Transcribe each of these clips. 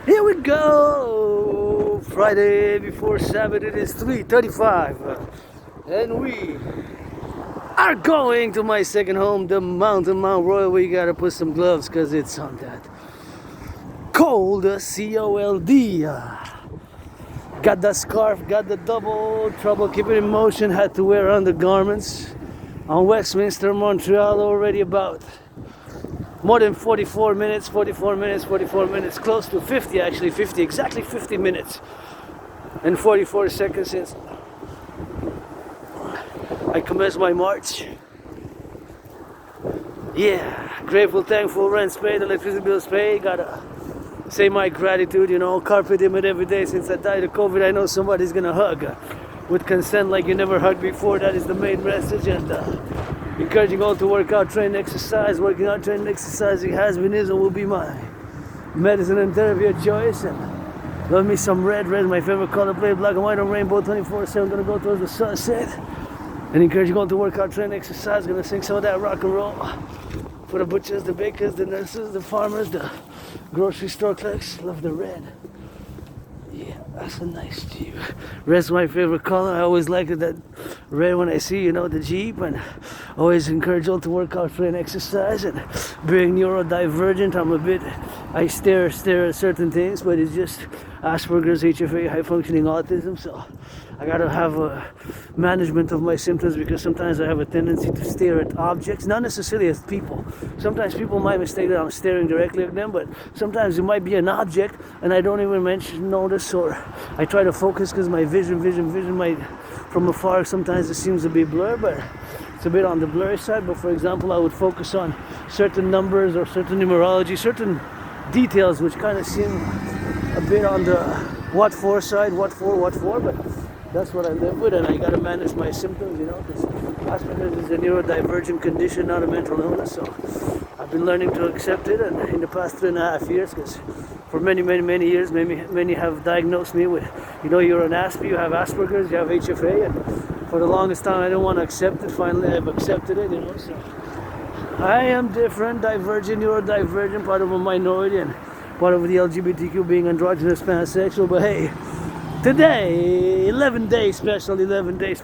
Here we go! Friday before Sabbath, it is 3:35, and we are going to my second home, the Mount Royal. We gotta put some gloves because it's on that cold, C-O-L-D. Got the scarf, got the double, trouble keeping in motion, had to wear undergarments. On Westminster, Montreal, already about more than 44 minutes, close to 50 actually, exactly 50 minutes and 44 seconds since I commenced my march. Yeah, grateful, thankful, rent's paid, electricity bills paid, gotta say my gratitude, carpe diem it every day since I died of COVID. I know somebody's gonna hug with consent like you never hugged before. That is the main message, and encouraging all to work out, train, exercise. Working out, training, exercising has been, is, and will be my medicine and therapy of choice. And love me some red. Red is my favorite color. Play black and white on rainbow 24/7. Gonna go towards the sunset. And encouraging all to work out, train, exercise. Gonna sing some of that rock and roll for the butchers, the bakers, the nurses, the farmers, the grocery store clerks. Love the red. Yeah, that's a nice Jeep. Red's my favorite color. I always liked that red when I see, the Jeep, and always encourage all to work out, train, exercise, and being neurodivergent, I stare at certain things, but it's just Asperger's, HFA, high functioning autism, so I gotta have a management of my symptoms because sometimes I have a tendency to stare at objects, not necessarily as people. Sometimes people might mistake that I'm staring directly at them, but sometimes it might be an object and I don't even notice, or I try to focus because my vision might, from afar, sometimes it seems to be blurred, but it's a bit on the blurry side. But for example, I would focus on certain numbers or certain numerology, certain details which kind of seem a bit on the what for side, what for, but that's what I live with, and I gotta manage my symptoms, because Asperger's is a neurodivergent condition, not a mental illness, so I've been learning to accept it, and in the past 3.5 years, because for many years, many have diagnosed me with, you're an Asper, you have Asperger's, you have HFA, and for the longest time I didn't want to accept it. Finally I've accepted it, so I am different, divergent, neurodivergent, part of a minority, and part of the LGBTQ being androgynous, pansexual, but hey, today, 11 day special, 11 day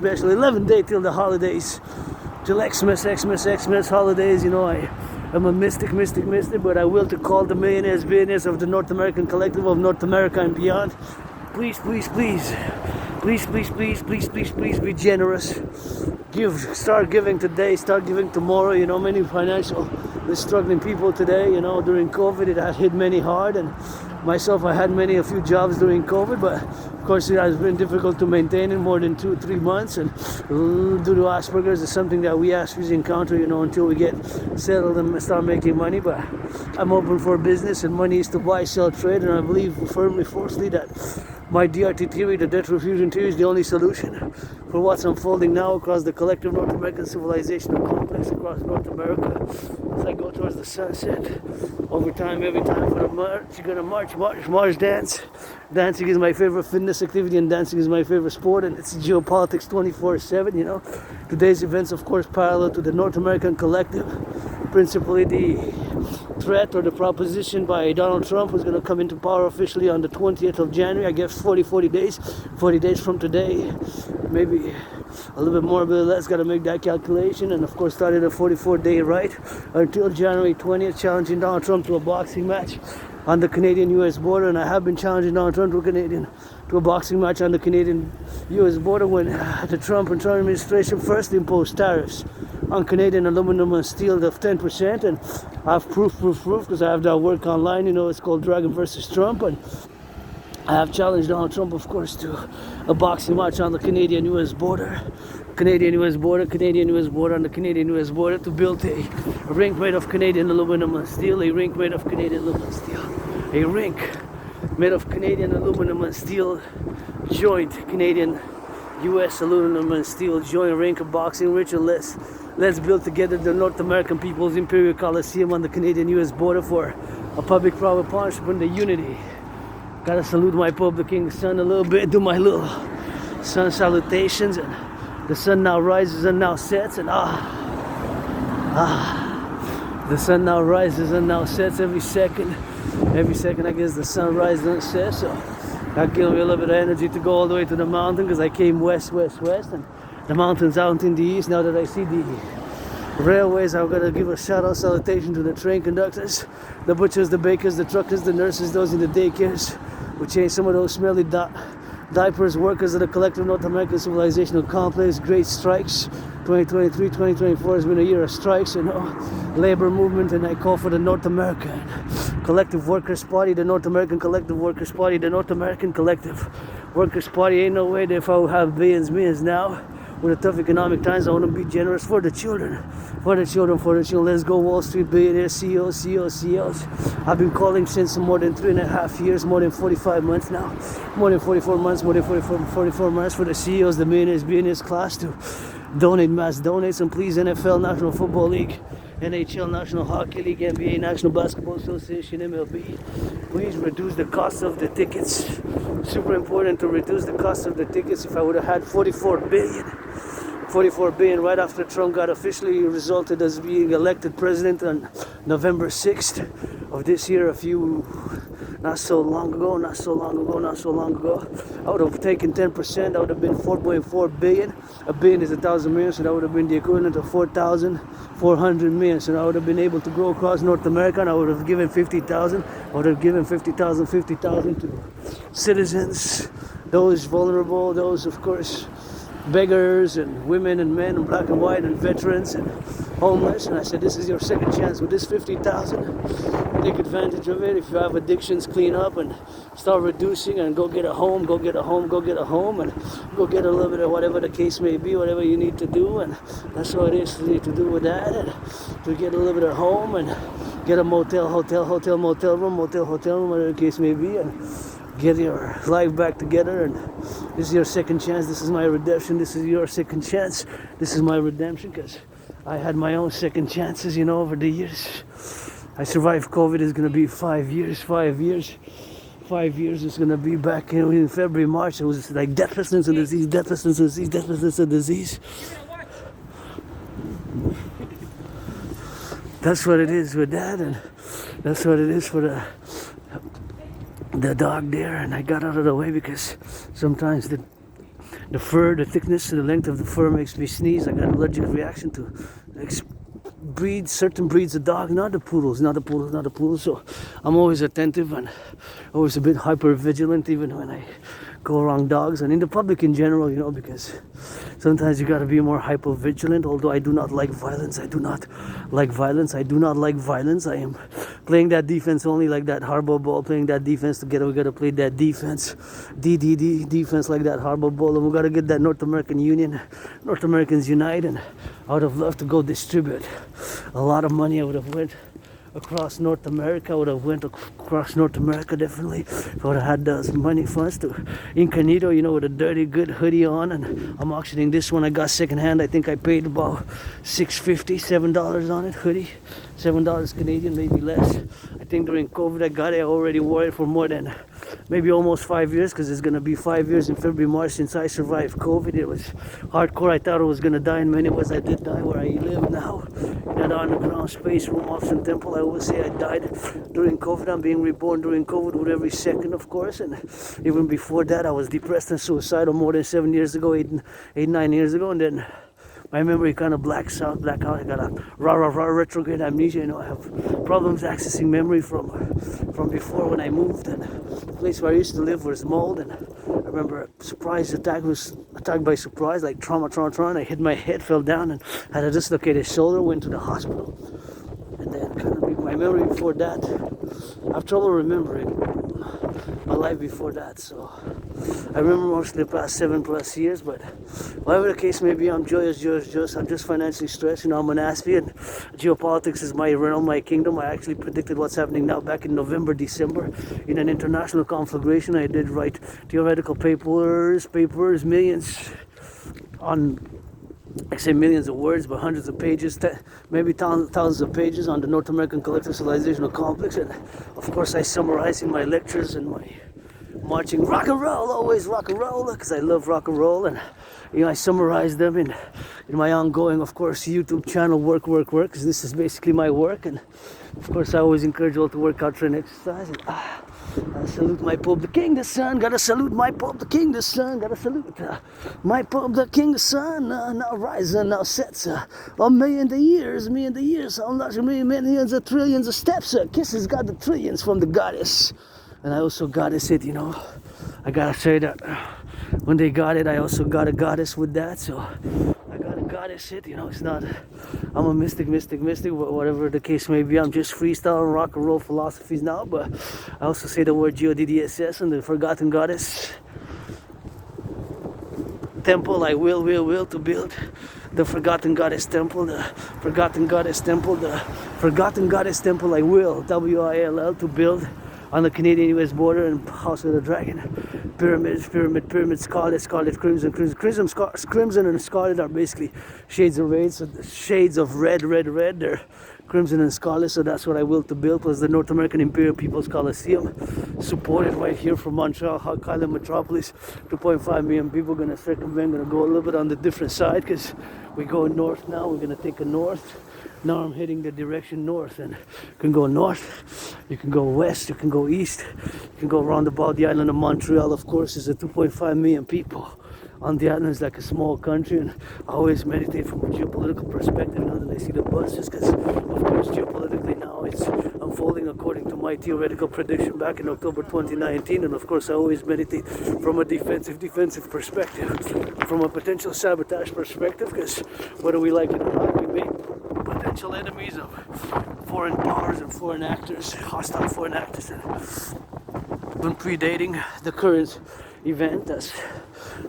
till the holidays, till Xmas holidays, I am a mystic, but I will to call the millionaires, billionaires of the North American Collective of North America and beyond. Please be generous. Start giving today, start giving tomorrow. Many financially struggling people today, during COVID, it has hit many hard, and myself, I had a few jobs during COVID, but of course it has been difficult to maintain it more than 2-3 months, and due to Asperger's, it's something that we Aspers encounter, until we get settled and start making money. But I'm open for business, and money is to buy, sell, trade, and I believe firmly, forcefully, that my DRT theory, the debt refusion theory, is the only solution for what's unfolding now across the collective North American civilization complex across North America. As I go towards the sunset, over time, every time for the march, you're gonna march, dance. Dancing is my favorite fitness activity, and dancing is my favorite sport, and it's geopolitics 24/7. Today's events, of course, parallel to the North American collective, principally the threat or the proposition by Donald Trump, who's going to come into power officially on the 20th of January. I guess 40 days from today, maybe a little bit more, a bit less. Got to make that calculation, and of course started a 44-day right until January 20th, challenging Donald Trump to a boxing match on the Canadian-U.S. border. And I have been challenging Donald Trump to a boxing match on the Canadian-U.S. border when the Trump administration first imposed tariffs on Canadian aluminum and steel of 10%, and I have proof, because I have that work online, it's called Dragon versus Trump, and I have challenged Donald Trump, of course, to a boxing match on the Canadian-U.S. border, on the Canadian-U.S. border, to build a rink made of Canadian aluminum and steel, a rink made of Canadian aluminum and steel joint, Canadian-U.S. aluminum and steel joint rink of boxing ritual. Let's build together the North American People's Imperial Coliseum on the Canadian-U.S. border for a public-private partnership and the unity. Gotta salute my Publik King sun a little bit, do my little sun salutations, and the sun now rises and now sets, and The sun now rises and now sets every second. Every second I guess the sun rises and sets. So that gives me a little bit of energy to go all the way to the mountain, because I came west, and the mountain's out in the east. Now that I see the railways, I'm gonna give a shout out salutation to the train conductors, the butchers, the bakers, the truckers, the nurses, those in the daycares who changed some of those smelly diapers, workers of the collective North American civilizational complex. Great strikes. 2023, 2024 has been a year of strikes, you know, labor movement, and I call for the North American Collective Workers' Party, the North American Collective Workers' Party, the North American Collective Workers' Party. Ain't no way that if I would have millions now, with the tough economic times, I want to be generous for the children. Let's go Wall Street billionaires, CEOs. I've been calling since more than 3.5 years, more than 45 months now, more than 44 months for the CEOs, the millionaires, billionaires class to donate, mass donates, and please, NFL, National Football League, NHL, National Hockey League, NBA, National Basketball Association, MLB, please reduce the cost of the tickets. Super important to reduce the cost of the tickets. If I would have had 44 billion right after Trump got officially resulted as being elected president on November 6th of this year, not so long ago, I would have taken 10%. That would have been 4.4 billion. A billion is 1,000 million, so that would have been the equivalent of 4,400 million. So I would have been able to go across North America, and I would have given 50,000. I would have given 50,000 to citizens, those vulnerable, those, of course, beggars and women and men and black and white and veterans and homeless. And I said, this is your second chance with this 50,000. Take advantage of it. If you have addictions, clean up and start reducing, and go get a home, and go get a little bit of whatever the case may be, whatever you need to do. And that's what it is you need to do with that, and to get a little bit of home and get a motel room, whatever the case may be, and get your life back together. And this is your second chance. This is my redemption. This is your second chance. This is my redemption, because I had my own second chances, you know, over the years. I survived COVID. It's gonna be 5 years. 5 years. 5 years. It's gonna be back in February, March. It was like deathlessness and disease. That's what it is with that, and that's what it is for the dog there. And I got out of the way because sometimes the fur, the thickness and the length of the fur makes me sneeze. I got an allergic reaction to certain breeds of dog, not the poodles. So I'm always attentive and always a bit hyper vigilant, even when I go around dogs and in the public in general, you know, because sometimes you got to be more hyper vigilant. Although I do not like violence. I am playing that defense only, like that harbor ball, playing that defense together. We got to play that defense, defense like that harbor ball, and we got to get that North Americans unite. And I would have loved to go distribute a lot of money. I would have went across North America. Definitely. If I would have had those money funds to incognito, you know, with a dirty good hoodie on. And I'm auctioning this one I got secondhand. I think I paid about $7 on it, hoodie. $7 Canadian, maybe less. I think during COVID I got it. I already wore it for more than maybe almost 5 years, because it's gonna be 5 years in February, March since I survived COVID. It was hardcore. I thought I was gonna die in many ways. I did die where I live now, in that underground space room, Austin Temple. I always say I died during COVID. I'm being reborn during COVID with every second, of course. And even before that, I was depressed and suicidal more than 9 years ago. And then my memory kind of blacks out. I got a retrograde amnesia. You know, I have problems accessing memory from before when I moved. And the place where I used to live was mold. And I remember a surprise attack. Was attacked by surprise, like trauma. I hit my head, fell down, and had a dislocated shoulder. Went to the hospital. And then kind of my memory before that, I have trouble remembering my life before that. So I remember mostly the past 7+ years, but whatever the case may be, I'm joyous. I'm just financially stressed. You know, I'm an aspie, and geopolitics is my realm, my kingdom. I actually predicted what's happening now back in November, December, in an international conflagration. I did write theoretical papers, millions on, I say millions of words, but hundreds of pages, maybe thousands of pages on the North American Collective Civilizational Complex. And of course I summarize in my lectures and marching rock and roll, always rock and roll, because I love rock and roll. And I summarize them in my ongoing, of course, YouTube channel, work, because this is basically my work. And of course, I always encourage you all to work out, train, exercise. And, I salute my Publik King the Sun. Gotta salute my Publik King the Sun. Gotta salute my Publik King the Sun. Now rising, now sets. Me and the years. How much millions of trillions of steps. Kisses got the trillions from the goddess. And I also goddess it, I gotta say that when they got it, I also got a goddess with that. So I got a goddess it, it's not, I'm a mystic, whatever the case may be. I'm just freestyling rock and roll philosophies now. But I also say the word G-O-D-D-S-S and the forgotten goddess temple. I will to build the forgotten goddess temple, the forgotten goddess temple, the forgotten goddess temple. I will, W-I-L-L, to build on the Canadian-US border, and House of the Dragon. Pyramid, scarlet, crimson and scarlet are basically shades of red, so shades of red, they're crimson and scarlet, so that's what I will to build. Was the North American Imperial People's Coliseum, supported right here from Montreal, Hog Island metropolis. 2.5 million people gonna circumvent, gonna go a little bit on the different side, because we go north now, we're gonna take a north. Now I'm heading the direction north, and you can go north, you can go west, you can go east, you can go around about the island of Montreal. Of course, there's a 2.5 million people on the island. It's like a small country, and I always meditate from a geopolitical perspective now that I see the buses, because of course geopolitically now it's unfolding according to my theoretical prediction back in October 2019. And of course I always meditate from a defensive perspective, from a potential sabotage perspective, because whether we like it or not, we make potential enemies of foreign powers and foreign actors, hostile foreign actors. And when predating the current event, as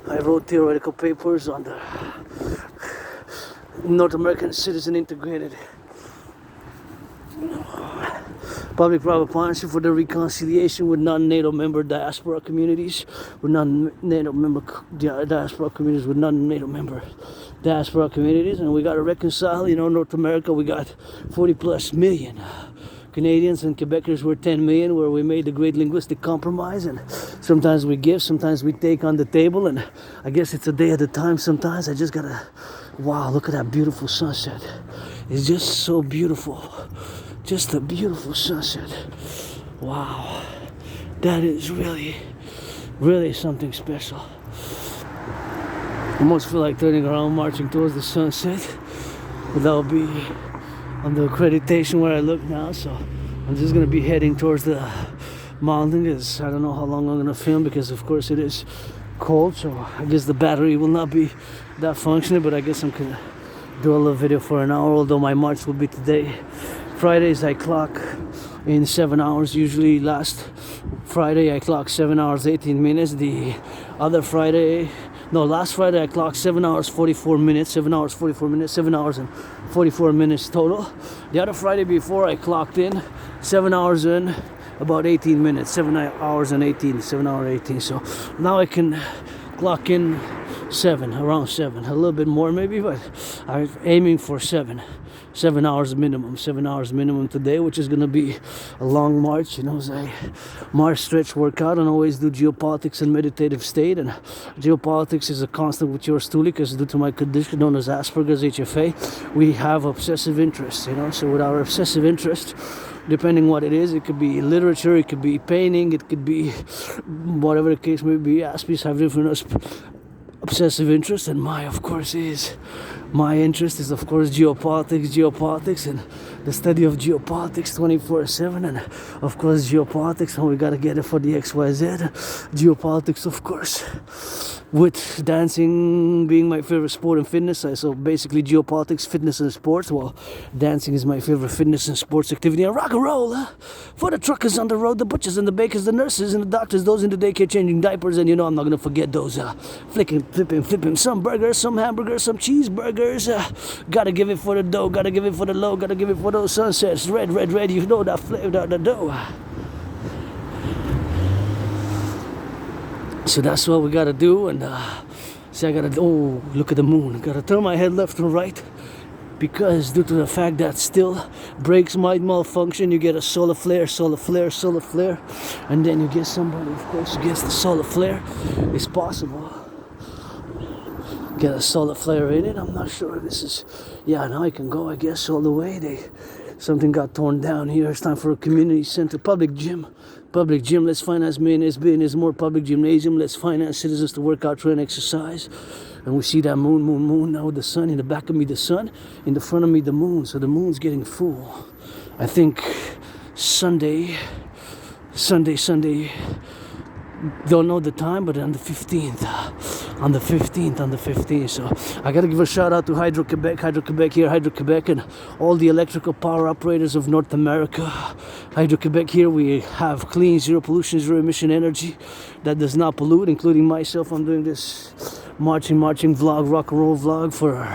I wrote theoretical papers on the North American citizen integrated public-private partnership for the reconciliation with non-NATO member diaspora communities, with non-NATO member diaspora communities, with non-NATO member diaspora communities. And we got to reconcile, North America, we got 40 plus million Canadians, and Quebecers were 10 million, where we made the great linguistic compromise. And sometimes we give, sometimes we take on the table, and I guess it's a day at a time. Sometimes I just gotta, wow, look at that beautiful sunset. It's just so beautiful. Just a beautiful sunset. Wow, that is really something special. I almost feel like turning around, marching towards the sunset, but that'll be on the accreditation where I look now. So I'm just gonna be heading towards the mountain, because I don't know how long I'm gonna film, because of course it is cold, so I guess the battery will not be that functioning. But I guess I'm gonna do a little video for an hour, although my march will be today. Fridays I clock in 7 hours. Usually last Friday I clocked 7 hours 18 minutes. Last Friday I clocked 7 hours 44 minutes, 7 hours 44 minutes, 7 hours and 44 minutes total. The other Friday before I clocked in 7 hours and about 18 minutes, 7 hours and 18, 7 hour 18. So now I can clock in around 7, a little bit more maybe, but I'm aiming for 7 hours minimum today, which is going to be a long march. As I march, stretch, workout, and always do geopolitics and meditative state. And geopolitics is a constant with yours truly, because due to my condition known as Asperger's HFA, we have obsessive interest, so with our obsessive interest, depending what it is, it could be literature, it could be painting, it could be whatever the case may be. Aspies have different obsessive interest, and my interest is of course geopolitics and the study of geopolitics 24/7, and of course geopolitics, and we gotta get it for the XYZ geopolitics, of course, with dancing being my favorite sport and fitness. So basically geopolitics, fitness and sports. Well, dancing is my favorite fitness and sports activity. And rock and roll for the truckers on the road, the butchers and the bakers, the nurses and the doctors, those in the daycare changing diapers. And I'm not gonna forget those flipping some burgers, some hamburgers, some cheeseburgers. Gotta give it for the dough, gotta give it for the low, gotta give it for those sunsets. Red, that flavor, the dough. So that's what we gotta do. And see, I gotta, look at the moon. Gotta turn my head left and right because due to the fact that still brakes might malfunction, you get a solar flare, and then you get somebody, of course, who gets the solar flare. It's possible. Get a solar flare in it. I'm not sure if this is, yeah, now I can go, I guess, all the way. Something got torn down here. It's time for a community center, public gym. Let's finance business, more public gymnasium. Let's finance citizens to work out, train, exercise. And we see that moon now with the sun. In the back of me, the sun. In the front of me, the moon. So the moon's getting full. I think Sunday. Don't know the time, but on the 15th. So I gotta give a shout out to Hydro-Quebec here, Hydro-Quebec, and all the electrical power operators of North America. Hydro-Quebec here, we have clean, zero pollution, zero emission energy that does not pollute, including myself. I'm doing this marching vlog, rock and roll vlog for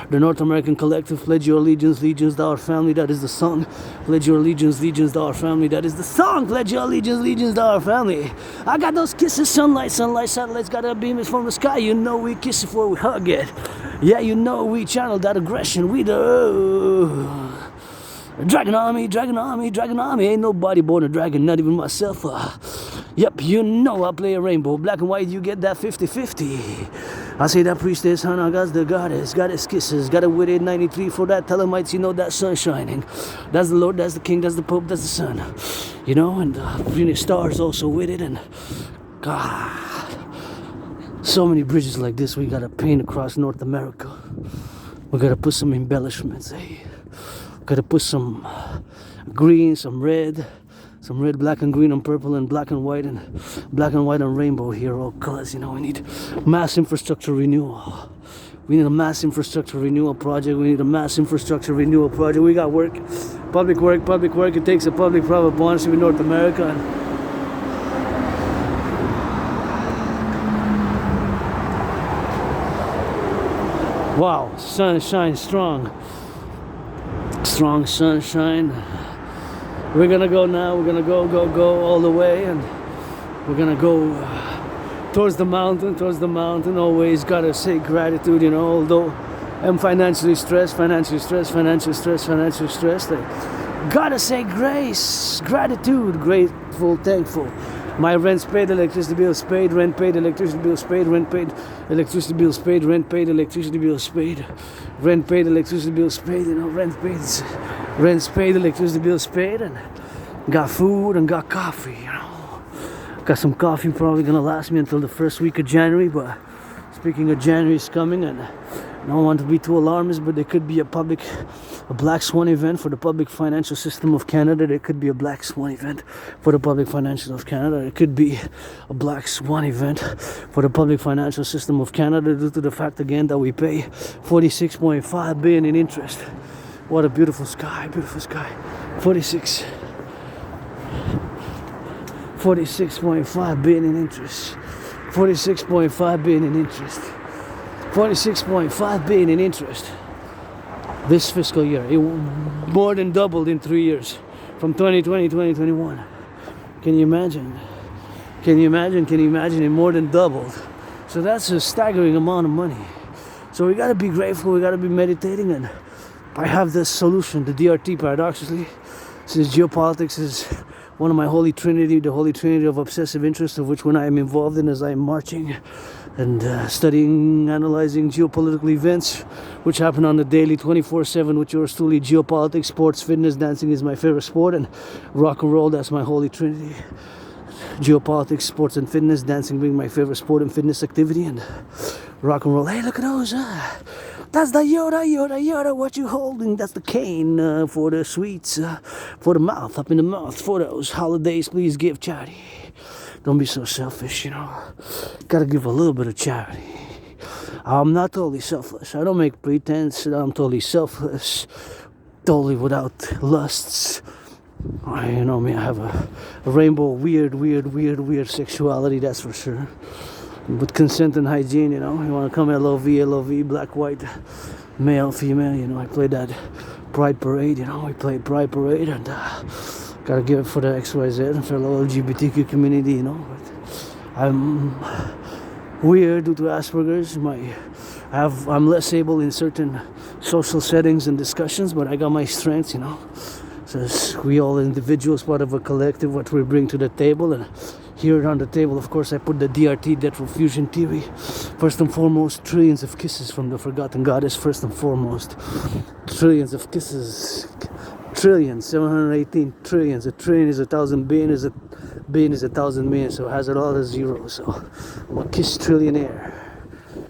the North American Collectif. Pledge your allegiance to our family, that is the song. Pledge your allegiance to our family, that is the song. Pledge your allegiance to our family. I got those kisses, sunlight, satellites, got a beam from the sky. You know we kiss it before we hug it. Yeah, you know we channel that aggression. We do. Dragon army. Ain't nobody born a dragon, not even myself. Yep, you know I play a rainbow. Black and white, you get that 50-50. I say that priestess, Hannah, God's the goddess. Got his kisses, got it with it 93 for that. Telemites, you know that sun shining. That's the Lord, that's the King, that's the Pope, that's the Son. You know, and the stars also with it. And God, so many bridges like this we gotta paint across North America. We gotta put some embellishments, eh? Gotta put some green, some red, black and green and purple and black and white and rainbow here, all colors. You know, we need mass infrastructure renewal. We need a mass infrastructure renewal project. We got work, public work. It takes a public-private partnership in North America. And wow, sunshine strong sunshine. We're gonna go now. We're gonna go all the way, and we're gonna go towards the mountain. Always gotta say gratitude, you know. Although I'm financially stressed. Like, gotta say grace, gratitude, grateful, thankful. My rent's paid, electricity bills paid, rent paid, electricity bills paid, rent paid, electricity bills paid, rent paid, electricity bills paid, rent paid, electricity bills paid, you know, rent's paid, electricity bills paid, and got food and got coffee, you know. Got some coffee, probably gonna last me until the first week of January, but speaking of January is coming, and I don't want to be too alarmist, but there could be a Black Swan event for the public financial system of Canada. There could be a Black Swan event for the public financial of Canada. There could be a Black Swan event for the public financial system of Canada due to the fact, again, that we pay $46.5 billion in interest. What a beautiful sky. 46.5 billion in interest. 46.5 billion in interest. 46.5 billion in interest. This fiscal year, it more than doubled in 3 years, from 2020 to 2021. Can you imagine? It more than doubled. So that's a staggering amount of money. So we gotta be grateful, we gotta be meditating, and I have this solution, the DRT, paradoxically, since geopolitics is one of my holy trinity, the holy trinity of obsessive interest, of which one I am involved in as I am marching and studying, analyzing geopolitical events, which happen on the daily 24/7, with yours truly. Geopolitics, sports, fitness, dancing is my favorite sport, and rock and roll, that's my holy trinity. Geopolitics, sports, and fitness, dancing being my favorite sport and fitness activity, and rock and roll. Hey, look at those. That's the Yoda, what you holding? That's the cane for the sweets, for the mouth, up in the mouth, for those holidays. Please give charity. Don't be so selfish, you know. Gotta give a little bit of charity. I'm not totally selfless. I don't make pretense that I'm totally selfless, totally without lusts. You know me, I have a rainbow, weird sexuality, that's for sure. With consent and hygiene, you know. You want to come LOV, black, white, male, female, you know. I played that Pride Parade, you know. We played Pride Parade, and gotta give it for the XYZ and fellow LGBTQ community, you know. But I'm weird due to Asperger's. My I'm less able in certain social settings and discussions, but I got my strengths, So we all individuals, part of a collective, what we bring to the table. And here on the table, of course, I put the DRT, death fusion theory. First and foremost, trillions of kisses from the forgotten goddess. First and foremost, trillions of kisses. Trillions, 718 trillions. A trillion is 1,000 billion, is a billion is 1,000 million. So it has it all as zero. So I'm a kiss trillionaire.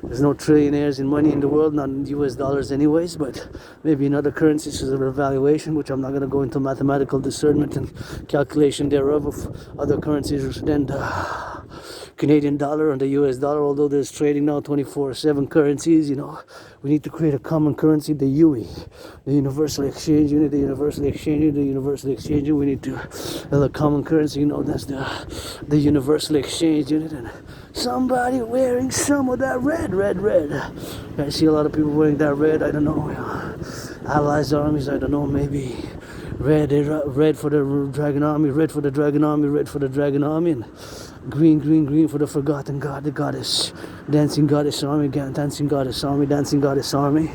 There's no trillionaires in money in the world, not in US dollars anyways, but maybe in other currencies as an evaluation, which I'm not going to go into mathematical discernment and calculation thereof of other currencies than the Canadian dollar and the US dollar, although there's trading now 24/7 currencies, We need to create a common currency, the UE, the Universal Exchange Unit, the Universal Exchange Unit, the Universal Exchange Unit. We need to have a common currency, that's the Universal Exchange Unit. And somebody wearing some of that red. I see a lot of people wearing that red, I don't know, Allies armies, I don't know, maybe red for the Dragon Army, red for the Dragon Army, red for the Dragon Army, and green for the forgotten god, the goddess, dancing goddess army, dancing goddess army, dancing goddess army.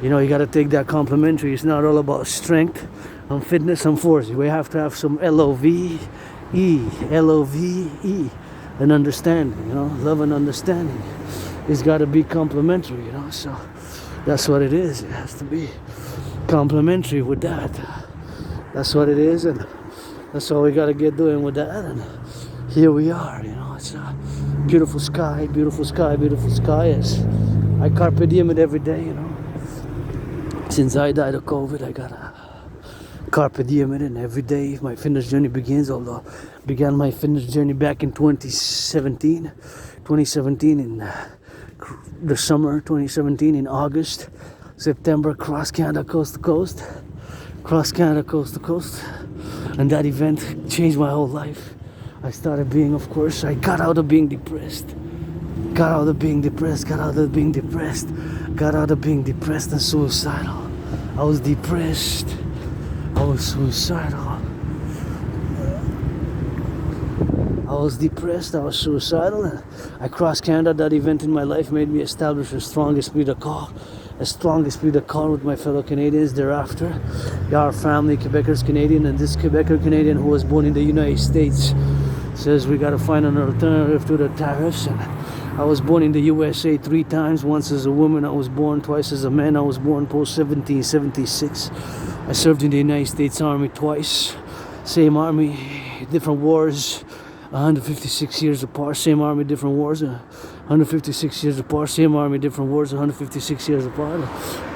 You got to take that complementary. It's not all about strength and fitness and force. We have to have some LOVE, and understanding, love and understanding. It's got to be complementary, so that's what it is. It has to be complementary with that. That's what it is, and that's all we got to get doing with that. And here we are, it's a beautiful sky, as I carpe diem it every day, Since I died of COVID, I got a carpe diem it, and every day my fitness journey begins, although I began my fitness journey back in 2017 in the summer, 2017 in August, September, cross Canada, coast to coast, and that event changed my whole life. I started being, I got out of being depressed and suicidal. I was depressed. I was suicidal. And I crossed Canada. That event in my life made me establish a strong esprit de corps with my fellow Canadians thereafter. Our family, Quebecers Canadian, and this Quebecer Canadian who was born in the United States says we got to find an alternative to the tariffs. And I was born in the USA 3 times, once as a woman, I was born twice as a man. I was born post 1776. I served in the United States Army twice. Same army, different wars, 156 years apart. Same army, different wars, 156 years apart. Same army, different wars, 156 years apart.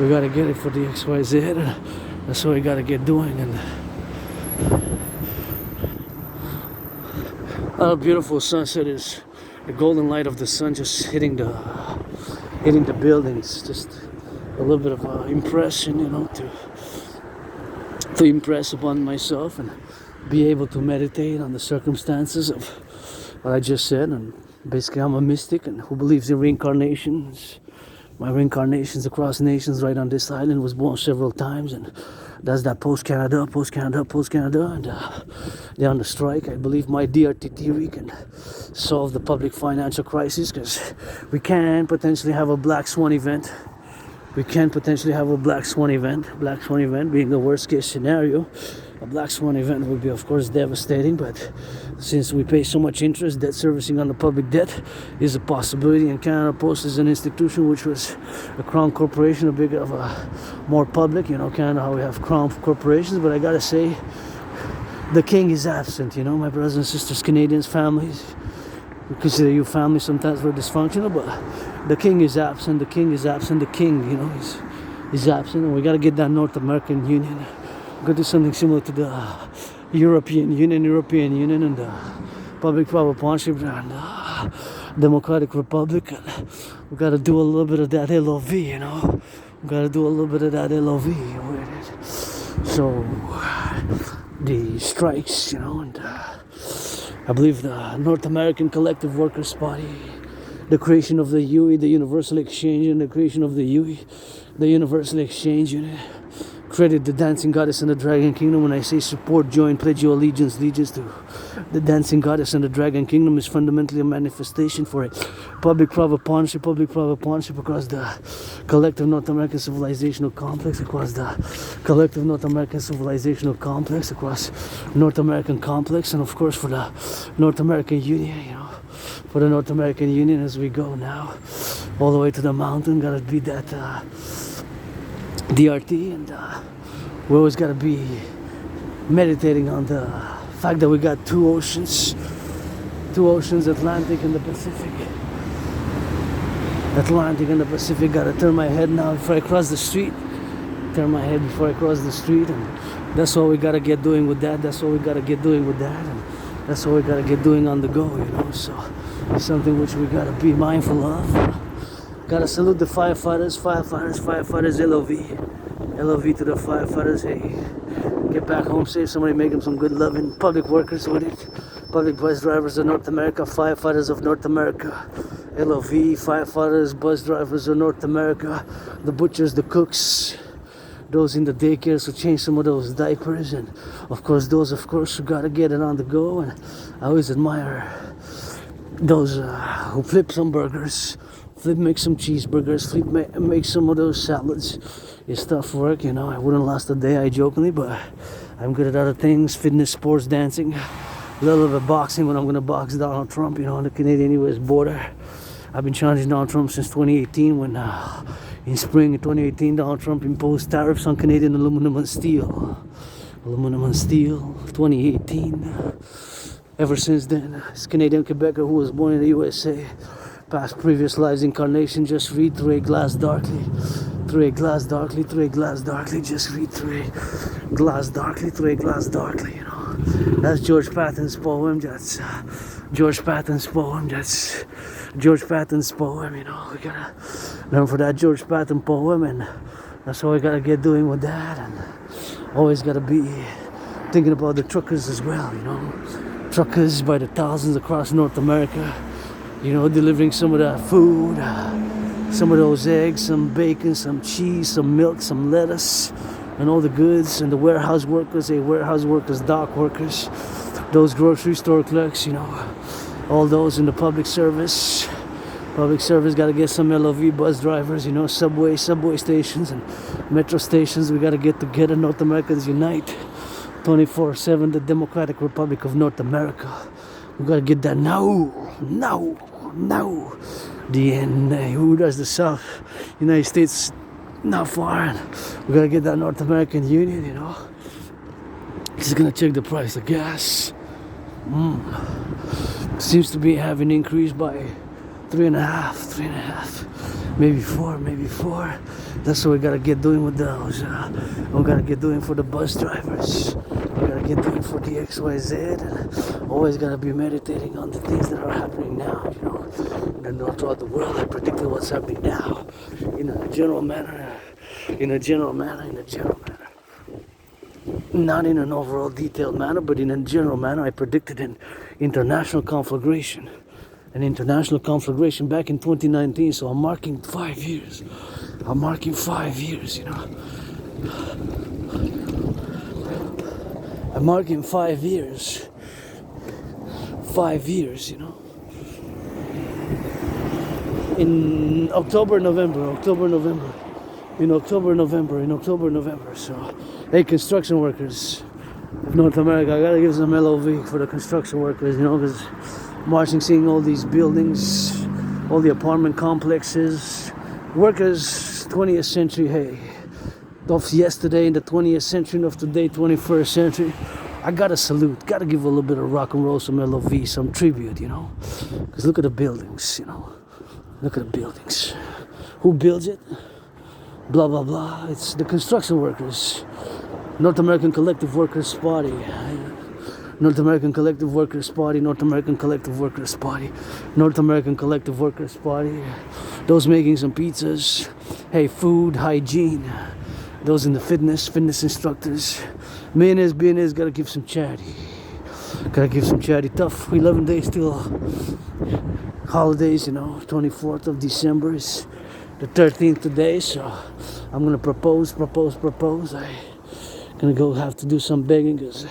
We got to get it for the XYZ. That's what we got to get doing. And a beautiful sunset is the golden light of the sun just hitting the buildings. Just a little bit of an impression, to impress upon myself and be able to meditate on the circumstances of what I just said. And basically, I'm a mystic and who believes in reincarnations. My reincarnations across nations right on this island, was born several times, and that's that post-Canada, and they're on the strike. I believe my DRT theory can solve the public financial crisis, because we can potentially have a black swan event. Black swan event being the worst case scenario. A black swan event would be, of course, devastating, but since we pay so much interest, debt servicing on the public debt is a possibility. And Canada Post is an institution which was a crown corporation, a bit of a more public, Canada, how we have crown corporations. But I gotta say, the king is absent, my brothers and sisters, Canadians, families. We consider you family, sometimes we're dysfunctional, but the king is absent, the king, is absent, and we gotta get that North American Union. We're gonna do something similar to the European Union and the public-private partnership and the Democratic Republic. And we gotta do a little bit of that LOV, with it. So the strikes, and I believe the North American Collective Workers' Party, the creation of the UE, the Universal Exchange, and the creation of the UE, the Universal Exchange Unit, credit the dancing goddess and the dragon kingdom. When I say support, join, pledge your allegiance to the dancing goddess and the dragon kingdom is fundamentally a manifestation for a public-private partnership across the collective North American civilizational complex, across North American complex, and of course for the North American Union, for the North American Union as we go now all the way to the mountain. Gotta be that DRT, and we always gotta be meditating on the fact that we got two oceans, Atlantic and the Pacific. Gotta turn my head now before I cross the street. And that's what we gotta get doing with that. And that's what we gotta get doing on the go, So it's something which we gotta be mindful of. Gotta salute the firefighters, LOV to the firefighters. Hey, get back home safe. Somebody make them some good loving. Public workers with it. Public bus drivers of North America, firefighters of North America. LOV, firefighters, bus drivers of North America. The butchers, the cooks, those in the daycares who change some of those diapers, and of course those who gotta get it on the go. And I always admire those who flip some burgers, make some cheeseburgers, make some of those salads. It's tough work, I wouldn't last a day, I jokingly, but I'm good at other things: fitness, sports, dancing, a little bit of boxing when I'm gonna box Donald Trump, on the Canadian-US border. I've been challenging Donald Trump since 2018 when in spring of 2018 Donald Trump imposed tariffs on Canadian aluminum and steel. 2018. Ever since then, this Canadian Quebecer who was born in the USA, past previous lives incarnation, just read Through a Glass Darkly, just read Through a Glass Darkly, That's George Patton's poem, We gotta learn for that George Patton poem, and that's what we gotta get doing with that. And always gotta be thinking about the truckers as well, Truckers by the thousands across North America, delivering some of that food, some of those eggs, some bacon, some cheese, some milk, some lettuce, and all the goods. And the warehouse workers, dock workers, those grocery store clerks, all those in the public service. Gotta get some LOV bus drivers, subway stations and metro stations. We gotta get together. North Americans unite. 24/7, the Democratic Republic of North America. We gotta get that now. Who does the South? United States not far. And we gotta get that North American Union, Just gonna check the price of gas. Seems to be having increased by 3.5, maybe 4. That's what we gotta get doing with those. We gotta get doing for the bus drivers. We gotta get doing for the XYZ, and always gotta be meditating on the things that are happening now. And throughout the world, I predicted what's happening now, in a general manner. Not in an overall detailed manner, but in a general manner. I predicted an international conflagration back in 2019. So I'm marking 5 years. I'm marking 5 years. In October, November. So, hey, construction workers of North America, I gotta give some LOV for the construction workers, because marching, seeing all these buildings, all the apartment complexes, workers, 20th century, hey, of yesterday in the 20th century, and of today, 21st century. I gotta salute, gotta give a little bit of rock and roll, some LOV, some tribute, because look at the buildings, look at the buildings. Who builds it? Blah, blah, blah. It's the construction workers. North American Collective Workers Party. North American Collective Workers Party. Those making some pizzas. Hey, food, hygiene. Those in the fitness instructors. Millionaires, gotta give some charity. Tough 11 days till holidays, 24th of December is the 13th today, so I'm gonna propose. I gonna go have to do some begging because I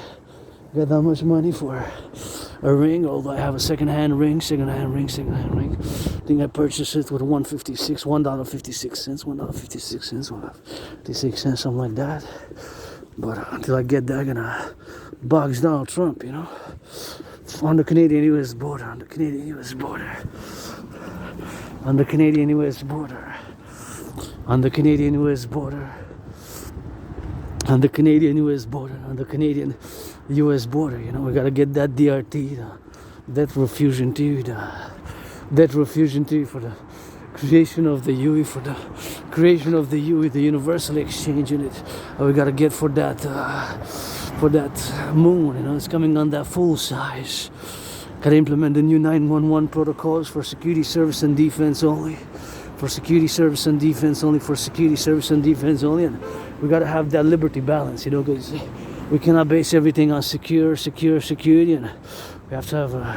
got that much money for a ring, although I have a second-hand ring. I think I purchased it with $1.56, $1.56, something like that. But until I get that, I'm gonna box Donald Trump, on the Canadian-US border, on the Canadian-US border, on the Canadian-US border, on the Canadian-US border, on the Canadian-US border, on the Canadian-US border. We gotta get that DRT, the debt refusion T, the debt refusion T for the creation of the UE, for the creation of the UE, the universal exchange unit. We gotta get for that moon. It's coming on that full size. Gotta implement the new 911 protocols for security service and defense only. For security service and defense only. For security service and defense only. And we gotta have that liberty balance, because we cannot base everything on security, and we have to have a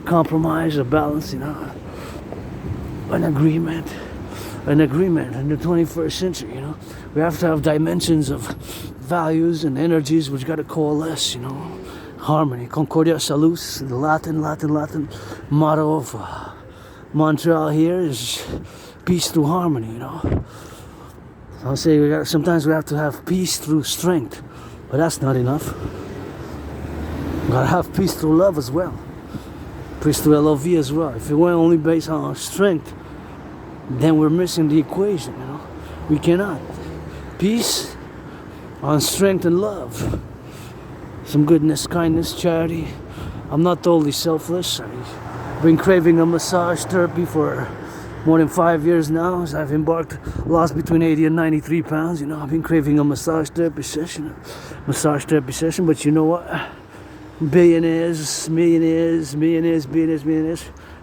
compromise, a balance, an agreement in the 21st century. We have to have dimensions of values and energies which got to coalesce. Harmony, Concordia Salus, the Latin motto of Montreal here is peace through harmony. I'll say sometimes we have to have peace through strength, but that's not enough. We gotta have peace through love as well. Peace through LOV as well. If it were only based on our strength, then we're missing the equation. We cannot. Peace on strength and love. Some goodness, kindness, charity. I'm not totally selfless. I've been craving a massage therapy for more than 5 years now. As I've lost between 80 and 93 pounds. I've been craving a massage therapy session. But you know what? Billionaires, millionaires,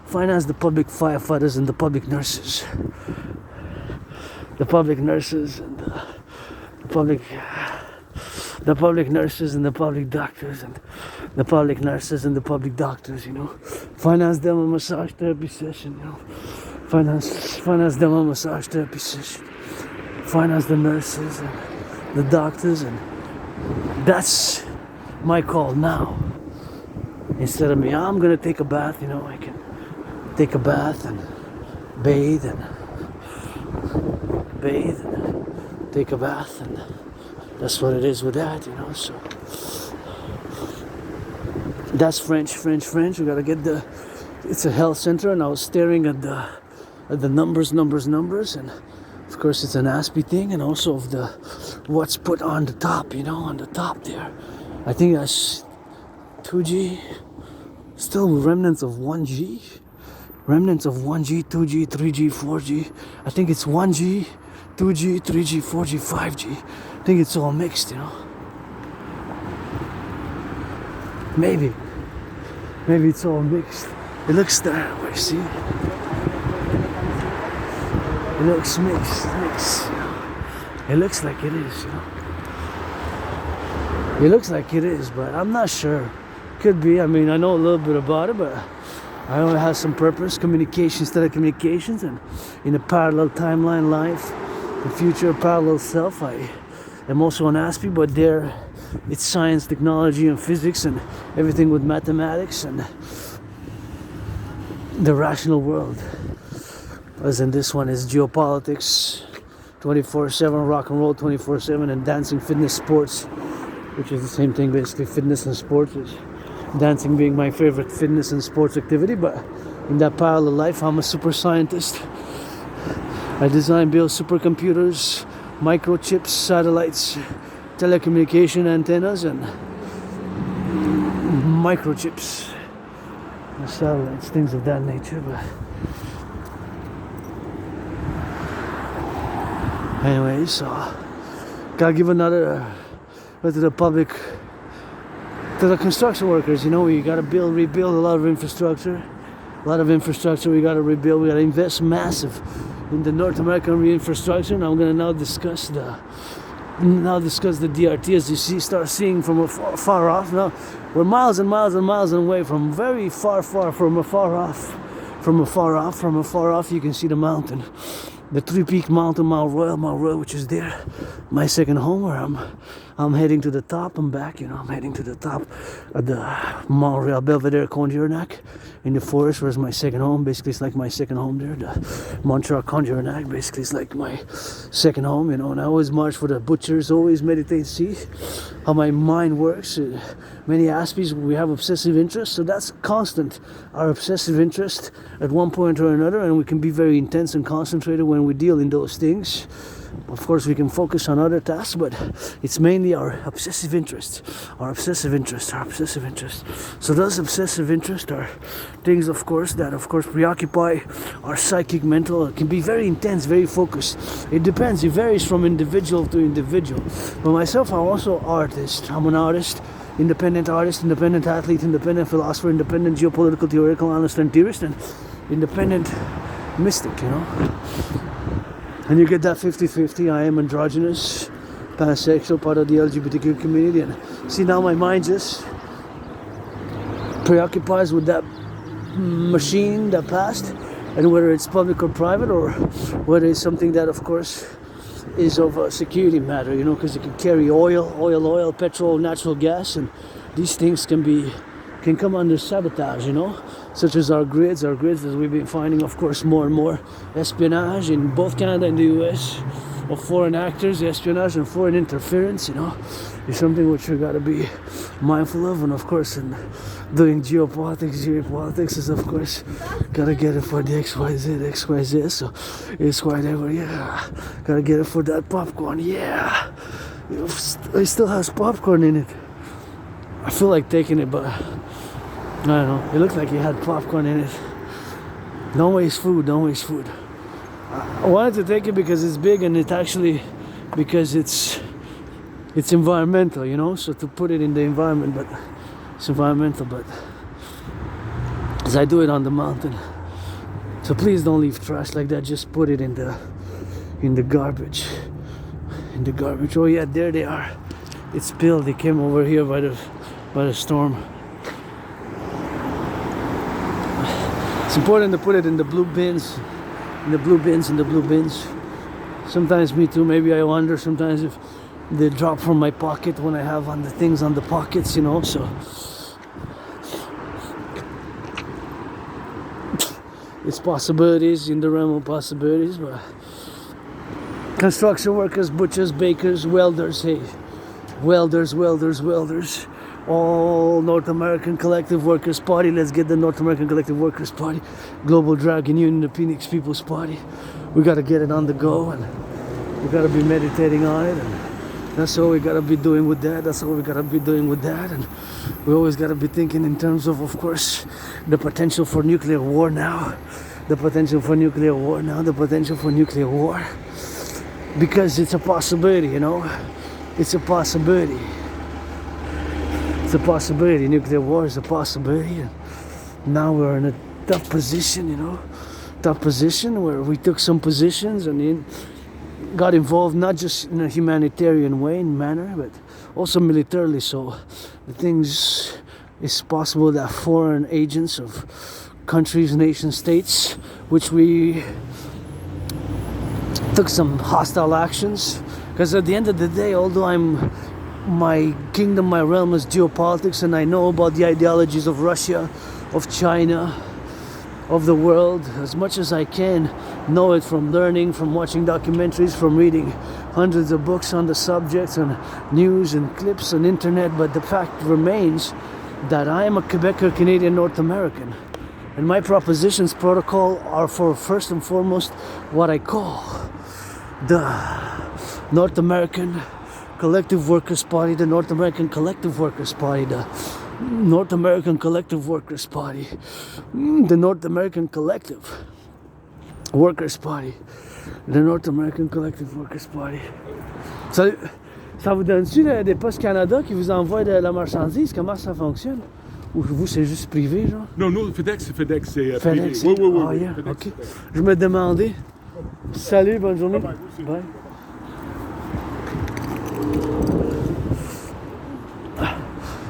finance the public firefighters and the public nurses. The public nurses and the public nurses and the public doctors and the public nurses and the public doctors, Finance them a massage therapy session, Finance them a massage therapy session. Finance the nurses and the doctors, and that's my call now. Instead of me, I'm gonna take a bath, I can take a bath and bathe and take a bath, and that's what it is with that, so that's French. We gotta get it's a health center, and I was staring at the numbers, and of course it's an ASPE thing, and also of what's put on the top, on the top there. I think that's 2G, still remnants of 1G, 2G, 3G, 4G. I think it's 1G, 2G, 3G, 4G, 5G. I think it's all mixed, Maybe it's all mixed. It looks that way, see? It looks mixed. It looks like it is, It looks like it is, but I'm not sure. Could be. I know a little bit about it, but I know it has some purpose. Communications, telecommunications, and in a parallel timeline life, the future parallel self. I am also an ASPE, but there it's science, technology, and physics, and everything with mathematics and the rational world. As in this one is geopolitics, 24/7, rock and roll 24/7, and dancing, fitness, sports, which is the same thing basically, fitness and sports, which dancing being my favorite fitness and sports activity. But in that parallel life, I'm a super scientist. I design, build supercomputers, microchips, satellites, telecommunication antennas, and microchips, satellites, things of that nature. But anyway, so gotta give another to the public, to the construction workers. We gotta rebuild a lot of infrastructure. We gotta rebuild. We gotta invest massive in the North American infrastructure. And I'm gonna now discuss the DRT. As you start seeing from far off. Now we're miles and miles and miles away from from afar off. You can see the mountain. the Three Peak Mountain, Mount Royal, which is there, my second home, where I'm heading to the top. I'm back, I'm heading to the top of the Mount Royal Belvedere Conjurenac in the forest, where's my second home. Basically, it's like my second home there. The Montreal Conjurenac, basically, it's like my second home, and I always march for the butchers, always meditate, see how my mind works. Many aspects, we have obsessive interest, so that's constant, our obsessive interest at one point or another, and we can be very intense and concentrated when we deal in those things. Of course, we can focus on other tasks, but it's mainly our obsessive interest. So those obsessive interests are things, of course, that preoccupy our psychic, mental. It can be very intense, very focused. It depends. It varies from individual to individual. But myself, I'm also an artist. I'm an artist, independent athlete, independent philosopher, independent geopolitical theoretical analyst and theorist, and independent mystic, And you get that 50-50, I am androgynous, pansexual, part of the LGBTQ community. And see, now my mind just preoccupies with that machine, that past, and whether it's public or private, or whether it's something that, of course, is of a security matter, because it can carry oil, petrol, natural gas, and these things can come under sabotage, such as our grids as we've been finding, of course, more and more espionage in both Canada and the US of foreign actors, espionage and foreign interference, is something which we got to be mindful of. And of course, in doing geopolitics is, of course, got to get it for the XYZ, so it's whatever, got to get it for that popcorn, it still has popcorn in it. I feel like taking it, but I don't know. It looked like it had popcorn in it. Don't waste food. I wanted to take it because it's big, and because it's environmental, so to put it in the environment, but it's environmental, but as I do it on the mountain. So please don't leave trash like that. Just put it in the garbage. Oh yeah, there they are. It's spilled. They came over here by the storm. It's important to put it in the blue bins. Sometimes me too, maybe I wonder sometimes if they drop from my pocket when I have on the things on the pockets, so it's possibilities, in the realm of possibilities. But construction workers, butchers, bakers, welders, all North American Collective Workers Party. Let's get the North American Collective Workers Party, Global Dragon Union, the Phoenix People's Party. We got to get it on the go, and we got to be meditating on it, and that's all we got to be doing with that. And we always got to be thinking in terms of course, the potential for nuclear war now. Because it's a possibility, It's a possibility. Nuclear war is a possibility. And now we're in a tough position, where we took some positions and got involved not just in a humanitarian manner, but also militarily. So the things it's possible that foreign agents of countries, nation states, which we took some hostile actions, because at the end of the day, although my kingdom, my realm is geopolitics, and I know about the ideologies of Russia, of China, of the world as much as I can know it from learning, from watching documentaries, from reading hundreds of books on the subjects and news and clips on internet. But the fact remains that I am a Quebecer, Canadian, North American, and my propositions protocol are for first and foremost what I call the North American Collective Workers Party, the North American Collective Workers Party, the North American Collective Workers Party, the North American Collective Workers Party, the North American Collective Workers Party. Salut! Ça vous donne-tu des Postes Canada qui vous envoient de la marchandise? Comment ça fonctionne? Ou vous, c'est juste privé, genre? Non, nous, FedEx, c'est privé. Oui. Ah, yeah, FedEx, ok. Je me demandais. Salut, bonne journée. Bye.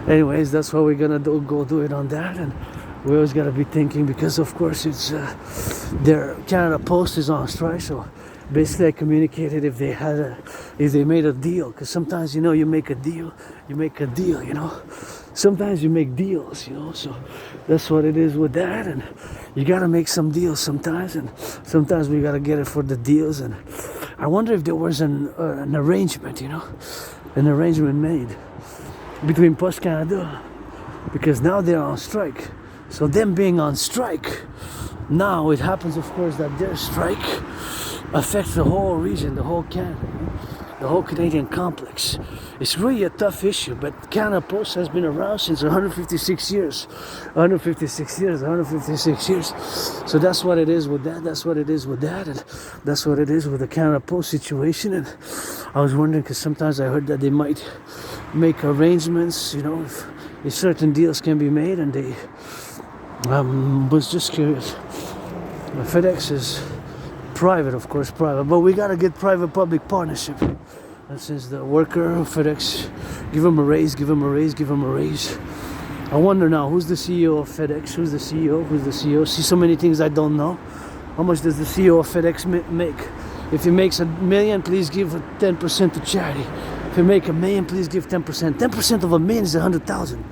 Anyways, that's why we're gonna go do it on that, and we always gotta be thinking, because of course it's their Canada Post is on strike, so Basically, I communicated if they made a deal, because sometimes, you know, you make a deal, you know. Sometimes you make deals, you know, so that's what it is with that, and you gotta make some deals sometimes, and sometimes we gotta get it for the deals, and I wonder if there was an arrangement, you know, an arrangement made between Post Canada, because now they're on strike, so them being on strike, now it happens, of course, that their strike affects the whole region, the whole Canada, the whole Canadian complex. It's really a tough issue, but Canada Post has been around since 156 years. 156 years. So that's what it is with that, and that's what it is with the Canada Post situation. And I was wondering, because sometimes I heard that they might make arrangements, you know, if certain deals can be made, and they was just curious. FedEx is private, of course, private, but we gotta get private-public partnership. And since the worker of FedEx, give them a raise. I wonder now, who's the CEO of FedEx? Who's the CEO? See, so many things I don't know. How much does the CEO of FedEx make? If he makes $1 million, please give 10% to charity. If you make $1 million, please give 10%. 10% of $1 million is 100,000.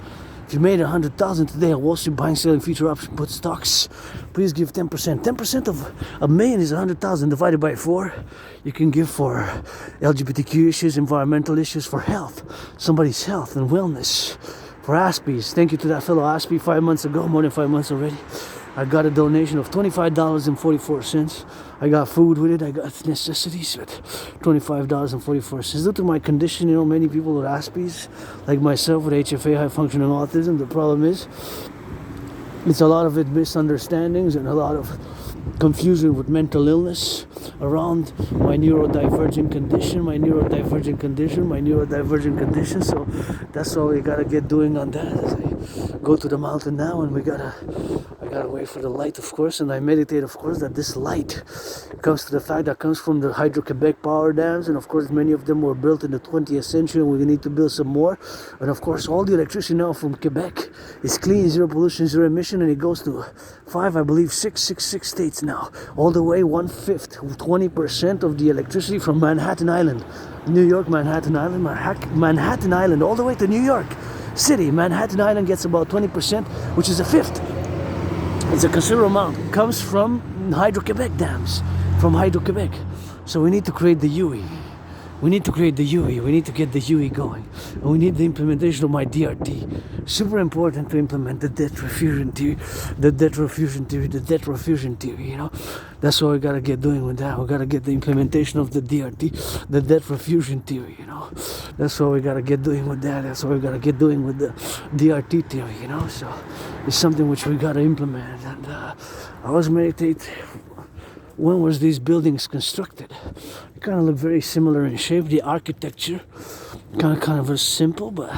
If you made 100,000 today at Wall Street buying, selling future option put stocks, please give 10%. 10% of $1 million is 100,000 divided by 4. You can give for LGBTQ issues, environmental issues, for health, somebody's health and wellness, for Aspies. Thank you to that fellow Aspie 5 months ago, more than 5 months already. I got a donation of $25.44. I got food with it, I got necessities with $25.44. Due to my condition, you know, many people with Aspies, like myself with HFA, high functioning autism, the problem is, it's a lot of it misunderstandings and a lot of confusion with mental illness around my neurodivergent condition. So that's what we gotta get doing on that. As I go to the mountain now, and I gotta wait for the light, of course, and I meditate, of course, that this light comes to the fact that comes from the Hydro-Quebec power dams, and of course many of them were built in the 20th century, and we need to build some more. And of course all the electricity now from Quebec is clean, zero pollution, zero emission, and it goes to 6 states now, all the way 1/5, 20% of the electricity from Manhattan Island, New York, Manhattan Island, all the way to New York City. Manhattan Island gets about 20%, which is a fifth. It's a considerable amount. It comes from Hydro-Quebec dams, from Hydro-Quebec. So we need to create the UE. We need to get the UE going. And we need the implementation of my DRT. Super important to implement the debt refusion theory, you know. That's what we gotta get doing with that. We gotta get the implementation of the DRT, the debt refusion theory, you know. That's what we gotta get doing with that. That's what we gotta get doing with the DRT theory, you know. So it's something which we gotta implement. And I was meditating. When was these buildings constructed? They kind of look very similar in shape. The architecture kind of simple, but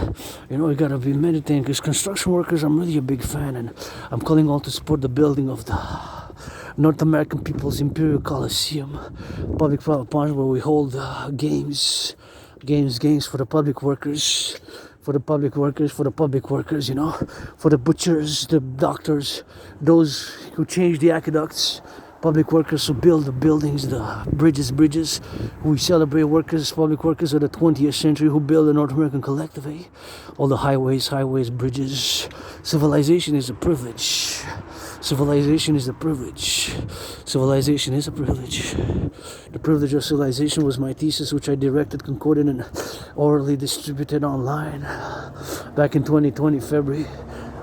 you know, you gotta be meditating, because construction workers, I'm really a big fan, and I'm calling all to support the building of the North American People's Imperial Coliseum, public-private partnership, where we hold games for the public workers. For the public workers, you know, for the butchers, the doctors, those who change the aqueducts, public workers who build the buildings, the bridges, who we celebrate workers, public workers of the 20th century who build the North American Collectif, all the highways, bridges. Civilization is a privilege. The privilege of civilization was my thesis, which I directed, concorded, and orally distributed online back in 2020, February.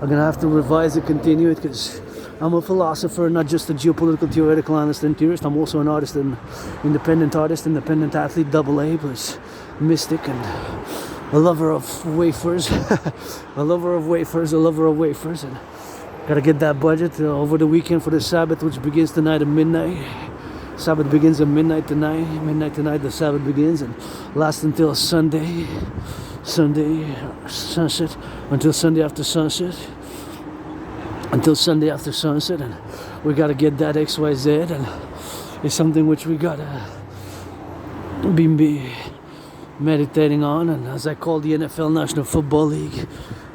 I'm gonna have to revise it, continue it, because I'm a philosopher, not just a geopolitical theoretical analyst and theorist. I'm also an artist, and independent athlete, AA+, mystic, and a lover of wafers. a lover of wafers, and gotta get that budget over the weekend for the Sabbath, which begins tonight at midnight. Sabbath begins at midnight tonight. The Sabbath begins and lasts until Sunday sunset, until Sunday after sunset. And we gotta get that XYZ, and it's something which we gotta be meditating on. And as I call the NFL, National Football League,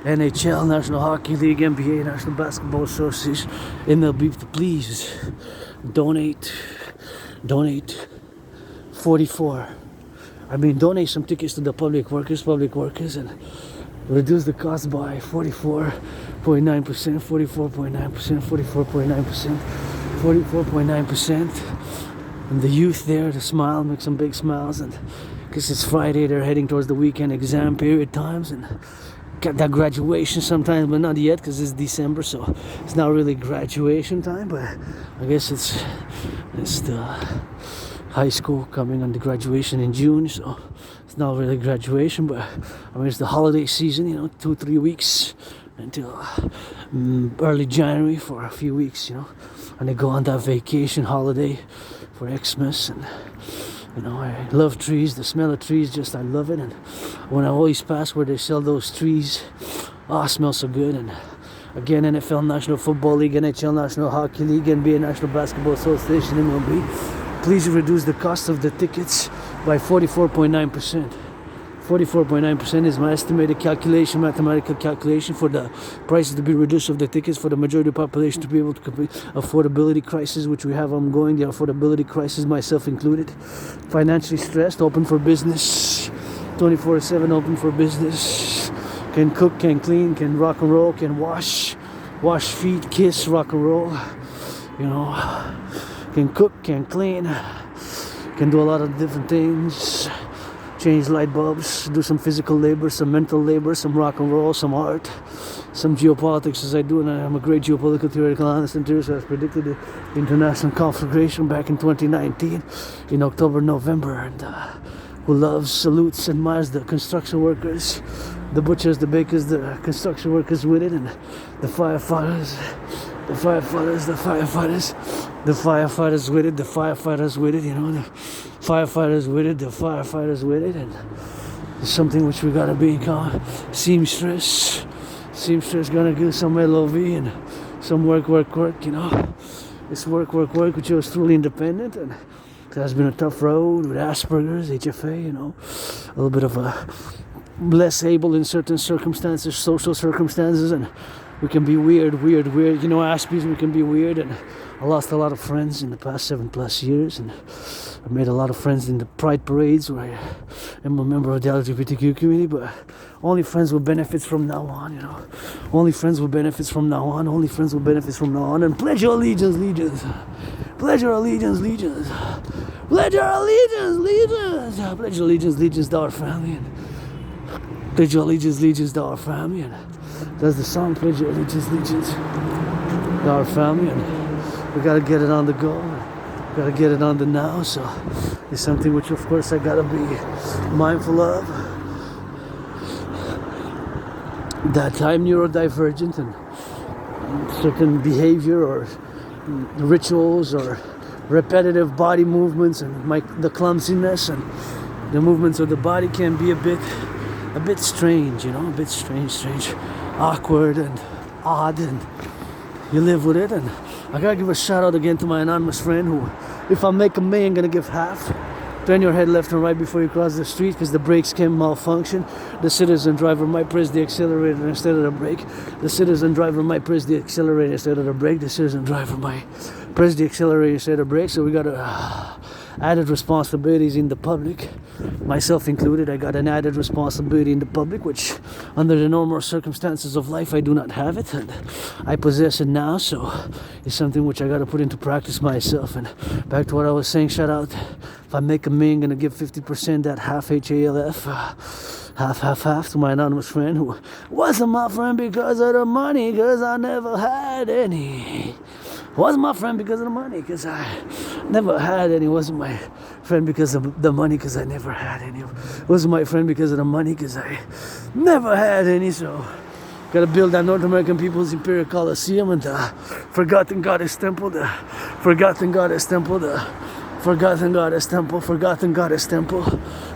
NHL, National Hockey League, NBA, National Basketball Association, MLB, please donate 44. I mean, donate some tickets to the public workers, and reduce the cost by 44.9%, 44.9%, 44.9%, 44.9%. And the youth there, the smile, make some big smiles, and because it's Friday, they're heading towards the weekend exam period times, and got that graduation sometimes, but not yet because it's December, so it's not really graduation time, but I guess it's the high school coming on the graduation in June, so it's not really graduation, but I mean it's the holiday season, 2-3 weeks until early January for a few weeks, and they go on that vacation holiday for Xmas, and I love trees. The smell of trees, I love it. And when I always pass where they sell those trees, it smells so good. And again, NFL National Football League, NHL National Hockey League, NBA National Basketball Association, MLB, please reduce the cost of the tickets by 44.9%. 44.9% is my estimated calculation, mathematical calculation for the prices to be reduced of the tickets for the majority of the population to be able to complete affordability crisis, which we have ongoing, the affordability crisis, myself included. Financially stressed, open for business, 24/7 open for business. Can cook, can clean, can rock and roll, can wash feet, kiss, rock and roll. Can cook, can clean, can do a lot of different things. Change light bulbs, do some physical labor, some mental labor, some rock and roll, some art, some geopolitics as I do, and I'm a great geopolitical theoretical analyst and theorist. I was predicted the international conflagration back in 2019 in October, November, and who loves, salutes, admires the construction workers, the butchers, the bakers, the construction workers with it, and the firefighters with it, the firefighters with it, the firefighters with it, and it's something which we gotta be calm. Seamstress gonna do some LOV and some work, It's work, which was truly independent, and it has been a tough road with Asperger's, HFA, a little bit of a less able in certain circumstances, social circumstances, and we can be weird. Aspies, we can be weird, and I lost a lot of friends in the past 7+ years, and I made a lot of friends in the pride parades where I am a member of the LGBTQ community, but only friends with benefits from now on, Only friends with benefits from now on, and pledge your allegiance, Pledge your allegiance, Pledge your allegiance to our family, and pledge your allegiance to our family, and that's the song, pledge your allegiance to our family, and we gotta get it on the go, gotta get it on the now, so it's something which of course I gotta be mindful of, that I'm neurodivergent, and certain behavior or rituals or repetitive body movements and the clumsiness and the movements of the body can be a bit strange, a bit strange, awkward and odd, and you live with it. And I gotta give a shout out again to my anonymous friend who, if I make $1 million, gonna give half. Turn your head left and right before you cross the street because the brakes can malfunction. The citizen driver might press the accelerator instead of the brake. The citizen driver might press the accelerator instead of the brake. The citizen driver might press the accelerator instead of brake. So we got added responsibilities in the public, myself included. I got an added responsibility in the public, which under the normal circumstances of life I do not have it, and I possess it now, so it's something which I got to put into practice myself. And back to what I was saying, shout out, if I make $1 million, gonna give 50%, that half, HALF, half to my anonymous friend who wasn't my friend because of the money, because I never had any. Wasn't my friend because of the money, because I never had any. Wasn't my friend because of the money, because I never had any. Wasn't my friend because of the money, because I never had any. So, gotta build that North American People's Imperial Coliseum and the Forgotten Goddess Temple, the Forgotten Goddess Temple, the Forgotten Goddess Temple, Forgotten Goddess Temple.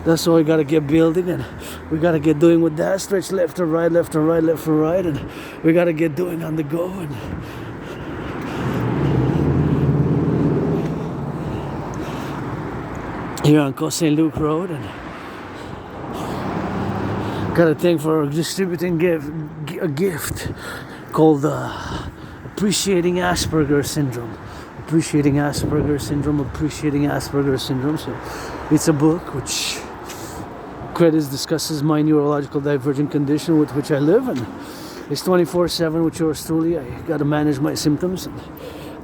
That's what we gotta get building, and we gotta get doing with that. Stretch left and right, left and right, left and right, and we gotta get doing on the go. And here on Coast St. Luke Road, and got a thing for distributing a gift called Appreciating Asperger's Syndrome. Appreciating Asperger's syndrome. So it's a book which discusses my neurological divergent condition with which I live, and it's 24/7 with yours truly. I got to manage my symptoms, and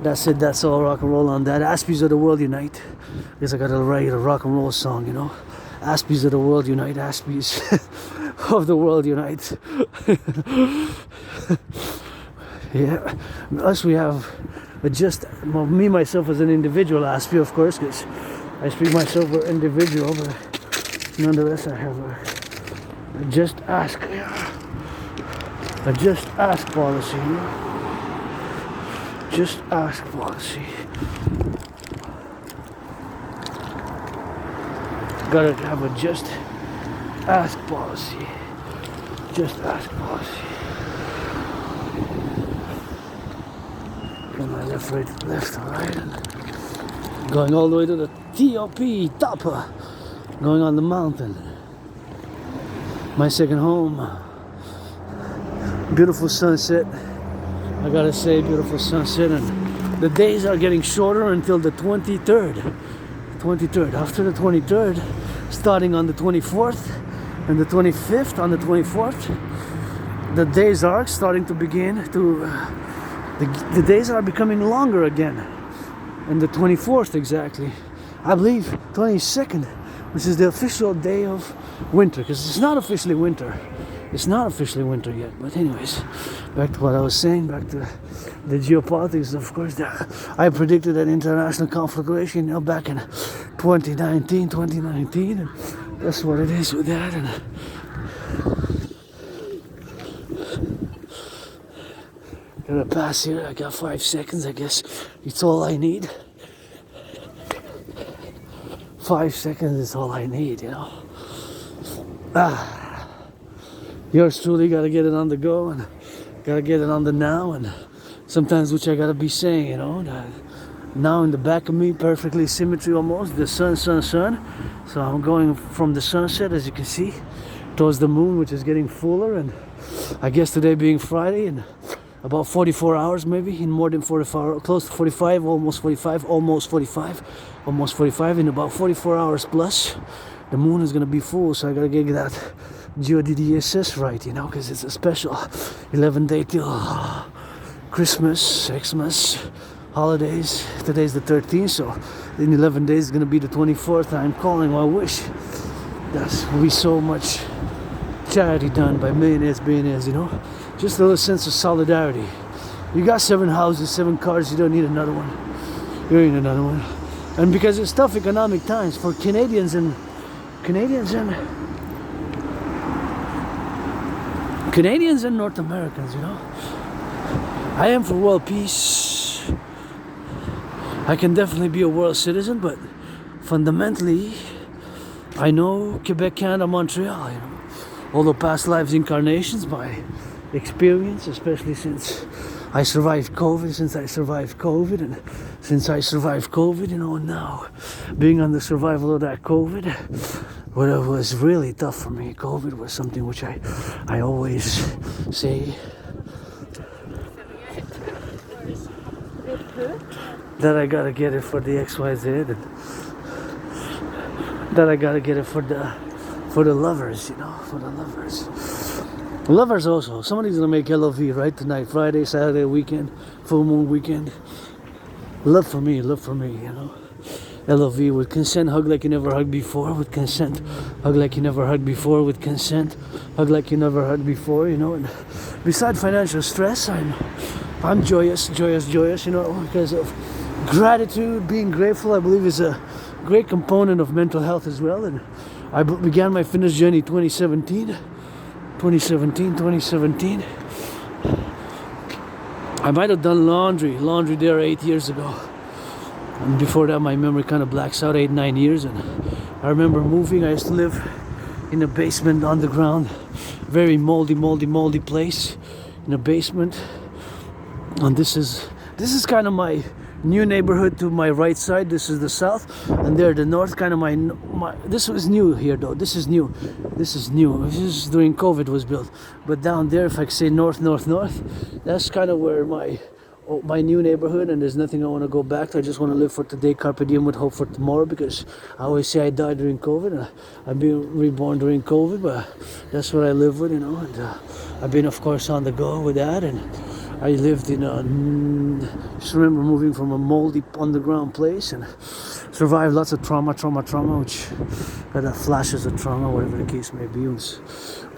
that's it. That's all. Rock and roll on that. Aspies of the world unite. Guess I got to write a rock and roll song, you know. Aspies of the world unite. Aspies of the world unite. Yeah, us we have me myself as an individual aspie, of course, because I speak myself as an individual, but nonetheless I have a just ask policy. You know? Just ask policy. Gotta have a just ask policy. Just ask policy. From my left, right, and going all the way to the top, going on the mountain. My second home. Beautiful sunset. I gotta say, beautiful sunset, and the days are getting shorter until the 23rd. After the 23rd, starting on the 24th and the 25th, on the 24th, the days are starting to begin to. The days are becoming longer again, and the 24th exactly, I believe 22nd, which is the official day of winter, because it's not officially winter yet. But anyways, back to what I was saying, back to the geopolitics. Of course, I predicted an international conflagration, you know, back in 2019, and that's what it is with that. And gonna pass here. I got 5 seconds. I guess it's all I need. 5 seconds is all I need, you know. Yours truly gotta get it on the go, and gotta get it on the now, and sometimes which I gotta be saying, you know, that now in the back of me, perfectly symmetry almost, the sun. So I'm going from the sunset, as you can see, towards the moon, which is getting fuller, and I guess today being Friday, and about 44 hours maybe, in more than 44, close to 45, almost 45, in about 44 hours plus, the moon is going to be full, so I got to get that geodesic right, you know, because it's a special 11 day till Christmas, Xmas, holidays. Today's the 13th, so in 11 days it's going to be the 24th. I'm calling my wish. That's will be so much charity done by billionaires, you know. Just a little sense of solidarity. You got 7 houses, 7 cars, you don't need another one. You don't need another one. And because it's tough economic times for Canadians and North Americans, you know. I am for world peace. I can definitely be a world citizen, but fundamentally, I know Quebec, Canada, Montreal, you know. All the past lives incarnations, my experience, especially since I survived COVID, you know, and now being on the survival of that COVID, what was really tough for me, COVID was something which I always say that I gotta get it for the XYZ, and that I gotta get it for the lovers, you know, for the lovers. Lovers also. Somebody's gonna make LOV right tonight, Friday, Saturday, weekend, full moon weekend. Love for me, you know. LOV with consent, hug like you never hugged before. With consent, hug like you never hugged before. With consent, hug like you never hugged before. You know. And beside financial stress, I'm joyous. You know, because of gratitude, being grateful. I believe is a great component of mental health as well. And I began my fitness journey 2017. I might have done laundry there 8 years ago. And before that, my memory kind of blacks out, 8-9 years. And I remember moving. I used to live in a basement underground, very moldy place in a basement. And this is kind of my new neighborhood to my right side. This is the south, and there the north. Kind of my this was new here though. This is new. This is during COVID was built. But down there, if I could say north, that's kind of where my my new neighborhood, and there's nothing I want to go back to. I just want to live for today, carpe diem, with hope for tomorrow, because I always say I died during COVID, and I've been reborn during COVID, but that's what I live with, and I've been, of course, on the go with that, and I lived in just remember moving from a moldy underground place and survived lots of trauma, which got flashes of trauma, whatever the case may be.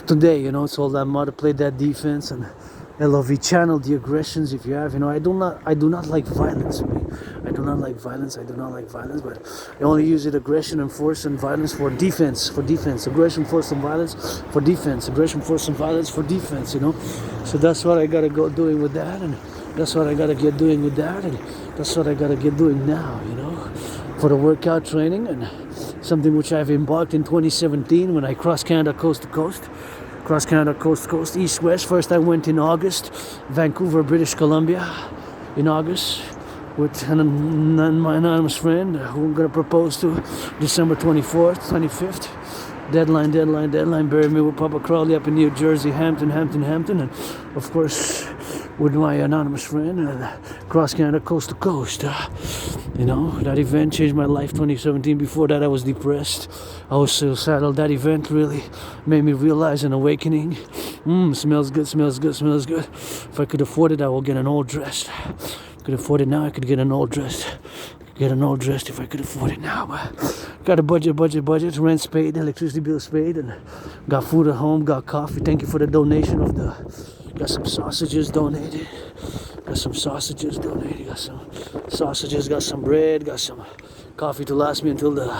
Today, it's all that matter. Play that defense and LOV, channel the aggressions if you have. I do not like violence. I do not like violence, but I only use it aggression and force and violence for defense. Aggression, force and violence for defense. Aggression, force and violence for defense, So that's what I gotta go doing with that, and that's what I gotta get doing with that, and that's what I gotta get doing now, for the workout training, and something which I've embarked in 2017 when I crossed Canada coast to coast. East west. First I went in August, Vancouver, British Columbia, in August, with my anonymous friend who I'm gonna propose to December 24th, 25th. Deadline. Bury me with Papa Crowley up in New Jersey, Hampton, and of course with my anonymous friend, cross Canada coast to coast. That event changed my life. 2017. Before that, I was depressed. I was suicidal. That event really made me realize an awakening. Smells good. If I could afford it, I will get an old dress. Could afford it now, I could get an old dress. If I could afford it now. But got a budget. Rent paid, electricity bills paid, and got food at home, got coffee. Thank you for the donation got some sausages donated. Got some bread, got some coffee to last me until the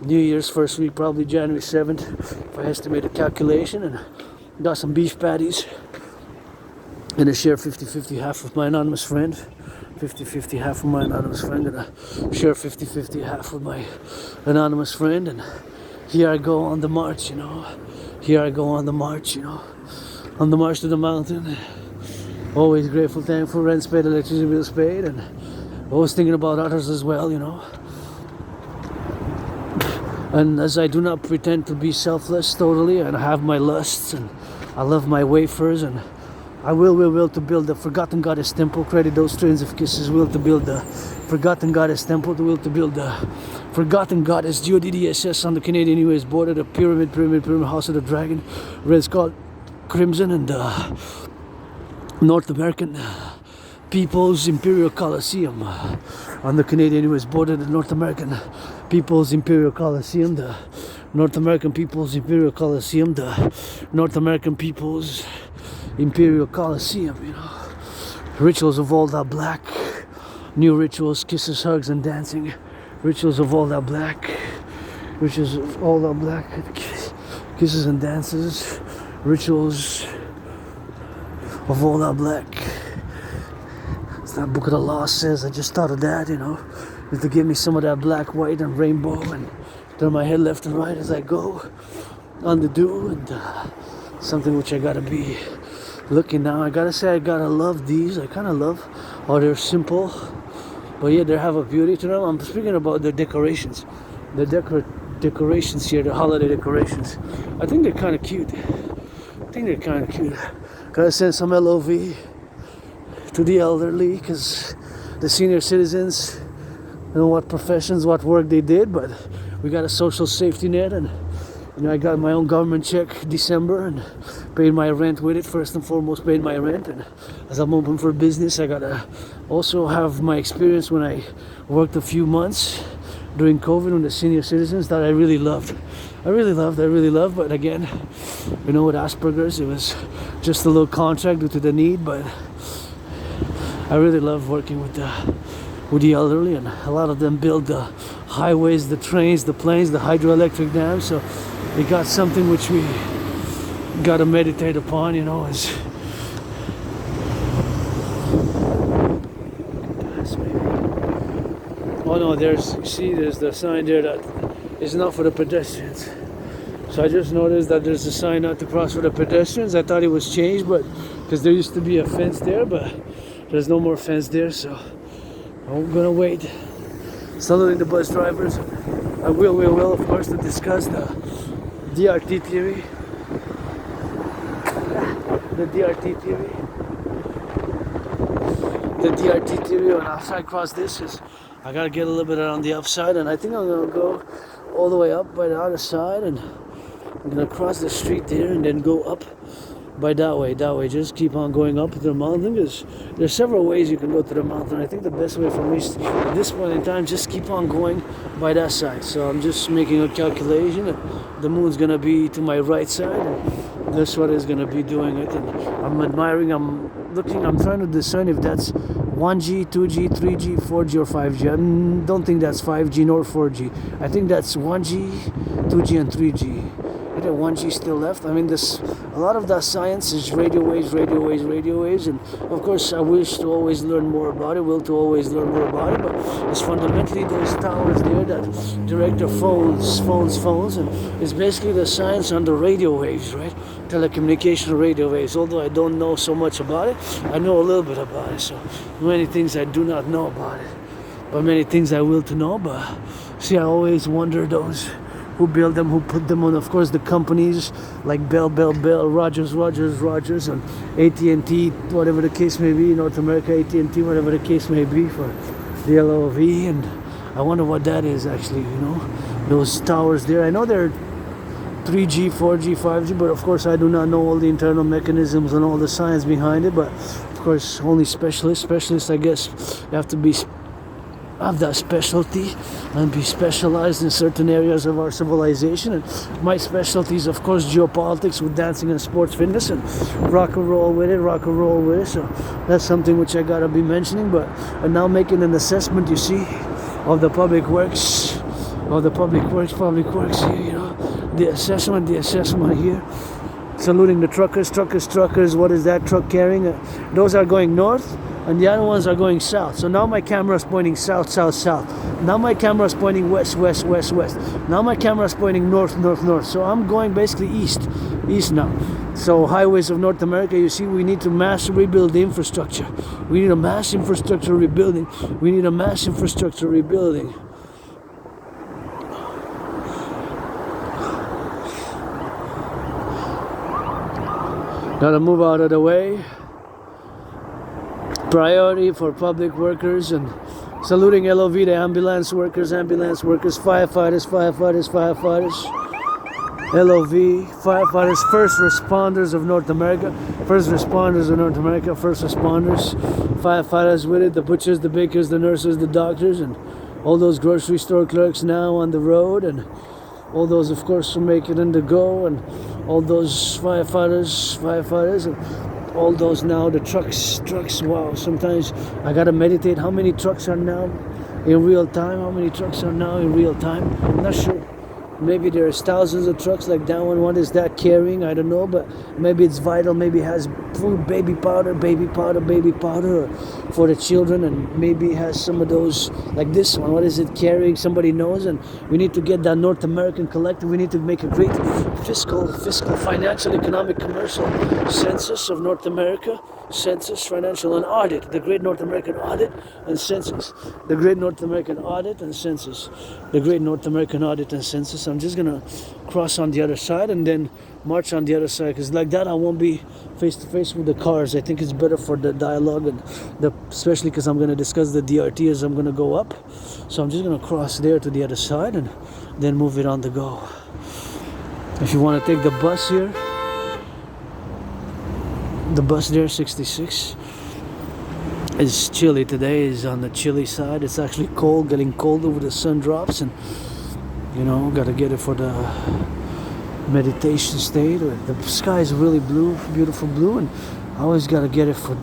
New Year's first week, probably January 7th, if I estimate a calculation, and got some beef patties. Gonna share 50-50 half with my anonymous friend. 50-50 half with my anonymous friend. Gonna share 50-50 half with my anonymous friend, and here I go on the march, on the march to the mountain. Always grateful, thankful, rent paid, electricity bills paid, and always thinking about others as well, And as I do not pretend to be selfless totally, and I have my lusts, and I love my wafers, and I will to build the Forgotten Goddess Temple. Credit those trains of kisses. Will to build the Forgotten Goddess Temple. Will to build the Forgotten Goddess GODDSS on the Canadian-US border. The pyramid, House of the Dragon. Red Skull, Crimson, and North American People's Imperial Coliseum on the Canadian-US border. The North American People's Imperial Coliseum. The North American People's Imperial Coliseum. The North American People's Imperial Coliseum, Rituals of all that black. New rituals, kisses, hugs, and dancing. Rituals of all that black. Kisses and dances. Rituals of all that black. As that book of the law says, I just thought of that, Is to give me some of that black, white, and rainbow, and turn my head left and right as I go on the do, and something which I gotta be looking now. I gotta say, I gotta love these. I kind of love how they're simple, but yeah, they have a beauty to them. I'm speaking about the decorations, the decorations here, the holiday decorations. I think they're kind of cute. Gotta send some LOV to the elderly, because the senior citizens know what professions, what work they did, but we got a social safety net, and I got my own government check December and paid my rent with it. First and foremost, paid my rent. And as I'm open for business, I gotta also have my experience when I worked a few months during COVID with the senior citizens that I really loved. But again, with Asperger's, it was just a little contract due to the need. But I really love working with the elderly, and a lot of them build the highways, the trains, the planes, the hydroelectric dams. So we got something which we got to meditate upon, is oh no, there's the sign there that is not for the pedestrians. So I just noticed that there's a sign not to cross for the pedestrians. I thought it was changed, but because there used to be a fence there, but there's no more fence there, so I'm gonna wait. Saluting the bus drivers. I will of course to discuss the DRT theory. The the DRT theory, and after I cross this, is I gotta get a little bit around the upside, and I think I'm gonna go all the way up by the other side, and I'm gonna cross the street there and then go up by that way, just keep on going up to the mountain, because there's several ways you can go to the mountain. I think the best way for me is, at this point in time, just keep on going by that side. So I'm just making a calculation. The moon's gonna be to my right side, and that's what is gonna be doing it. And I'm admiring, I'm looking, I'm trying to discern if that's 1G, 2G, 3G, 4G, or 5G. I don't think that's 5G nor 4G. I think that's 1G, 2G, and 3G. Is there 1G still left? I mean, this, a lot of that science is radio waves, and of course I wish to always learn more about it, will to always learn more about it, but it's fundamentally those towers there that direct the phones, and it's basically the science on the radio waves, right? Telecommunication radio waves. Although I don't know so much about it, I know a little bit about it, so many things I do not know about it, but many things I will to know. But see, I always wonder those who build them, who put them on, of course, the companies like Bell, Rogers, and AT&T, whatever the case may be, North America, AT&T, whatever the case may be for the LOV, and I wonder what that is actually, those towers there. I know they're 3G, 4G, 5G, but of course I do not know all the internal mechanisms and all the science behind it, but of course only specialists, I guess, have to be have that specialty and be specialized in certain areas of our civilization. And my specialty is, of course, geopolitics with dancing and sports fitness, and rock and roll with it. So that's something which I gotta be mentioning. But I'm now making an assessment, you see, of the public works here, the assessment here. Saluting the truckers. What is that truck carrying? Those are going north, and the other ones are going south. So now my camera is pointing south. Now my camera is pointing west. Now my camera is pointing north. So I'm going basically east now. So highways of North America, you see, we need to mass rebuild the infrastructure. We need a mass infrastructure rebuilding. Gotta move out of the way. Priority for public workers, and saluting LOV, the ambulance workers, firefighters. LOV, firefighters, first responders of North America, first responders, firefighters with it, the butchers, the bakers, the nurses, the doctors, and all those grocery store clerks now on the road, and all those, of course, who make it in the go, and all those firefighters, and all those now, the trucks. Wow, sometimes I gotta meditate. How many trucks are now in real time? I'm not sure. Maybe there's thousands of trucks like that one. What is that carrying? I don't know, but maybe it's vital. Maybe it has food, baby powder for the children, and maybe it has some of those like this one. What is it carrying? Somebody knows, and we need to get that North American collective. We need to make a great fiscal, financial, economic, commercial census of North America. Census, financial, and audit. The Great North American Audit and Census. The Great North American Audit and Census. I'm just gonna cross on the other side and then march on the other side, because like that I won't be face to face with the cars. I think it's better for the dialogue, and especially because I'm gonna discuss the DRT as I'm gonna go up. So I'm just gonna cross there to the other side and then move it on the go. If you want to take the bus here, the bus there, 66, is chilly today, is on the chilly side. It's actually cold, getting colder with the sun drops, and gotta get it for the meditation state. The sky is really blue, beautiful blue, and I always gotta get it for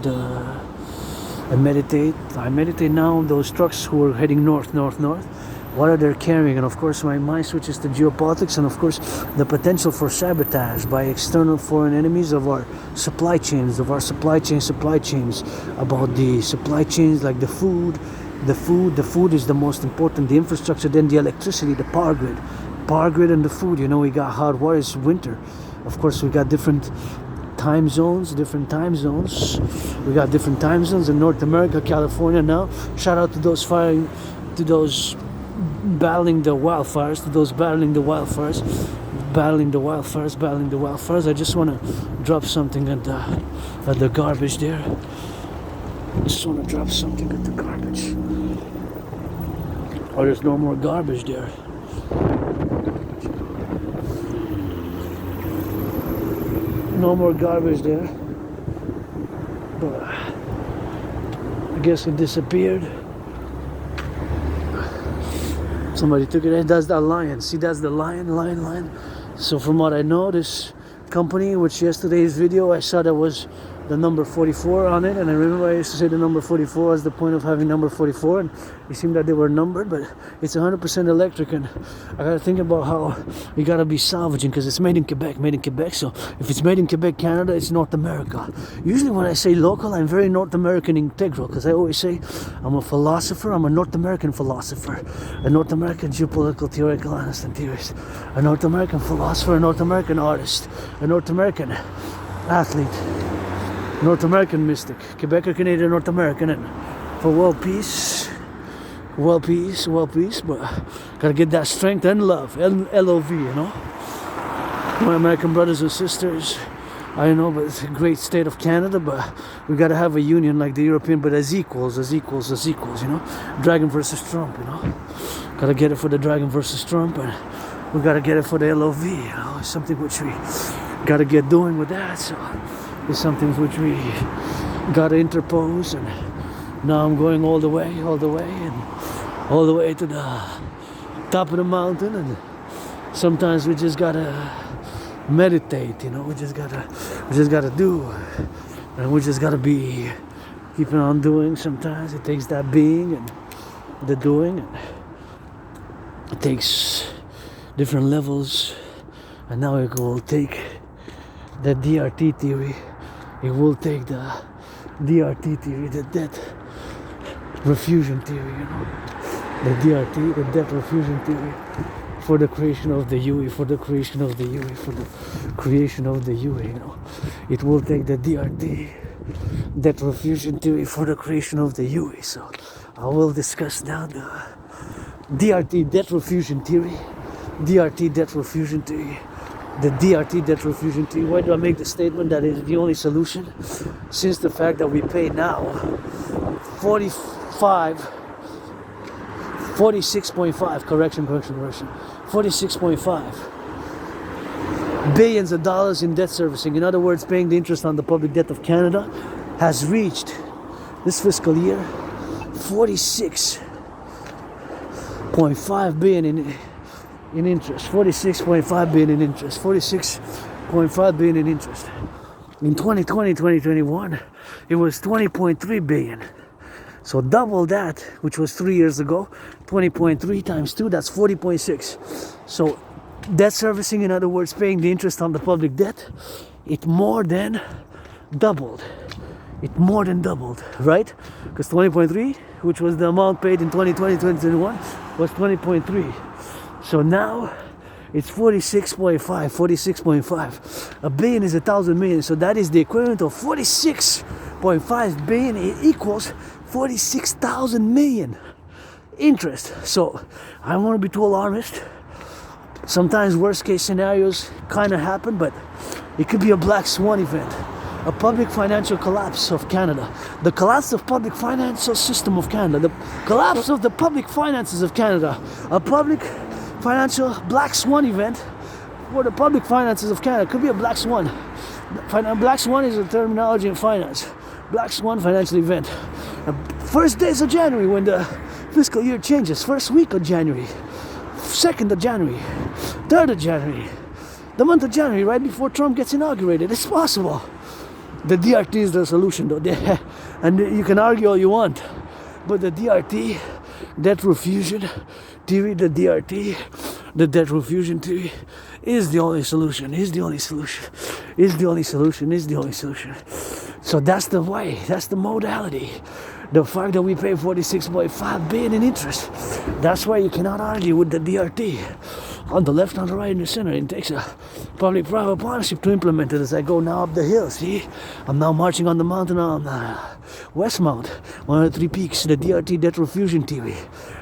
I meditate now on those trucks who are heading north. What are they carrying? And of course my mind switches to geopolitics, and of course the potential for sabotage by external foreign enemies of our supply chains, about the supply chains, like the food is the most important, the infrastructure, then the electricity, the power grid and the food. We got hot water, it's winter. Of course we got different time zones. We got different time zones in North America, California now. Shout out to those battling the wildfires. I just want to drop something at the garbage there. Just want to drop something at the garbage. Oh, there's no more garbage there. No more garbage there. But I guess it disappeared. Somebody took it. That's that lion. See, that's the lion. So from what I know, this company, which yesterday's video I saw that was the number 44 on it, and I remember I used to say the number 44 is the point of having number 44, and it seemed that they were numbered, but it's 100% electric, and I gotta think about how you gotta be salvaging, because it's made in Quebec, so if it's made in Quebec, Canada, it's North America. Usually when I say local, I'm very North American integral, because I always say I'm a philosopher, I'm a North American philosopher, a North American geopolitical theoretical analyst and theorist, a North American philosopher, a North American artist, a North American athlete, North American mystic, Quebecer, Canadian, North American, and for world peace, but gotta get that strength and love, L-O-V, you know. My American brothers and sisters, I know, but it's a great state of Canada, but we gotta have a union like the European, but as equals, you know. Dragon versus Trump, you know. Gotta get it for the Dragon versus Trump, and we gotta get it for the LOV, you know. It's something which we gotta get doing with that, so it's something which we gotta interpose, and now I'm going all the way to the top of the mountain, and sometimes we just gotta meditate, you know. We just gotta do, and we just gotta be keeping on doing. Sometimes it takes that being and the doing, and it takes different levels, and now it will take the DRT theory. It will take the DRT theory, the debt refusion theory, you know. The DRT, the debt refusion theory, for the creation of the UE, for the creation of the UE, for the creation of the UE, you know. It will take the DRT, debt refusion theory, for the creation of the UE. So I will discuss now the DRT debt refusion theory, DRT debt refusion theory, the DRT debt refusion theory. Why do I make the statement that it is the only solution? Since the fact that we pay now 46.5, correction, 46.5 billions of dollars in debt servicing. In other words, paying the interest on the public debt of Canada has reached this fiscal year 46.5 billion in interest, 46.5 billion in interest, 46.5 billion in interest. In 2020, 2021, it was 20.3 billion. So double that, which was 3 years ago. 20.3 times 2, that's 40.6. So debt servicing, in other words, paying the interest on the public debt, it more than doubled. Right? Because 20.3, which was the amount paid in 2020, 2021, was 20.3. So now it's 46.5. A billion is 1,000 million. So that is the equivalent of 46.5 billion. It equals 46,000 million interest. So I want to be too alarmist. Sometimes worst case scenarios kind of happen, but it could be a black swan event. A public financial collapse of Canada. The collapse of public financial system of Canada. The collapse of the public finances of Canada. A public financial black swan event for the public finances of Canada. Could be a black swan. Black swan is a terminology in finance. Black swan financial event. First days of January when the fiscal year changes. First week of January. 2nd of January. 3rd of January. The month of January, right before Trump gets inaugurated. It's possible. The DRT is the solution, though. And you can argue all you want. But the DRT, debt refusion theory, the DRT, the debt refusion theory, is the only solution. So that's the way, that's the modality. The fact that we pay 46.5 billion in interest, that's why you cannot argue with the DRT. On the left, on the right, and the center, it takes a public-private partnership to implement it. As I go now up the hill, see, I'm now marching on the mountain on Westmount, one of the 3 peaks, the DRT debt refusion theory,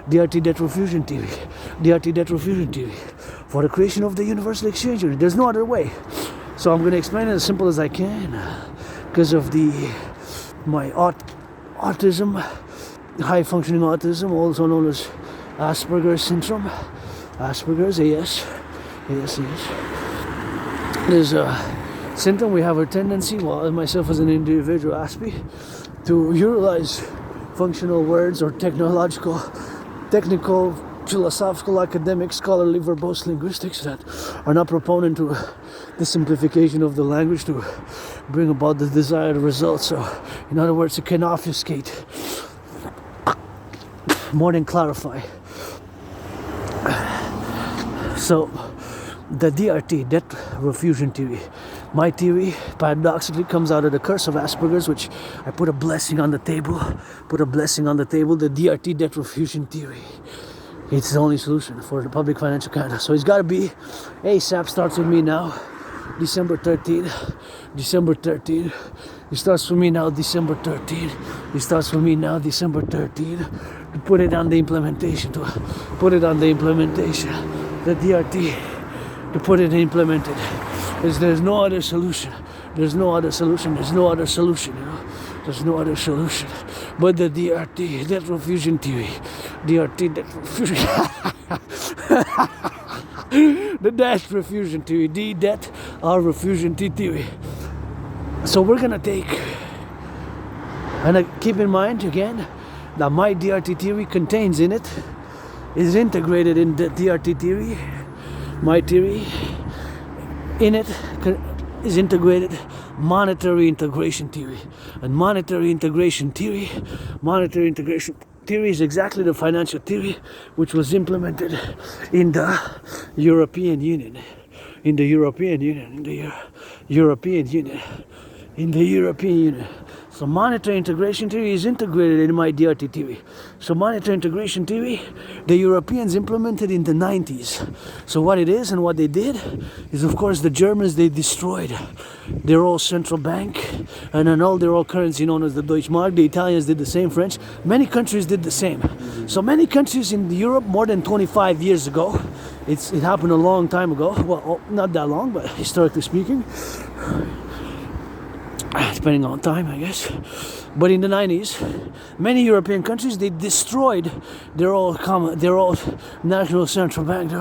DRT debt refusion theory, DRT debt refusion theory, for the creation of the universal exchange rate. There's no other way. So I'm going to explain it as simple as I can, because of my autism, high functioning autism, also known as Asperger's syndrome. Asperger's, AS. There's a symptom. We have a tendency, well, myself as an individual, Aspie, to utilize functional words or technical, philosophical, academic, scholarly, verbose linguistics that are not proponent to the simplification of the language to bring about the desired results. So, in other words, it can obfuscate more than clarify. So, the DRT, debt refusion theory. My theory, paradoxically, comes out of the curse of Asperger's, which I put a blessing on the table. The DRT, debt refusion theory. It's the only solution for the public financial Canada. So it's got to be ASAP. Starts with me now, December 13. It starts for me now, December 13. To put it on the implementation. The DRT. To put it implemented. There's no other solution. There's no other solution, you know. There's no other solution. But the DRT, debt refusion theory. DRT, debt refusion. The debt refusion theory. D, debt, R, refusion, T, theory. So we're going to take, and keep in mind again, that my DRT theory contains in it, is integrated in the DRT theory. My theory in it is integrated monetary integration theory. And monetary integration theory is exactly the financial theory which was implemented in the European Union. So monetary integration theory is integrated in my DRT theory. So monetary integration theory, the Europeans implemented in the 90s. So what it is and what they did is, of course, the Germans, they destroyed their old central bank and annulled their old currency known as the Deutschmark. The Italians did the same, French. Many countries did the same. So many countries in Europe more than 25 years ago, it happened a long time ago. Well, not that long, but historically speaking, depending on time, I guess. But in the 90s, many European countries, they destroyed their old national central bank,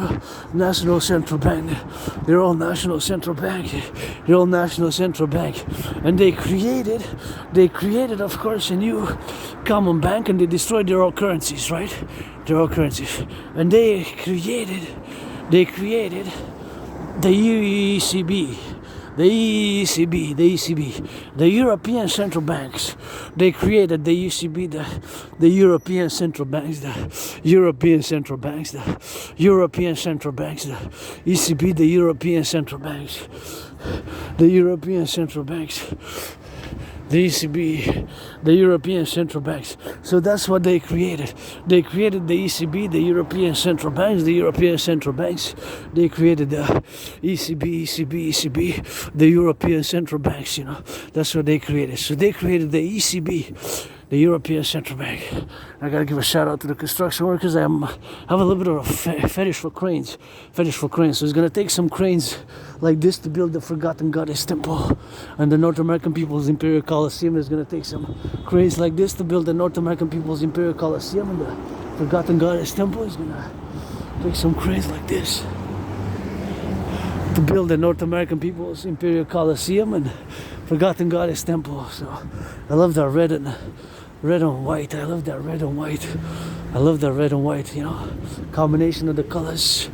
and they created, of course, a new common bank, and they destroyed their old currencies, right? And they created the ECB. The ECB, the European Central Banks. They created the ECB, the European Central Banks, the ECB, the European Central Banks, the ECB, the European Central Banks. So that's what they created. They created the ECB, the European Central Banks, They created the ECB, the European Central Banks, you know. That's what they created. So they created the ECB, the European Central Bank. I gotta give a shout out to the construction workers. I have a little bit of a fetish for cranes. So it's gonna take some cranes like this to build the Forgotten Goddess Temple. And the North American People's Imperial Coliseum is gonna take some cranes like this to build the North American People's Imperial Coliseum. And the Forgotten Goddess Temple is gonna take some cranes like this to build the North American People's Imperial Coliseum and Forgotten Goddess Temple. So I love that red and white. I love that red and white, you know, combination of the colors,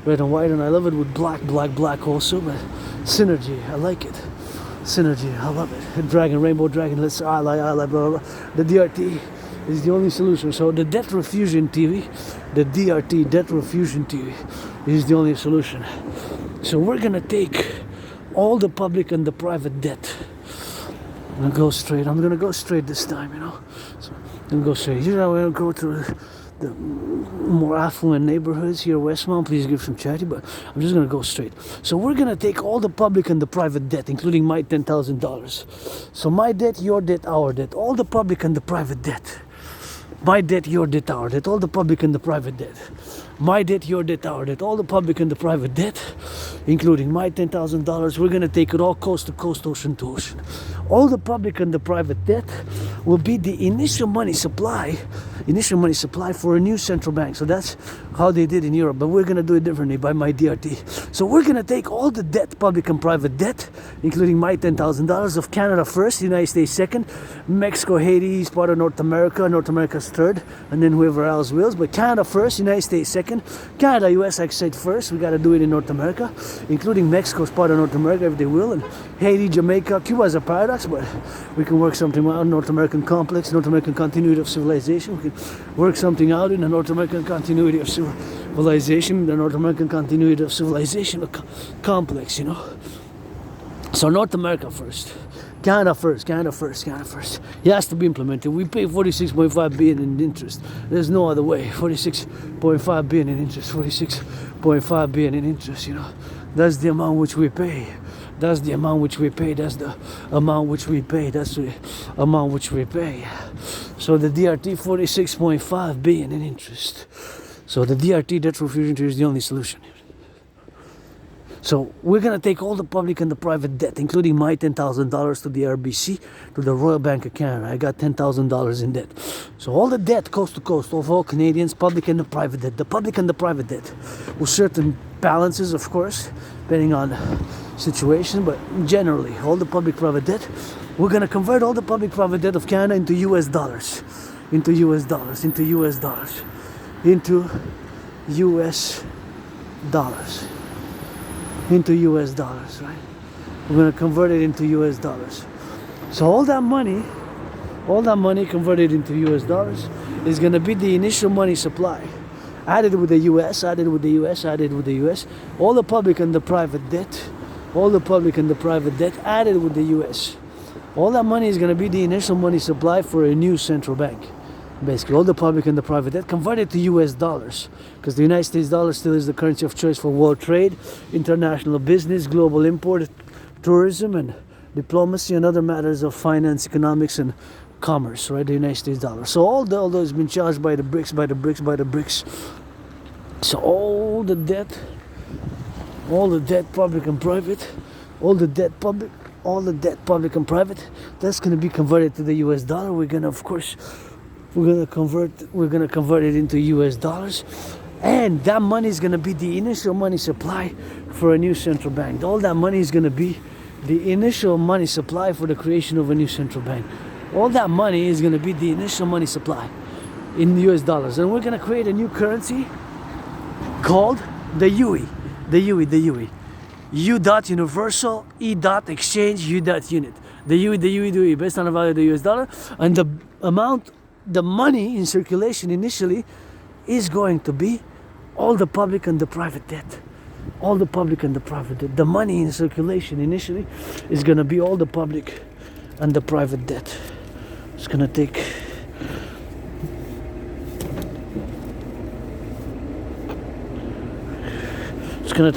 red and white, and I love it with black also, but synergy, I like it. I love it. Rainbow dragon, I like, blah, blah, blah. The DRT is the only solution. So the debt refusion theory, the DRT, debt refusion theory, is the only solution. So we're gonna take all the public and the private debt. I'm gonna go straight this time, you know. So I'm gonna go straight. Usually I'm gonna go to the more affluent neighborhoods here, Westmount. Please give some charity, but I'm just gonna go straight. So we're gonna take all the public and the private debt, including my $10,000. So my debt, your debt, our debt, all the public and the private debt. My debt, your debt, our debt, all the public and the private debt. My debt, your debt, our debt, all the public and the private debt, including my $10,000, we're going to take it all coast to coast, ocean to ocean. All the public and the private debt will be the initial money supply for a new central bank. So that's how they did in Europe, but we're going to do it differently by my DRT. So we're going to take all the debt, public and private debt, including my $10,000 of Canada first, United States second, Mexico, Haiti is part of North America's third, and then whoever else wills. But Canada first, United States second, Canada, US, like I said, first. We got to do it in North America, including Mexico is part of North America if they will, and Haiti, Jamaica, Cuba is a paradox, but we can work something out. North American complex, North American continuity of civilization. We can work something out in the North American continuity of civilization, the North American continuity of civilization complex, you know. So North America first. Canada first. It has to be implemented. We pay 46.5 billion in interest. There's no other way. 46.5 billion in interest. 46.5 billion in interest, you know. That's the amount which we pay. That's the amount which we pay. That's the amount which we pay. That's the amount which we pay. So the DRT 46.5 billion in interest. So the DRT, debt refugee interest, is the only solution. So we're going to take all the public and the private debt, including my $10,000 to the RBC, to the Royal Bank of Canada. I got $10,000 in debt. So all the debt, coast to coast, of all Canadians, public and the private debt. The public and the private debt, with certain balances, of course, depending on situation, but generally, all the public private debt, we're going to convert all the public private debt of Canada into US dollars. Into US dollars. Into US dollars. Into US dollars. Into US dollars, right? We're going to convert it into US dollars. So all that money converted into US dollars is going to be the initial money supply. Added with the US, added with the US, added with the US. All the public and the private debt, added with the US. All that money is going to be the initial money supply for a new central bank. Basically, all the public and the private debt converted to US dollars, because the United States dollar still is the currency of choice for world trade, international business, global import, tourism, and diplomacy, and other matters of finance, economics, and commerce, right? The United States dollar. So all those been charged by the BRICS. So all the debt, public and private, all the debt public and private, that's going to be converted to the US dollar. We're going to convert it into US dollars, and that money is going to be the initial money supply for a new central bank. All that money is going to be the initial money supply for the creation of a new central bank. All that money is going to be the initial money supply in US dollars, and we're going to create a new currency called the UE. U dot universal, E dot exchange, U dot unit. The UE based on the value of the US dollar, and the money in circulation initially is going to be all the public and the private debt. All the public and the private debt. The money in circulation initially is going to be all the public and the private debt. It's going to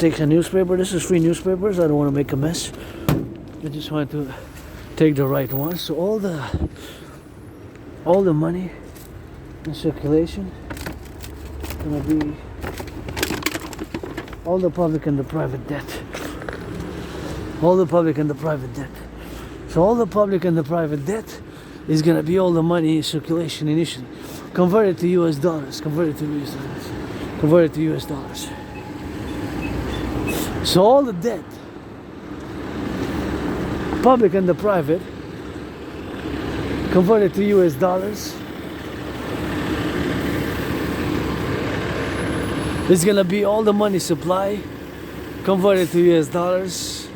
take a newspaper. This is free newspapers. I don't want to make a mess. I just want to take the right one. So all the money in circulation is going to be all the public and the private debt. All the public and the private debt. So all the public and the private debt is going to be all the money in circulation initially. Converted to US dollars. So all the debt, public and the private, converted to US dollars, it's gonna be all the money supply converted to US dollars.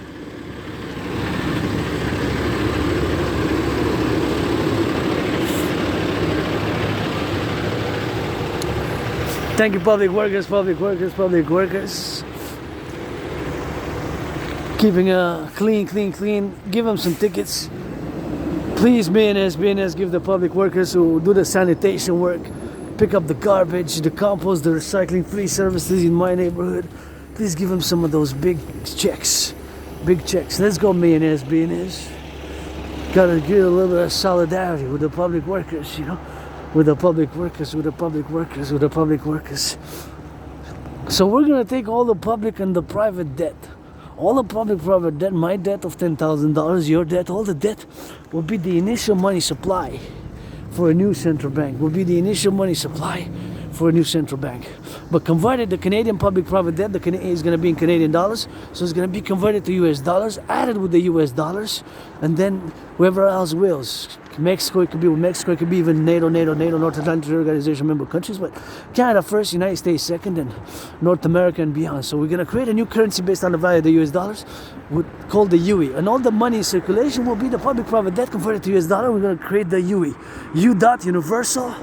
Thank you, public workers. Keeping a clean. Give them some tickets. Please, BNS, give the public workers who do the sanitation work, pick up the garbage, the compost, the recycling, free services in my neighborhood. Please give them some of those big checks. Let's go, BNS. Gotta give a little bit of solidarity with the public workers, with the public workers. So we're going to take all the public and the private debt. All the public private debt, my debt of $10,000, your debt, all the debt will be the initial money supply for a new central bank. Will be the initial money supply for a new central bank. But converted, the Canadian public private debt, is going to be in Canadian dollars. So it's going to be converted to US dollars, added with the US dollars, and then whoever else wills. Mexico, it could be with Mexico, it could be even NATO, North Atlantic Organization member countries, but Canada first, United States second, and North America and beyond. So we're going to create a new currency based on the value of the US dollars, called the UE. And all the money in circulation will be the public private debt converted to US dollar. We're going to create the UE. U dot universal,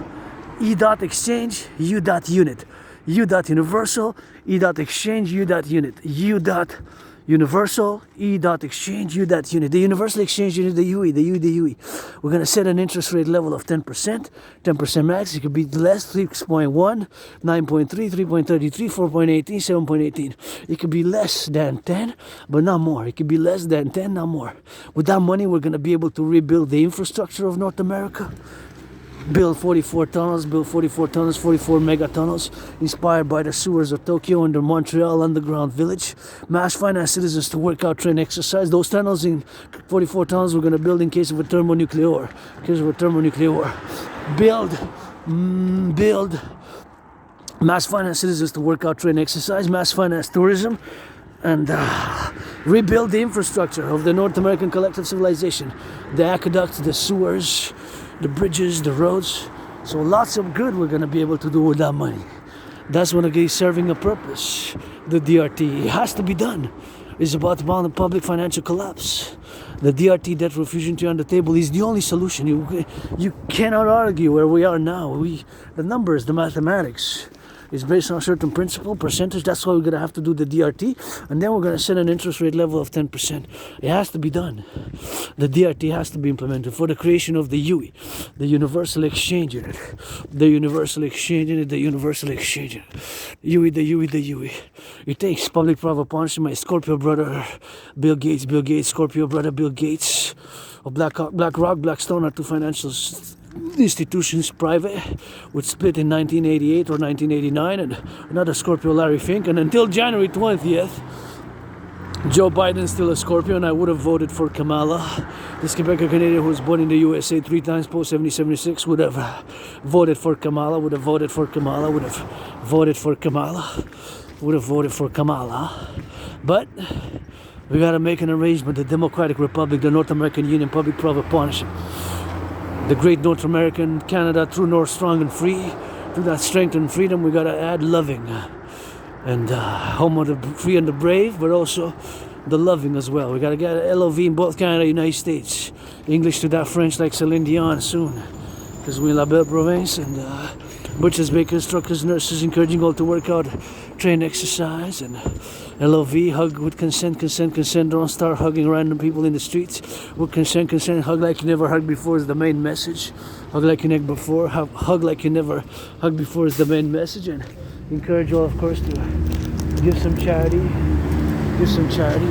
E dot exchange, U dot unit. U dot universal, E dot exchange, U dot unit. U dot universal, E dot exchange, U dot unit. The universal exchange unit, the UE, the UE. We're going to set an interest rate level of 10%, 10% max. It could be less, 3.1, 9.3, 3.33, 4.18, 7.18. It could be less than 10, but not more. It could be less than 10, not more. With that money, we're going to be able to rebuild the infrastructure of North America. Build 44 tunnels, 44 megatunnels, inspired by the sewers of Tokyo and the Montreal underground village. Mass finance citizens to work out, train, exercise. Those tunnels in 44 tunnels we're going to build in case of a thermonuclear war. Build mass finance citizens to work out, train, exercise. Mass finance tourism. And rebuild the infrastructure of the North American collective civilization. The aqueducts, the sewers, the bridges, the roads. So lots of good we're going to be able to do with that money. That's going to be serving a purpose. The DRT, it has to be done. It's about to bound the public financial collapse. The DRT, debt refusion on the table, is the only solution. You cannot argue where we are now. The numbers, the mathematics, is based on a certain principle, percentage. That's why we're going to have to do the DRT. And then we're going to set an interest rate level of 10%. It has to be done. The DRT has to be implemented for the creation of the UE, the Universal Exchange Unit. The Universal Exchange Unit, the Universal Exchange Unit. UE, the UE, the UE. It takes public-private partnership. My Scorpio brother, Bill Gates, Scorpio brother, Bill Gates. Or BlackRock, Blackstone are two financial institutions, private, which split in 1988 or 1989, and another Scorpio, Larry Fink. And until January 20th, Joe Biden's still a Scorpio, and I would have voted for Kamala. This Quebecer Canadian who was born in the USA 3 times post 7076 would have voted for Kamala, would have voted for Kamala. But we got to make an arrangement. The Democratic Republic, the North American Union, public-private partnership. The great North American Canada, true north, strong and free. To that strength and freedom, we gotta add loving, and home of the free and the brave, but also the loving as well. We gotta get LOV in both Canada and United States. English to that French, like Celine Dion soon, because we're in La Belle Province. And butchers, bakers, truckers, nurses, encouraging all to work out, train, exercise, and LOV, hug with consent. Don't start hugging random people in the streets. With consent, hug like you never hugged before is the main message. Hug like you never before, hug like you never hugged before is the main message. And encourage all, of course, to give some charity, to give some charity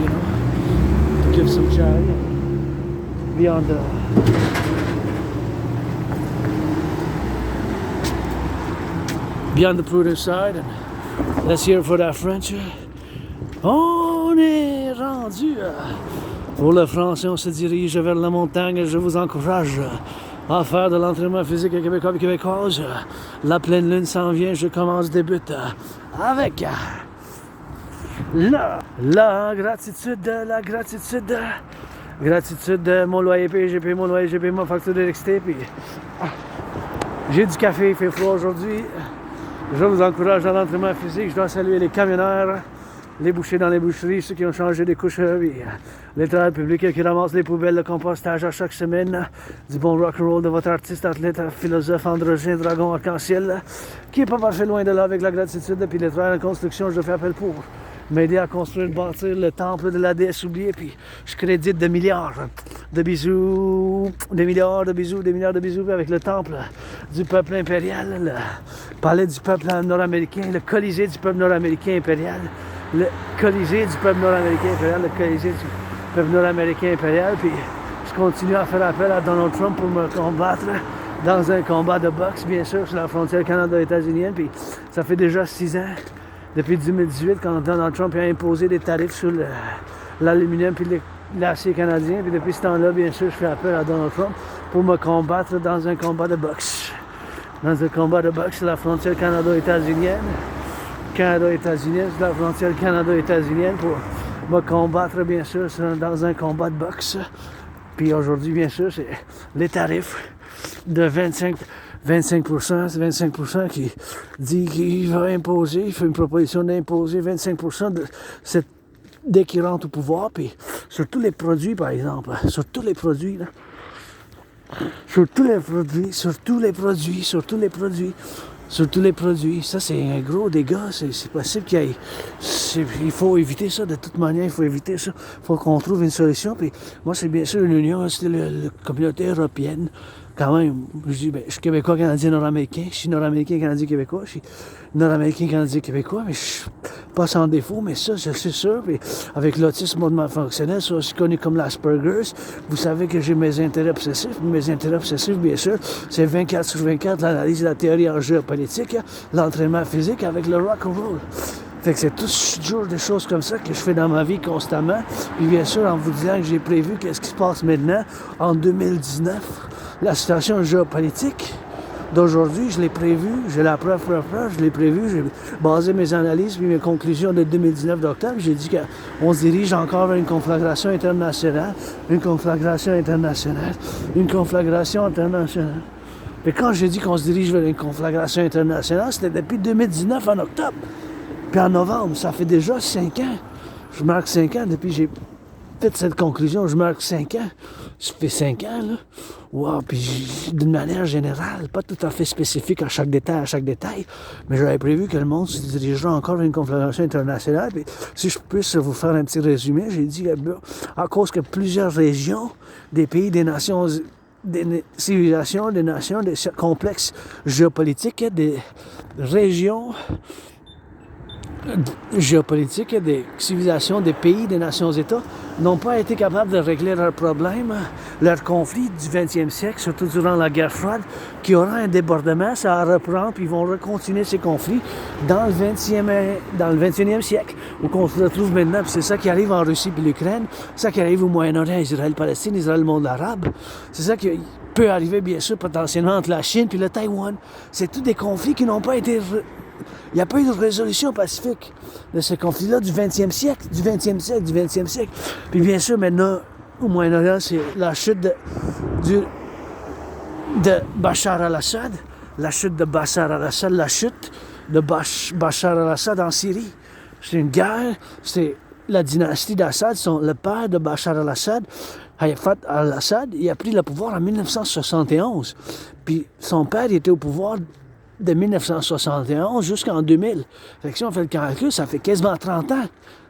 beyond the prudent side. And let's hear for that French. On est rendu. Pour le français, on se dirige vers la montagne. Je vous encourage à faire de l'entraînement physique québécois et québécoise. La pleine lune s'en vient. Je débute avec la gratitude. Gratitude, mon loyer payé, j'ai payé mon loyer, j'ai payé ma facture d'électricité. Puis j'ai du café, il fait froid aujourd'hui. Je vous encourage à l'entraînement physique. Je dois saluer les camionneurs, les bouchers dans les boucheries, ceux qui ont changé des couches, les travailleurs publics qui ramassent les poubelles, le compostage à chaque semaine, du bon rock'n'roll de votre artiste, athlète, philosophe, androgyne, dragon arc-en-ciel, qui est pas parfait loin de là avec la gratitude. Puis les travailleurs en construction, je fais appel pour m'aider à construire, bâtir le temple de la déesse oubliée. Puis je crédite des milliards de bisous, des milliards de bisous avec le temple du peuple impérial, le palais du peuple nord-américain, le colisée du peuple nord-américain impérial, le colisée du peuple nord-américain impérial, le colisée du peuple nord-américain impérial. Puis je continue à faire appel à Donald Trump pour me combattre dans un combat de boxe, bien sûr, sur la frontière Canada-États-Unis. Puis ça fait déjà 6 ans depuis 2018, quand Donald Trump a imposé des tarifs sur l'aluminium et l'acier canadien. Puis depuis ce temps-là, bien sûr, je fais appel à Donald Trump pour me combattre dans un combat de boxe. Dans un combat de boxe sur la frontière canado-états-unienne. Canada-états-unienne, sur la frontière canado-états-unienne pour me combattre, bien sûr, dans un combat de boxe. Puis aujourd'hui, bien sûr, c'est les tarifs de 25% qui dit qu'il va imposer, il fait une proposition d'imposer 25% dès qu'il rentre au pouvoir, puis sur tous les produits, par exemple, sur tous les produits, là, sur tous les produits, ça c'est un gros dégât, c'est possible il faut éviter ça, de toute manière, il faut éviter ça, il faut qu'on trouve une solution, puis moi c'est bien sûr l'Union, c'est la communauté européenne, quand même, je dis, je suis québécois, canadien, nord-américain, je suis nord-américain, canadien, québécois, je suis nord-américain, canadien, québécois, mais je suis pas sans défaut, mais ça, c'est sûr, puis avec l'autisme mode fonctionnel, c'est aussi connu comme l'Asperger's, vous savez que j'ai mes intérêts obsessifs, bien sûr, c'est 24 sur 24, l'analyse de la théorie en géopolitique, l'entraînement physique avec le rock and roll. Fait que c'est toujours des choses comme ça que je fais dans ma vie constamment. Puis bien sûr, en vous disant que j'ai prévu qu'est-ce qui se passe maintenant, en 2019, la situation géopolitique d'aujourd'hui, je l'ai prévu, j'ai la preuve, je l'ai prévu, j'ai basé mes analyses puis mes conclusions de 2019 d'octobre. J'ai dit qu'on se dirige encore vers une conflagration internationale. Mais quand j'ai dit qu'on se dirige vers une conflagration internationale, c'était depuis 2019 en octobre. Puis en novembre, ça fait déjà 5 ans. Je marque 5 ans depuis que j'ai fait cette conclusion. Je marque 5 ans. Ça fait 5 ans, là. Wow, puis d'une manière générale, pas tout à fait spécifique à chaque détail, mais j'avais prévu que le monde se dirigerait encore vers une conflagration internationale. Puis si je puisse vous faire un petit résumé, j'ai dit à cause que plusieurs régions, des pays, des nations, des civilisations, des nations, des complexes géopolitiques, des régions géopolitiques, des civilisations, des pays, des nations-États n'ont pas été capables de régler leurs problèmes, leurs conflits du 20e siècle, surtout durant la guerre froide, qui aura un débordement, ça va reprendre, puis ils vont recontinuer ces conflits dans le 21e siècle, où on se retrouve maintenant, puis c'est ça qui arrive en Russie puis l'Ukraine, c'est ça qui arrive au Moyen-Orient, Israël-Palestine, Israël-monde arabe, c'est ça qui peut arriver, bien sûr, potentiellement entre la Chine puis le Taïwan. C'est tous des conflits qui n'ont pas été... Il n'y a pas eu de résolution pacifique de ce conflit-là du 20e siècle. Puis bien sûr, maintenant, au Moyen-Orient, c'est la chute de Bachar al-Assad, la chute de Bachar al-Assad en Syrie. C'est une guerre, c'est la dynastie d'Assad, le père de Bachar al-Assad, Hayat al-Assad, il a pris le pouvoir en 1971. Puis son père il était au pouvoir de 1971 jusqu'en 2000. Fait que si on fait le calcul, ça fait quasiment 30 ans.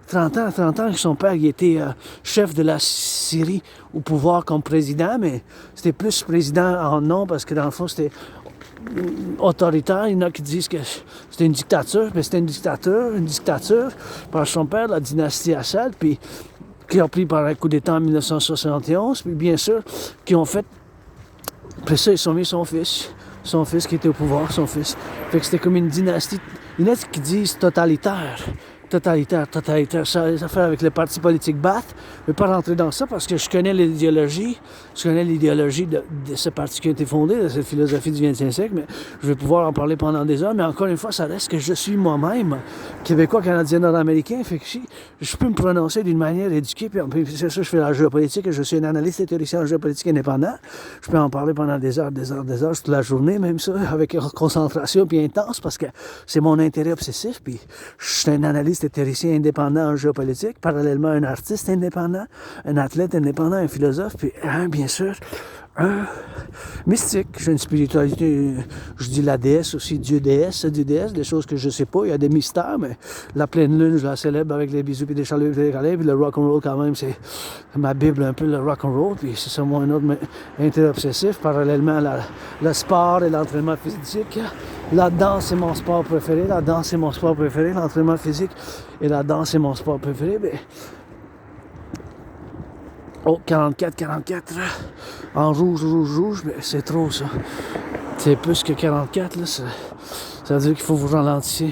30 ans que son père il était chef de la Syrie au pouvoir comme président, mais c'était plus président en nom parce que dans le fond, c'était autoritaire. Il y en a qui disent que c'était une dictature, mais c'était une dictature par son père, la dynastie Assad, puis qui a pris par un coup d'État en 1971, puis bien sûr, qui ont fait... Après ça, ils ont mis son fils qui était au pouvoir, son fils. Fait que c'était comme une dynastie. Il y en a qui disent totalitaire. Ça a des affaires avec le parti politique Bath. Je ne vais pas rentrer dans ça parce que je connais l'idéologie de ce parti qui a été fondé, de cette philosophie du 20e siècle, mais je vais pouvoir en parler pendant des heures. Mais encore une fois, ça reste que je suis moi-même québécois, canadien, nord-américain. Fait que je peux me prononcer d'une manière éduquée. Puis c'est ça, je fais la géopolitique et je suis un analyste et théoricien en géopolitique indépendant. Je peux en parler pendant des heures, toute la journée, même ça, avec concentration puis intense parce que c'est mon intérêt obsessif. Puis je suis un analyste et théoricien indépendant en géopolitique, parallèlement un artiste indépendant, un athlète indépendant, un philosophe, puis bien sûr, un mystique. J'ai une spiritualité, je dis la déesse aussi, Dieu-déesse, des choses que je sais pas, il y a des mystères, mais la pleine lune, je la célèbre avec les bisous, puis des chaleurs, puis des câlins, puis le rock'n'roll quand même, c'est ma Bible un peu, le rock'n'roll, puis c'est ça moi un autre intérêt obsessif, parallèlement à le sport et l'entraînement physique. La danse, c'est mon sport préféré, l'entraînement physique et la danse, c'est mon sport préféré, mais... Oh, 44, en rouge, mais c'est trop ça. C'est plus que 44, là, ça veut dire qu'il faut vous ralentir.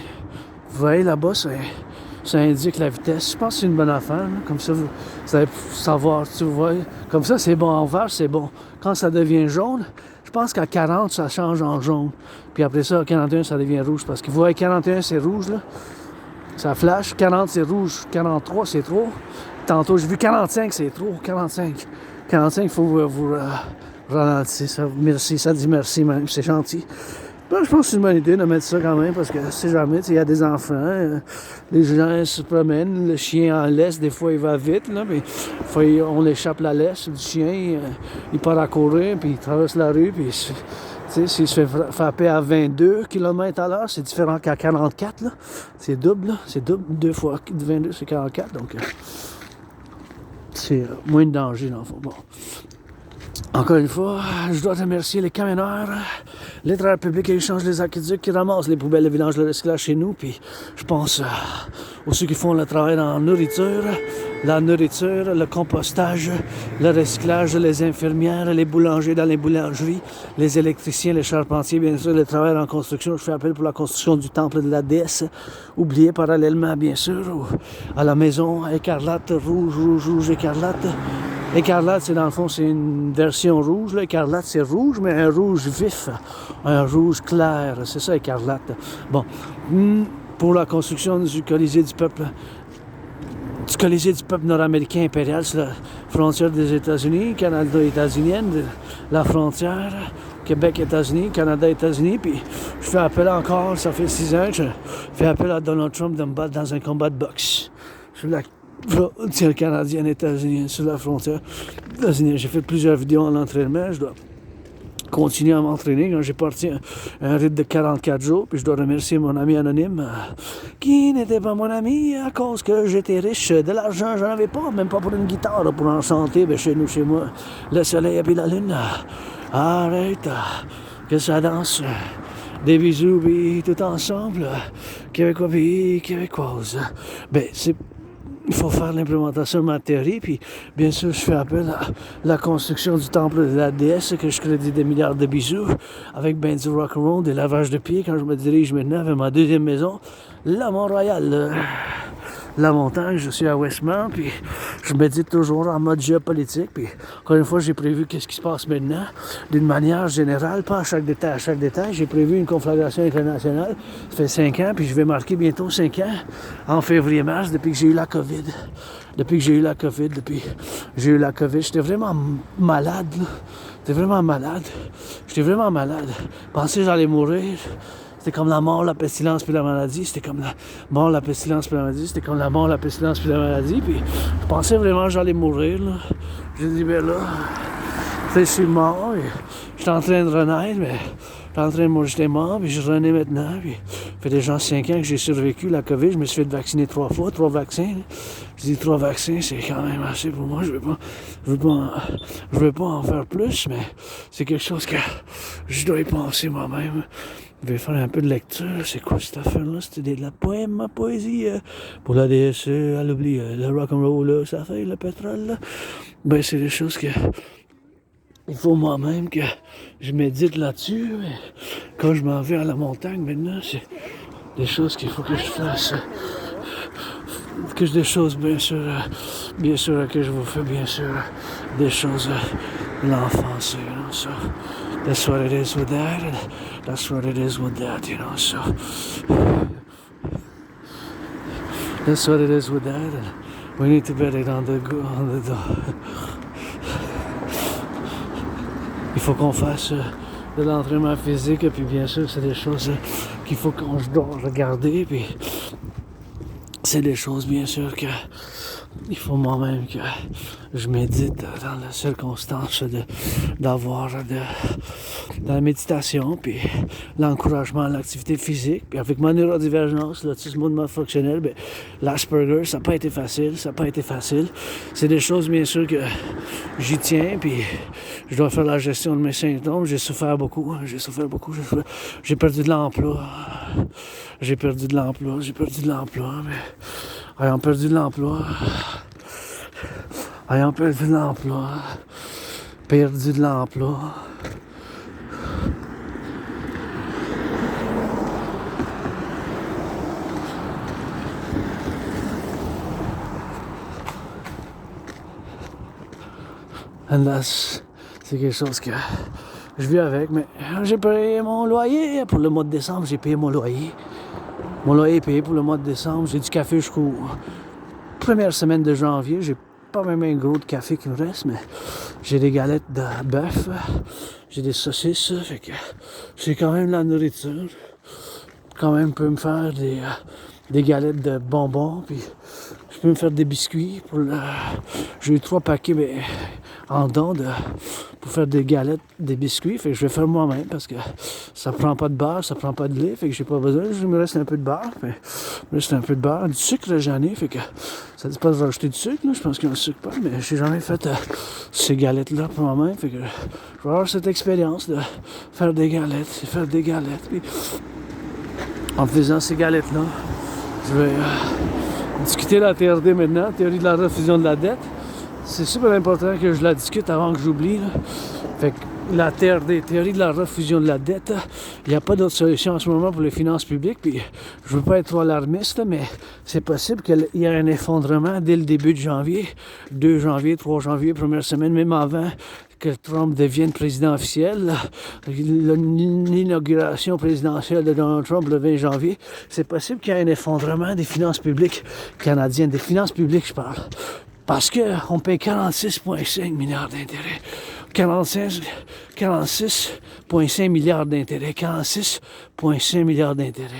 Vous voyez là-bas, ça indique la vitesse. Je pense que c'est une bonne affaire. Là. Comme ça, vous allez savoir, tu vois. Comme ça, c'est bon en vert, c'est bon. Quand ça devient jaune, je pense qu'à 40, ça change en jaune. Puis après ça, à 41, ça devient rouge. Parce que vous voyez, 41, c'est rouge, là. Ça flash. 40, c'est rouge. 43, c'est trop. Tantôt, j'ai vu 45, c'est trop. 45. 45, il faut vous ralentir. Ça, merci, ça dit merci même. C'est gentil. Ben, je pense que c'est une bonne idée de mettre ça quand même, parce que si jamais il y a des enfants, les gens se promènent, le chien en laisse, des fois il va vite, là, puis on échappe la laisse du chien, il part à courir, puis il traverse la rue, puis s'il se fait frapper à 22 km/h, c'est différent qu'à 44, là. C'est double, là. C'est double, 2 fois 22, c'est 44, donc c'est moins de danger dans le fond. Bon. Encore une fois, je dois remercier les camionneurs, les travailleurs publics qui échangent les aqueducs, qui ramassent les poubelles, le vidange, le recyclage chez nous. Puis je pense aux ceux qui font le travail dans la nourriture, le compostage, le recyclage, les infirmières, les boulangers dans les boulangeries, les électriciens, les charpentiers, bien sûr, les travailleurs en construction. Je fais appel pour la construction du temple de la déesse, oublié parallèlement, bien sûr, à la maison écarlate, rouge, écarlate. Écarlate, c'est dans le fond, c'est une version rouge. Là. Écarlate, c'est rouge, mais un rouge vif, un rouge clair. C'est ça, écarlate. Bon, pour la construction du Colisée du peuple nord-américain impérial, c'est la frontière des États-Unis, Canada-États-Unienne, la frontière Québec-États-Unis, Canada-États-Unis. Puis je fais appel encore, ça fait 6 ans que je fais appel à Donald Trump de me battre dans un combat de boxe. Sur la frontière canadienne-États-Unis, sur la frontière états-unienne. J'ai fait plusieurs vidéos en entraînement. Je dois continuer à m'entraîner quand j'ai parti un rythme de 44 jours. Puis je dois remercier mon ami anonyme qui n'était pas mon ami à cause que j'étais riche. De l'argent, j'en avais pas, même pas pour une guitare, pour en chanter. Ben, chez moi, le soleil et puis la lune. Arrête, que ça danse. Des bisous, puis tout ensemble. Québécois, puis québécoise. Ben, il faut faire l'implémentation de ma théorie, puis bien sûr, je fais appel à la construction du temple de la déesse, que je crédite des milliards de bisous, avec ben du rock'n'roll, des lavages de pieds, quand je me dirige maintenant vers ma deuxième maison, la Mont-Royal. La montagne, je suis à Westmount, puis je médite toujours en mode géopolitique, puis encore une fois, j'ai prévu qu'est-ce qui se passe maintenant, d'une manière générale, pas à chaque détail, j'ai prévu une conflagration internationale, ça fait 5 ans, puis je vais marquer bientôt 5 ans, en février-mars, depuis que j'ai eu la COVID. Depuis j'étais vraiment malade, là. J'étais vraiment malade. Je pensais que j'allais mourir. C'était comme la mort, la pestilence puis la maladie. C'était comme la mort, la pestilence puis la maladie. Puis je pensais vraiment que j'allais mourir, là. J'ai dit, ben là, je suis mort. Je suis en train de renaître, mais j'étais mort, puis je renais maintenant. Puis ça fait déjà 5 ans que j'ai survécu la COVID. Je me suis fait vacciner 3 fois, 3 vaccins. Je dis 3 vaccins, c'est quand même assez pour moi. Je veux pas en faire plus, mais c'est quelque chose que je dois y penser moi-même. Je vais faire un peu de lecture. C'est quoi cette affaire-là? C'était de la poème, ma poésie. Pour la déesse, elle oublie le rock'n'roll, là, ça fait le pétrole. Là. Ben, c'est des choses que il faut moi-même que je médite là-dessus. Mais quand je m'en vais à la montagne, maintenant, c'est des choses qu'il faut que je fasse. Des choses, bien sûr, que je vous fais, bien sûr, des choses de l'enfance, you know, so that's what it is with that, and that's what it is with that, you know, so that's what it is with that, and we need to put it on the door. Il faut qu'on fasse de l'entraînement physique, et puis bien sûr, c'est des choses qu'il faut qu'on je dois regarder, puis c'est des choses, bien sûr, que il faut moi-même que je médite dans la circonstance d'avoir dans la méditation, puis l'encouragement à l'activité physique, puis avec ma neurodivergence, l'autisme mode fonctionnel, ben, l'Asperger, ça n'a pas été facile. C'est des choses, bien sûr, que j'y tiens, puis je dois faire la gestion de mes symptômes. J'ai souffert beaucoup. J'ai perdu de l'emploi. Mais ayant perdu de l'emploi, And c'est quelque chose que je vis avec, mais j'ai payé mon loyer pour le mois de décembre, j'ai payé mon loyer. Mon loyer est payé pour le mois de décembre, j'ai du café jusqu'aux première semaine de janvier, j'ai pas même un gros de café qui me reste, mais j'ai des galettes de bœuf, j'ai des saucisses, fait que j'ai quand même de la nourriture. Quand même, peut me faire des galettes de bonbons, puis je peux me faire des biscuits. J'ai eu 3 paquets en don pour faire des galettes, des biscuits, fait que je vais faire moi-même parce que ça prend pas de beurre, ça prend pas de lait, fait que j'ai pas besoin. Il me reste un peu de beurre, mais il me reste un peu de beurre, du sucre j'en ai, fait que ça dit pas de rajouter du sucre, là, je pense qu'il y a un sucre pas, mais j'ai jamais fait ces galettes-là pour moi-même, fait que je vais avoir cette expérience de faire des galettes, puis en faisant ces galettes-là, je vais discuter la TRD maintenant, théorie de la refusion de la dette. C'est super important que je la discute avant que j'oublie. Là. Fait que la TRD, théorie de la refusion de la dette, il n'y a pas d'autre solution en ce moment pour les finances publiques. Puis je veux pas être trop alarmiste, mais c'est possible qu'il y ait un effondrement dès le début de janvier, 2 janvier, 3 janvier, première semaine, même avant que Trump devienne président officiel. L'inauguration présidentielle de Donald Trump le 20 janvier, c'est possible qu'il y ait un effondrement des finances publiques canadiennes, des finances publiques, je parle. Parce qu'on paye 46,5 milliards d'intérêts. 46,5 milliards d'intérêts. 46,5 milliards d'intérêts.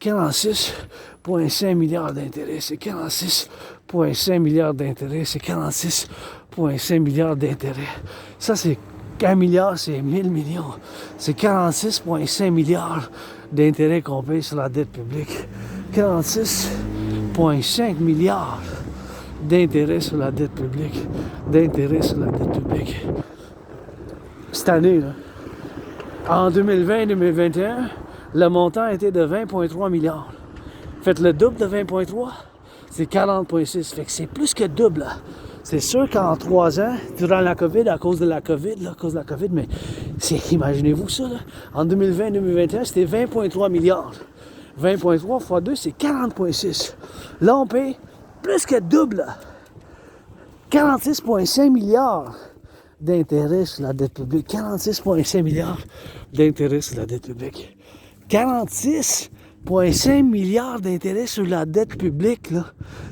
46,5 milliards d'intérêts. C'est 46,5 milliards d'intérêts. C'est 46,5 milliards d'intérêts. Ça, c'est 1 milliard, c'est 1000 millions. C'est 46,5 milliards d'intérêts qu'on paye sur la dette publique. 46,5 milliards d'intérêts sur la dette publique. Cette année, là, en 2020-2021, le montant était de 20,3 milliards. Faites le double de 20,3, c'est 40,6. Fait que c'est plus que double. Là. C'est sûr qu'en 3 ans, durant la COVID, à cause de la COVID, mais imaginez-vous ça, là, en 2020-2021, c'était 20,3 milliards. 20,3 x 2, c'est 40,6. Là, on paye plus que double. 46,5 milliards d'intérêts sur la dette publique. 46,5 milliards d'intérêts sur la dette publique. 46,5 milliards d'intérêts sur la dette publique, là.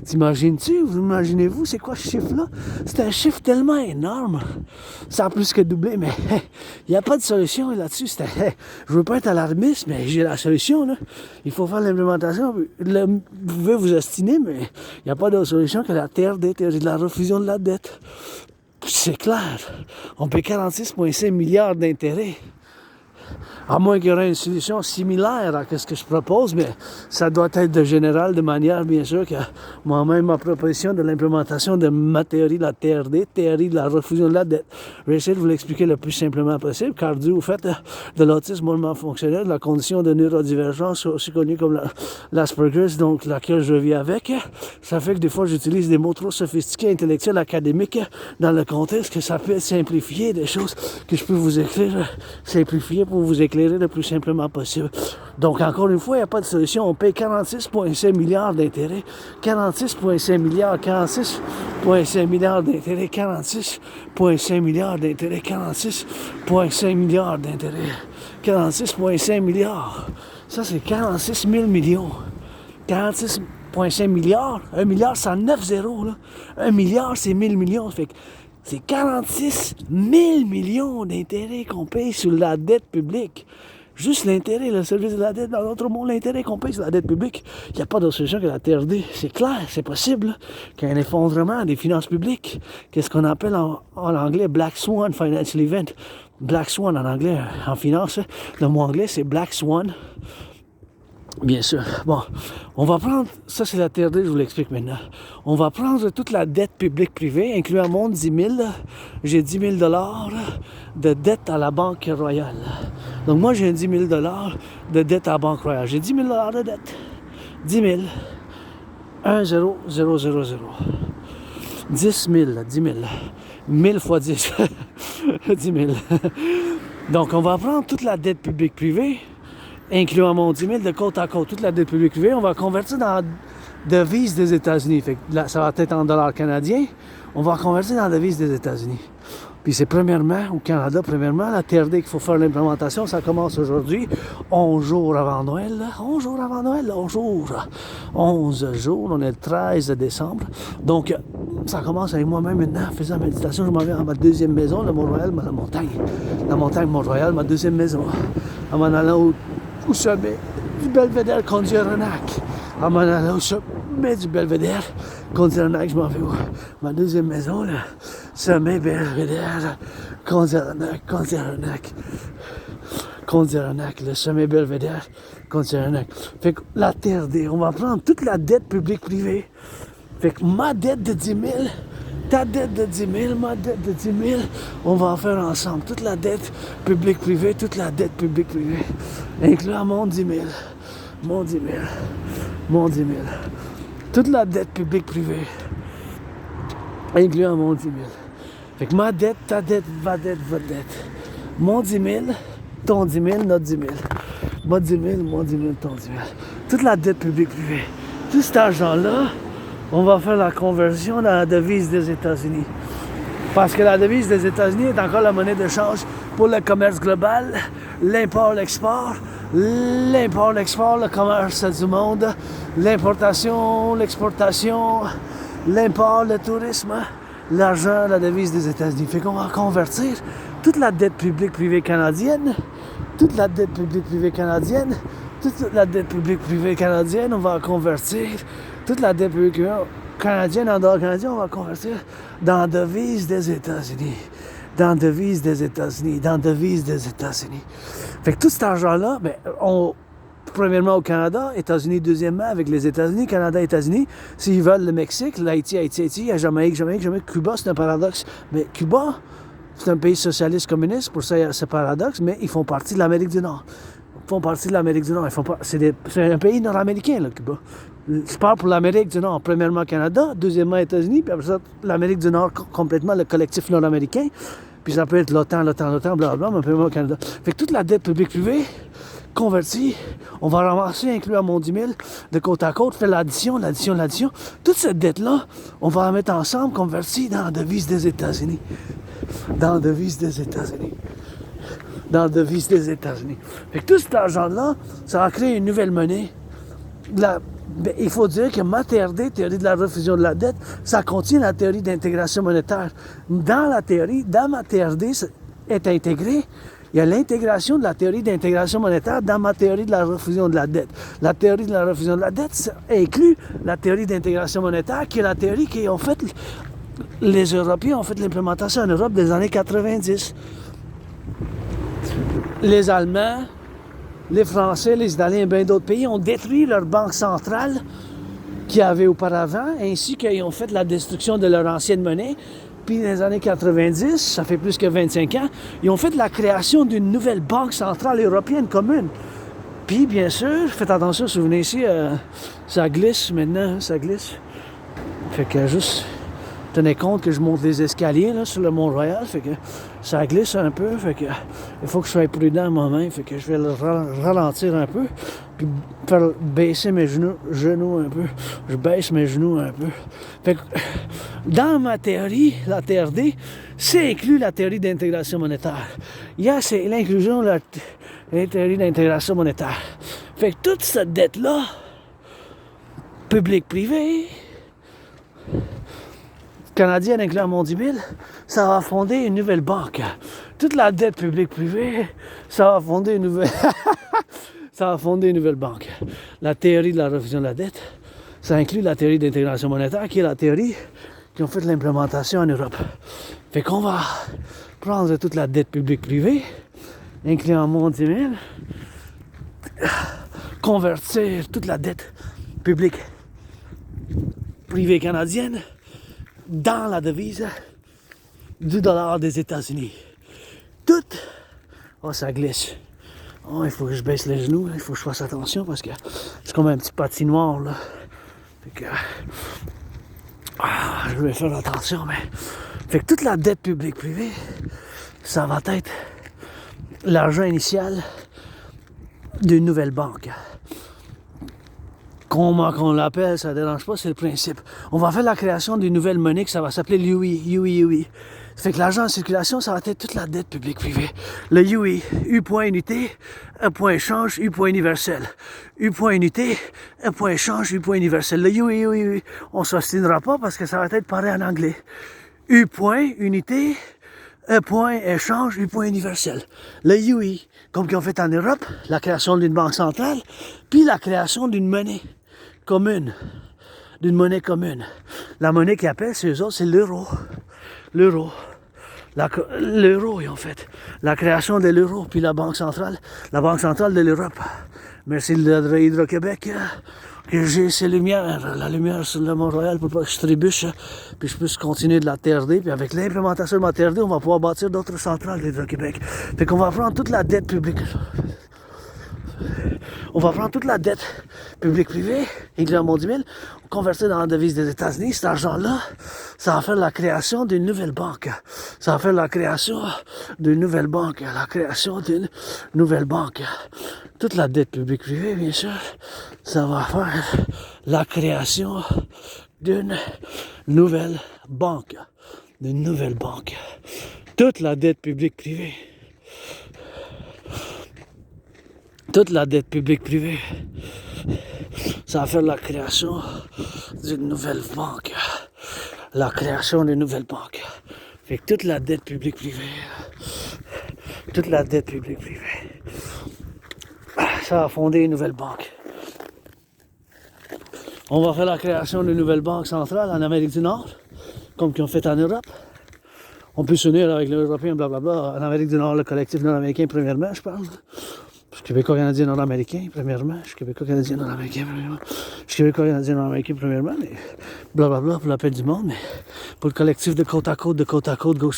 T'imagines-tu? Vous imaginez-vous, c'est quoi ce chiffre-là? C'est un chiffre tellement énorme. Ça a plus que doublé, mais il n'y a pas de solution là-dessus. Je veux pas être alarmiste, mais j'ai la solution, là. Il faut faire l'implémentation. Vous pouvez vous ostiner, mais il n'y a pas d'autre solution que la TRD, théorie de la refusion de la dette. C'est clair. On paie 46,5 milliards d'intérêts. À moins qu'il y aurait une solution similaire à ce que je propose, mais ça doit être de général, de manière, bien sûr, que moi-même, ma proposition de l'implémentation de ma théorie, la TRD, théorie de la refusion de la dette. Je vais essayer de vous l'expliquer le plus simplement possible, car dû au fait de l'autisme mollement fonctionnel, de la condition de neurodivergence, aussi connue comme l'Asperger's, donc laquelle je vis avec, ça fait que des fois, j'utilise des mots trop sophistiqués, intellectuels, académiques, dans le contexte que ça peut être simplifié, des choses que je peux vous écrire, simplifier pour vous éclairer le plus simplement possible. Donc, encore une fois, il n'y a pas de solution. On paye 46,5 milliards d'intérêts. 46,5 milliards, 46,5 milliards d'intérêts, 46,5 milliards d'intérêts, 46,5 milliards d'intérêts, 46,5 milliards. Ça, c'est 46 000 millions. 46,5 milliards. 1 milliard, c'est 9 zéros, là. 1 milliard, c'est 1000 millions. Fait que c'est 46 000 millions d'intérêts qu'on paye sur la dette publique. Juste l'intérêt, le service de la dette, dans l'autre monde, l'intérêt qu'on paye sur la dette publique. Il n'y a pas d'autre solution que la TRD. C'est clair, c'est possible qu'il y ait un effondrement des finances publiques. Qu'est-ce qu'on appelle en anglais Black Swan Financial Event. Black Swan en anglais, en finance. Le mot anglais, c'est Black Swan. Bien sûr. Bon, on va prendre, ça c'est la TRD, je vous l'explique maintenant. On va prendre toute la dette publique privée, incluant mon 10 000. J'ai 10 000 de dette à la Banque Royale. Donc moi j'ai 10 000 de dette à la Banque Royale. J'ai 10 000 de dette. 10 000. 1 0 0 0 0. 10 000, 10 000. 1000 fois 10. 10 000. Donc on va prendre toute la dette publique privée, incluant mon 10 000 de côte à côte, toute la dette publique privée, on va convertir devise des États-Unis. Fait que là, ça va être en dollars canadiens. On va convertir dans la devise des États-Unis. Puis c'est premièrement, au Canada, premièrement, la TRD qu'il faut faire l'implémentation. Ça commence aujourd'hui, 11 jours avant Noël. 11 jours avant Noël, 11 jours. 11 jours, on est le 13 décembre. Donc, ça commence avec moi-même maintenant, en faisant la méditation. Je m'en vais à ma deuxième maison, le Mont-Royal, la montagne. La montagne Mont-Royal, ma deuxième maison. En m'en allant au sommet du Belvédère Condiranac. En m'en allant au sommet du Belvédère Condiranac, je m'en vais où? Ma deuxième maison, là. Sommet Belvédère Condiranac. Le sommet Belvédère Condiranac. Fait que la TRD, on va prendre toute la dette publique-privée. Fait que ma dette de 10 000, ta dette de 10 000, ma dette de 10 000, on va en faire ensemble. Toute la dette publique-privée, toute la dette publique-privée. Incluant mon 10 000, mon 10 000, mon 10 000. Toute la dette publique-privée, incluant mon 10 000. Fait que ma dette, ta dette, ma dette, votre dette. Mon 10 000, ton 10 000, notre 10 000. Mon 10 000, mon 10 000, ton 10 000. Toute la dette publique-privée. Tout cet argent-là, on va faire la conversion dans la devise des États-Unis. Parce que la devise des États-Unis est encore la monnaie de change pour le commerce global, l'import, l'export, le commerce du monde, l'importation, l'exportation, l'import, le tourisme, l'argent, la devise des États-Unis. Fait qu'on va convertir toute la dette publique-privée canadienne, toute la dette publique-privée canadienne, on va convertir toute la dette publique canadienne en dollars canadiens, on va convertir dans la devise des États-Unis. Dans la devise des États-Unis. Fait que tout cet argent-là, ben, premièrement au Canada, États-Unis deuxièmement avec les États-Unis, Canada, États-Unis. S'ils veulent le Mexique, l'Haïti, Haïti, Jamaïque. Cuba, c'est un paradoxe. Mais Cuba, c'est un pays socialiste communiste, pour ça il y a ce paradoxe, mais ils font partie de l'Amérique du Nord. C'est un pays nord-américain, là, Cuba. Je parle pour l'Amérique du Nord, premièrement Canada, deuxièmement États-Unis, puis après ça, l'Amérique du Nord complètement, le collectif nord-américain, puis ça peut être l'OTAN, blablabla, mais premièrement Canada. Fait que toute la dette publique-privée, convertie, on va ramasser, incluant mon 10 000, de côte à côte, faire l'addition. Toute cette dette-là, on va la mettre ensemble, convertie dans la devise des États-Unis. Fait que tout cet argent-là, ça va créer une nouvelle monnaie. Il faut dire que ma TRD, théorie de la refusion de la dette, ça contient la théorie d'intégration monétaire. Dans ma TRD est intégrée, il y a l'intégration de la théorie d'intégration monétaire dans ma théorie de la refusion de la dette. La théorie de la refusion de la dette inclut la théorie d'intégration monétaire, qui est la théorie qui ont fait les Européens ont fait l'implémentation en Europe des années 90. Les Allemands, les Français, les Italiens et bien d'autres pays ont détruit leur banque centrale qu'il y avait auparavant, ainsi qu'ils ont fait la destruction de leur ancienne monnaie. Puis dans les années 90, ça fait plus que 25 ans, ils ont fait la création d'une nouvelle banque centrale européenne commune. Puis bien sûr, faites attention, si vous venez ici, ça glisse maintenant, ça glisse. Fait que juste tenez compte que je monte les escaliers là, sur le Mont-Royal, fait que ça glisse un peu, fait que il faut que je sois prudent moi-même, fait que je vais le ralentir un peu, puis faire baisser mes genoux un peu. Je baisse mes genoux un peu. Fait que dans ma théorie, la TRD, c'est inclus la théorie d'intégration monétaire. Il y a l'inclusion de la théorie d'intégration monétaire. Fait que toute cette dette-là, publique-privée, canadienne incluant mon 10 000, ça va fonder une nouvelle banque. Toute la dette publique-privée, ça va fonder une nouvelle... ça va fonder une nouvelle banque. La théorie de la refusion de la dette, ça inclut la théorie d'intégration monétaire, qui est la théorie qui ont fait l'implémentation en Europe. Fait qu'on va prendre toute la dette publique-privée, incluant mon 10 000, convertir toute la dette publique privée canadienne dans la devise du dollar des États-Unis. Tout. Oh, ça glisse. Oh, il faut que je baisse les genoux. Il faut que je fasse attention parce que c'est comme un petit patinoire, là. Fait que... je vais faire attention, mais... Fait que toute la dette publique-privée, ça va être l'argent initial d'une nouvelle banque. comment qu'on l'appelle, ça ne dérange pas, c'est le principe. On va faire la création d'une nouvelle monnaie que ça va s'appeler l'UI. Ça fait que l'argent en circulation, ça va être toute la dette publique privée. Le UI, U point unité, E point échange, U point universel. U point unité, E point échange, U point universel. Le UI, on ne s'ostinera pas parce que ça va être pareil en anglais. U point unité, E point échange, U point universel. Le UI, comme qu'ils ont fait en Europe, la création d'une banque centrale, puis la création d'une monnaie commune. La monnaie qu'ils appellent, c'est eux autres, c'est l'euro. L'euro, ils ont fait. La création de l'euro, puis la banque centrale de l'Europe. Merci de Hydro-Québec que j'ai ces lumières, la lumière sur le Mont-Royal pour pas que je trébuche, puis je puisse continuer de la TRD, puis avec l'implémentation de ma TRD, on va pouvoir bâtir d'autres centrales d'Hydro-Québec. Fait qu'on va prendre toute la dette publique. On va prendre toute la dette publique-privée, incluant 10 000, convertir dans la devise des États-Unis. Cet argent-là, ça va faire la création d'une nouvelle banque. Ça va faire la création d'une nouvelle banque. Toute la dette publique-privée, bien sûr, ça va faire la création d'une nouvelle banque. Toute la dette publique-privée. Toute la dette publique-privée, ça va faire la création d'une nouvelle banque. Fait que toute la dette publique-privée, ça va fonder une nouvelle banque. On va faire la création d'une nouvelle banque centrale en Amérique du Nord, comme qu'ils ont fait en Europe. On peut s'unir avec les Européens, blablabla. En Amérique du Nord, le collectif nord-américain, premièrement, je parle. Je suis québécois, canadien, nord-américain, premièrement. Je suis québécois, canadien, nord-américain, premièrement. Mais blablabla pour la paix du monde. Mais pour le collectif de côte à côte, gauche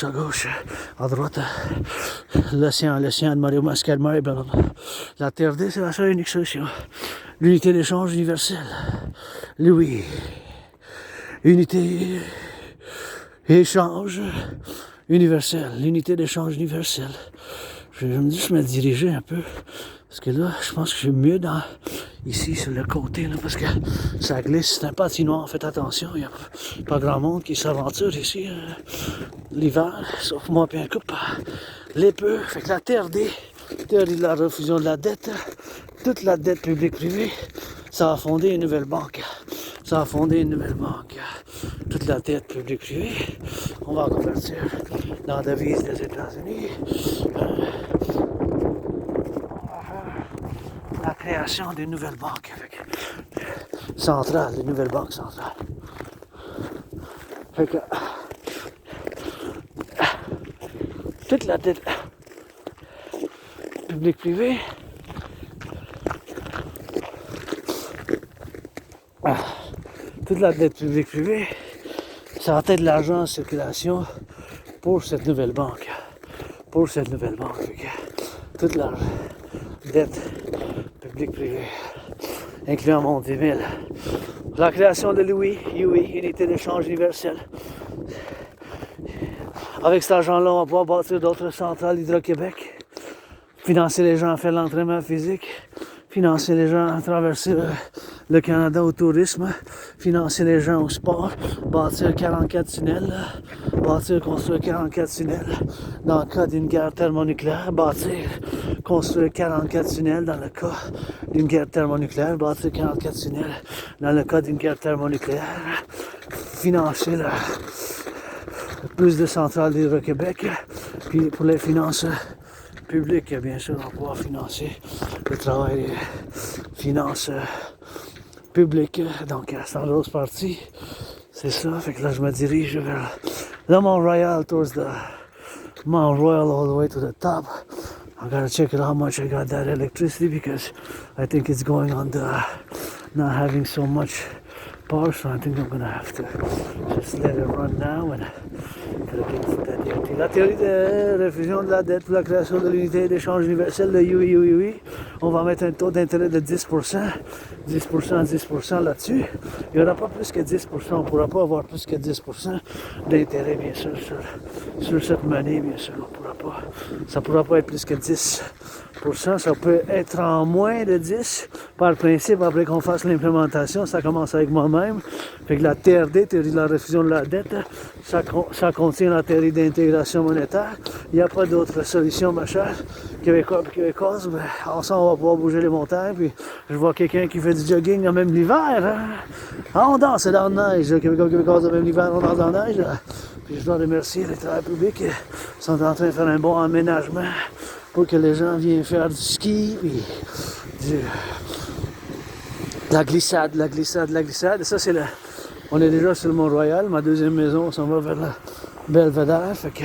à gauche, à droite, l'océan de Mario Mascalmar, blablabla. La TRD, c'est la seule et unique solution. L'unité d'échange universelle. L'UI. Unité échange universelle. L'unité d'échange universelle. Je me diriger un peu, parce que là, je pense que je suis mieux ici, sur le côté, là, parce que ça glisse, c'est un patinoire, faites attention, il n'y a pas grand monde qui s'aventure ici, l'hiver, sauf moi et un couple, les peu, fait que la TRD, théorie de la refusion de la dette, toute la dette publique-privée, ça va fonder une nouvelle banque. Toute la dette publique-privée, on va convertir dans la devise des États-Unis. La création d'une nouvelle banque centrale, Fait que toute la dette publique-privée, ça va être de l'argent en circulation pour cette nouvelle banque. Toute la dette publique-privée, incluant 10 000. La création de l'UI, unité d'échange universelle. Avec cet argent-là, on va pouvoir bâtir d'autres centrales Hydro-Québec, financer les gens à faire l'entraînement physique, financer les gens à traverser le Canada au tourisme, financer les gens au sport, construire 44 tunnels dans le cas d'une guerre thermonucléaire, construire 44 tunnels dans le cas d'une guerre thermonucléaire, financer plus de centrales d'Hydro-Québec, puis pour les finances publiques, bien sûr, on va pouvoir financer le travail des finances publiques, donc c'est en grosse partie, c'est ça, fait que là je me dirige vers le Mont-Royal, towards the Mont-Royal all the way to the top. I gotta check it out how much I got that electricity, because I think it's going on the not having so much power, so I think I'm gonna have to just let it run now and gotta get that La théorie de réfusion de la dette pour la création de l'unité d'échange universel, le oui. On va mettre un taux d'intérêt de 10%, 10% là-dessus. Il n'y aura pas plus que 10%, on ne pourra pas avoir plus que 10% d'intérêt, bien sûr, sur cette monnaie, bien sûr. On pourra pas. Ça ne pourra pas être plus que 10%. Ça peut être en moins de 10 par principe après qu'on fasse l'implémentation. Ça commence avec moi-même. Fait que la TRD, théorie de la réfusion de la dette, ça contient la théorie d'intégration monétaire. Il n'y a pas d'autre solution, ma chère. Québécoise, ben, ensemble, on va pouvoir bouger les montagnes. Puis je vois quelqu'un qui fait du jogging même l'hiver. Hein? Ah, on danse dans la neige. Québécoise, même l'hiver, on danse dans la neige. Puis je dois remercier les travailleurs publics qui sont en train de faire un bon aménagement pour que les gens viennent faire du ski, puis de la glissade. Et ça, c'est on est déjà sur le Mont-Royal, ma deuxième maison, on s'en va vers la Belvédère, fait que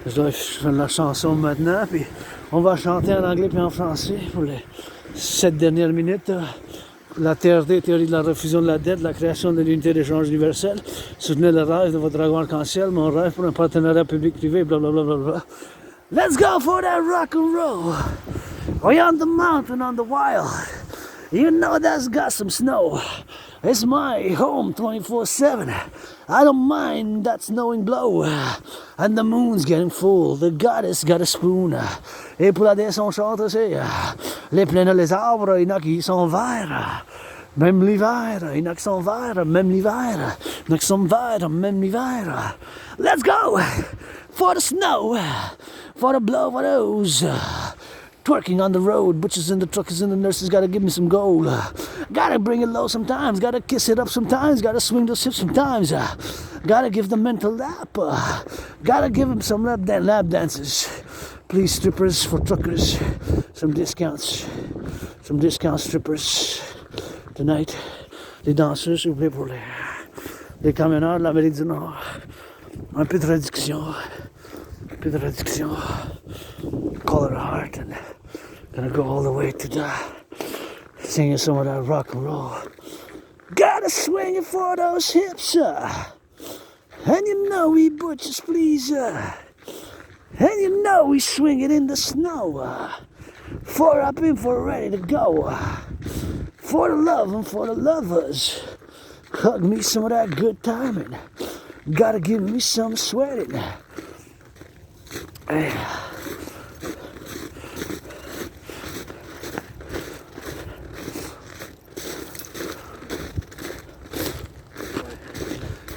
je dois faire la chanson maintenant, puis on va chanter en anglais puis en français pour les 7 dernières minutes. La TRD, théorie de la refusion de la dette, la création de l'unité d'échange universelle, soutenez le rêve de votre dragon arc-en-ciel, mon rêve pour un partenariat public-privé, blablabla. Let's go for that rock and roll. We're on the mountain, on the wild. You know that's got some snow. It's my home 24/7. I don't mind that snowing blow. And the moon's getting full. The goddess got a spoon. Et pour la déesse, on chante aussi. Les plaines, les arbres, il y en a qui sont verts. Même l'hiver, il y en a qui sont verts, même l'hiver. Il y en a qui sont verts, même l'hiver. Let's go for the snow, for the blow, for those. Twerking on the road, butchers and the truckers and the nurses gotta give me some gold. Gotta bring it low sometimes, gotta kiss it up sometimes, gotta swing those hips sometimes. Gotta give the mental lap, gotta give them some lap dances. Please, strippers for truckers, some discounts strippers tonight. Les danseurs, s'il vous plaît, pour les camionneurs de l'Amérique du Nord. Un peu de réduction. Call it a heart and gonna go all the way to the singing some of that rock and roll. Gotta swing it for those hips, and you know we butchers, please, and you know we swing it in the snow, for up and for ready to go, for the love and for the lovers. Hug me some of that good timing. Gotta give me some sweating.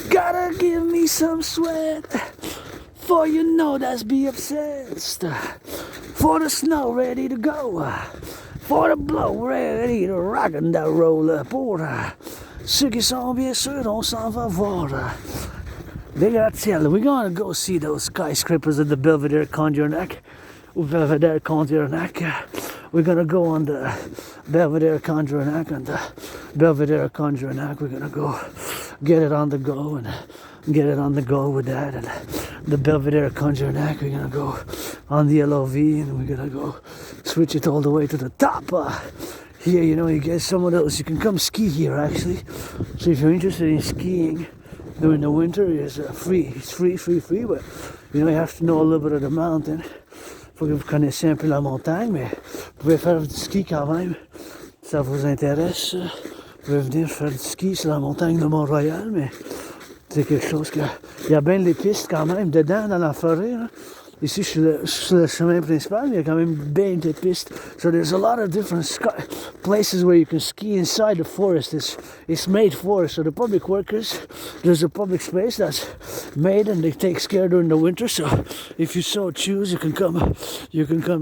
Gotta give me some sweat, for you know that's be obsessed. For the snow ready to go, for the blow ready to rock and that roller. Pour ceux qui sont bien sûrs, on s'en va voir. They gotta tell, we're gonna go see those skyscrapers at the Belvedere Conjurac. We're gonna go on the Belvedere Conjurac and the Belvedere Conjurac. We're gonna go get it on the go and get it on the go with that. And the Belvedere Conjurac, we're gonna go on the LOV and we're gonna go switch it all the way to the top. Here, you know, you get some of those. You can come ski here actually. So if you're interested in skiing during the winter, it's free. It's free. But you know, you have to know a little bit of the mountain. Faut que vous connaissiez un peu la montagne, mais vous pouvez faire du ski quand même. Si ça vous intéresse, vous pouvez venir faire du ski sur la montagne de Mont-Royal, mais c'est quelque chose que... Il y a bien les pistes quand même dedans, dans la forêt. Là. Ici, sur le chemin principal, il y a quand même bien des pistes. So there's a lot of different places where you can ski inside the forest. It's made for it. So the public workers, there's a public space that's made and they take care during the winter. So if you so choose, you can come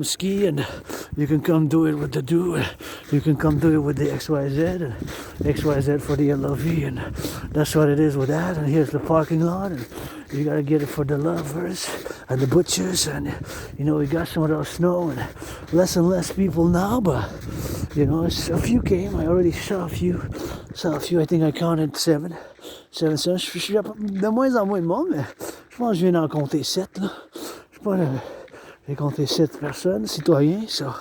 ski and you can come do it with the do. You can come do it with the XYZ and XYZ for the LOV, and that's what it is with that. And here's the parking lot, and you gotta get it for the lovers and the butchers, and you know we got some of those snow and less people now, but you know a few came. I already saw a few. I think I counted seven. Je suis de moins en moins de monde, mais je pense que je viens d'en compter 7 là. Je pense que j'ai compté 7 personnes, citoyens, so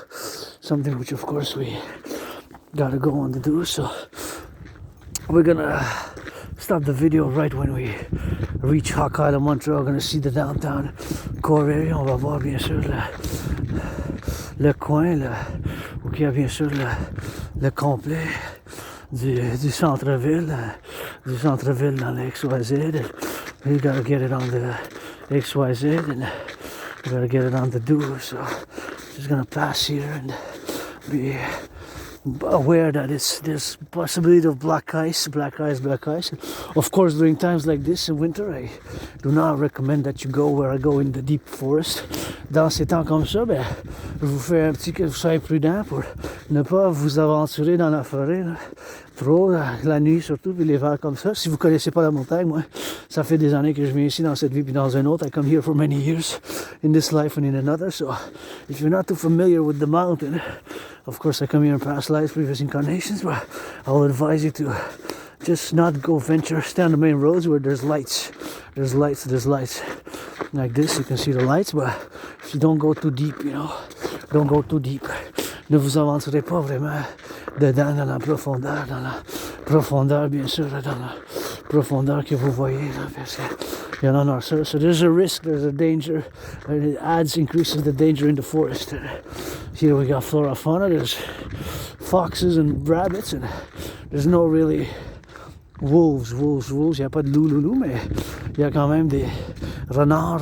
something which of course we gotta go on to do. So we're gonna stop the video right when we reach Hawk Island, Montreal. Gonna see the downtown core area. On va voir bien sûr le coin, où il y a bien sûr le complet du centre-ville dans le XYZ. You gotta get it on the XYZ and you gotta get it on the do. So just gonna pass here and be aware that there's possibility of black ice. Of course, during times like this in winter, I do not recommend that you go where I go in the deep forest. Dans ces temps comme ça, je vous fais un petit que vous soyez prudent pour ne pas vous aventurer dans la forêt trop la nuit surtout, puis l'hiver comme ça. Si vous connaissez pas la montagne, moi, ça fait des années que je viens ici dans cette vie puis dans une autre. I come here for many years in this life and in another. So if you're not too familiar with the mountain, of course I come here in past lives, previous incarnations, but I will advise you to just not go venture, stay on the main roads where there's lights. There's lights. Like this, you can see the lights, but if you don't go too deep, don't go too deep. Ne vous aventurez pas vraiment dedans, dans la profondeur, bien sûr, dans la profondeur que vous voyez, là, parce que you know, so there's a risk, there's a danger, and it increases the danger in the forest. Here we got flora fauna, there's foxes and rabbits, and there's no really wolves, il n'y a pas de loup, mais il y a quand même des renards,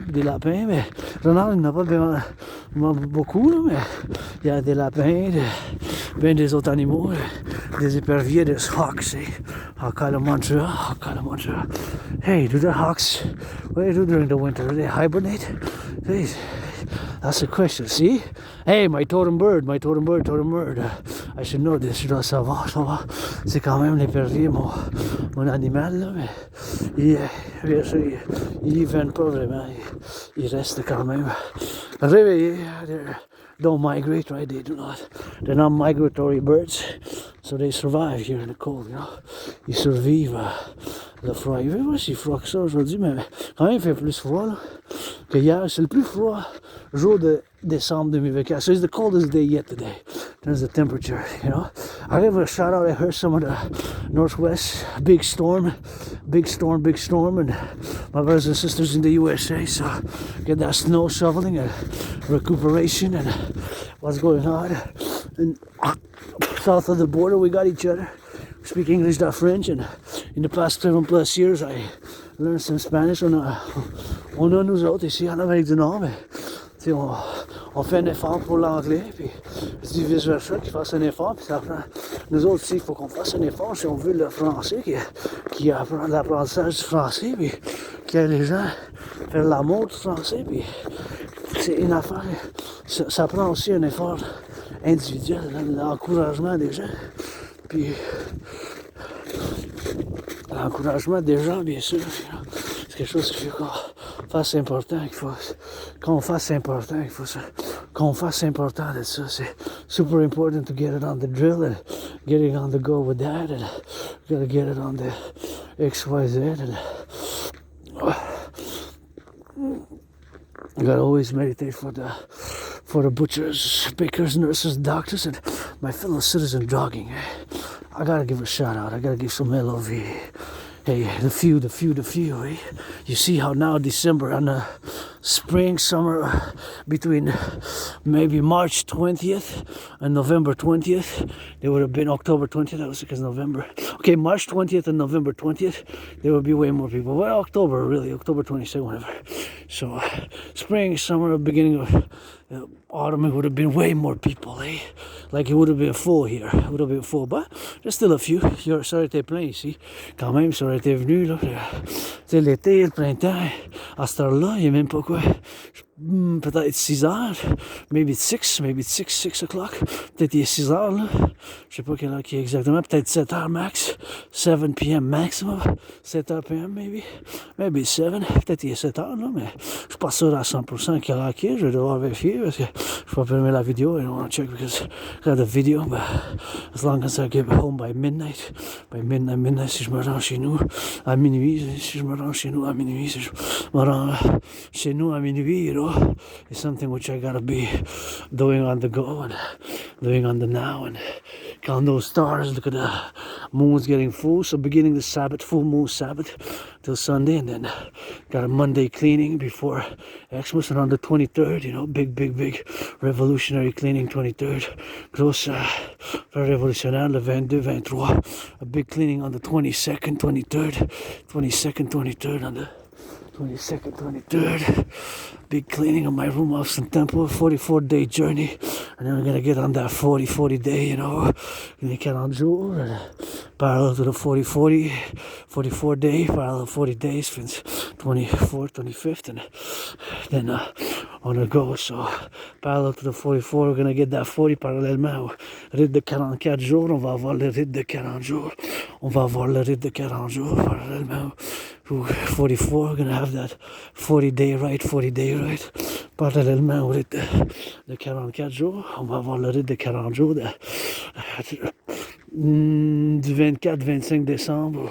des lapins, mais renards, il n'y en a pas vraiment beaucoup, là, mais il y a des lapins, des autres animaux, des éperviers, des hawks, Hawk Island, Montreal. Hey, do the hawks, what do they do during the winter? Do they hibernate? Hey, that's the question, see? Hey, my totem bird. I should know this, je dois savoir. C'est quand même l'épervier, mon animal, là, mais bien sûr, il hiberne pas vraiment, il reste quand même réveillé. Don't migrate, right? They're not migratory birds, so they survive here in the cold, Ils survivent le froid. Il fait pas si froid que ça aujourd'hui, mais quand même il fait plus froid là, que hier. C'est le plus froid jour de décembre 2024. So it's the coldest day yet today. There's the temperature, I give a shout out. I heard some of the Northwest, big storm, and my brothers and sisters in the USA. So get that snow shoveling and recuperation and what's going on. And south of the border, we got each other. We speak English, not French, and in the past 7+ years, I learned some Spanish. On a nous autres ici en Amérique du Nord, mais on fait un effort pour l'anglais, puis je dis vice versa, qu'ils fassent un effort, puis ça prend. Nous autres aussi, il faut qu'on fasse un effort si on veut le français, qui apprend l'apprentissage du français, puis qu'il y ait les gens faire l'amour du français, puis c'est une affaire. Ça prend aussi un effort individuel, l'encouragement des gens, puis l'encouragement des gens, bien sûr. C'est quelque chose qu'il faut qu'on fasse important, qu'on fasse important de ça. C'est super important to get it on the drill and getting on the go with that, and you gotta get it on the XYZ, and you gotta always meditate for the butchers, bakers, nurses, doctors, and my fellow citizen jogging. I gotta give a shout out. I gotta give some LOV. Hey, the few, eh? You see how now December and spring, summer, between maybe March 20th and November 20th, there would have been October 20th, that was because November. Okay, March 20th and November 20th, there would be way more people. Well, October 22nd, whatever. So, spring, summer, beginning of autumn, it would have been way more people, eh? Like it would have been full here. It would have been full, but there's still a few. Ça aurait été plein ici. Quand même, ça aurait été venu, là. Tu sais, l'été, le printemps, à cette heure-là, il n'y a même pas quoi. Peut-être 6 heures, maybe 6 o'clock. Peut-être il est 6 heures, là. Je sais pas quelle heure qui est exactement. Peut-être 7 heures max. 7 p.m. maximum. 7 heures p.m. maybe 7. Peut-être il est 7 heures, là, mais je suis pas sûr à 100% quelle heure qui est. Je vais devoir vérifier parce que je peux pas fermer la vidéo. I don't want to check because I got the video, but as long as I get home by midnight, si je me rends chez nous à minuit, si je me rends chez nous à minuit, it's something which I gotta be doing on the go and doing on the now and Count those stars, look at the moon's getting full. So beginning the Sabbath, full moon Sabbath till Sunday, and then got a Monday cleaning before Xmas, and on the 23rd, you know, big revolutionary cleaning, 23rd. Grosse révolutionnaire, le 22, 23. A big cleaning on the 22nd, 23rd. 22nd, 23rd on the 22nd, 23rd. Big cleaning of my room off some temple, 44-day journey. And then we're going to get on that 40 day, you know. In 40 jours, parallel to the 44 day, parallel 40 days since 24th, 25th. And then on the go. So parallel to the 44, we're going to get that 40 parallèlement. Rythme de 44 jours, on va avoir le rythme de 40 jours. On va avoir le rythme de 40 jours parallèlement. 44, we're going to have that 40 day right. Parallèlement au rythme de 44 jours, on va avoir le rythme de 40 jours du 24-25 décembre,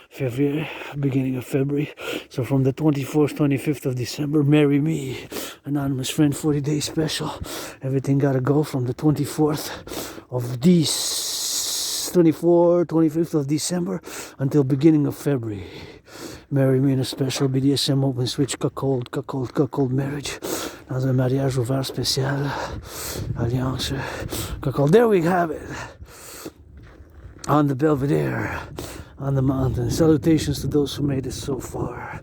février, beginning of February. So from the 24th, 25th of December, marry me, anonymous friend, 40 day special. Everything gotta go from the 24th of this 25th of December until beginning of February. Marry me in a special BDSM open switch cuckold marriage. Dans un mariage ouvert spécial. Alliance. Cuckold. There we have it. On the Belvedere. On the mountain. Salutations to those who made it so far.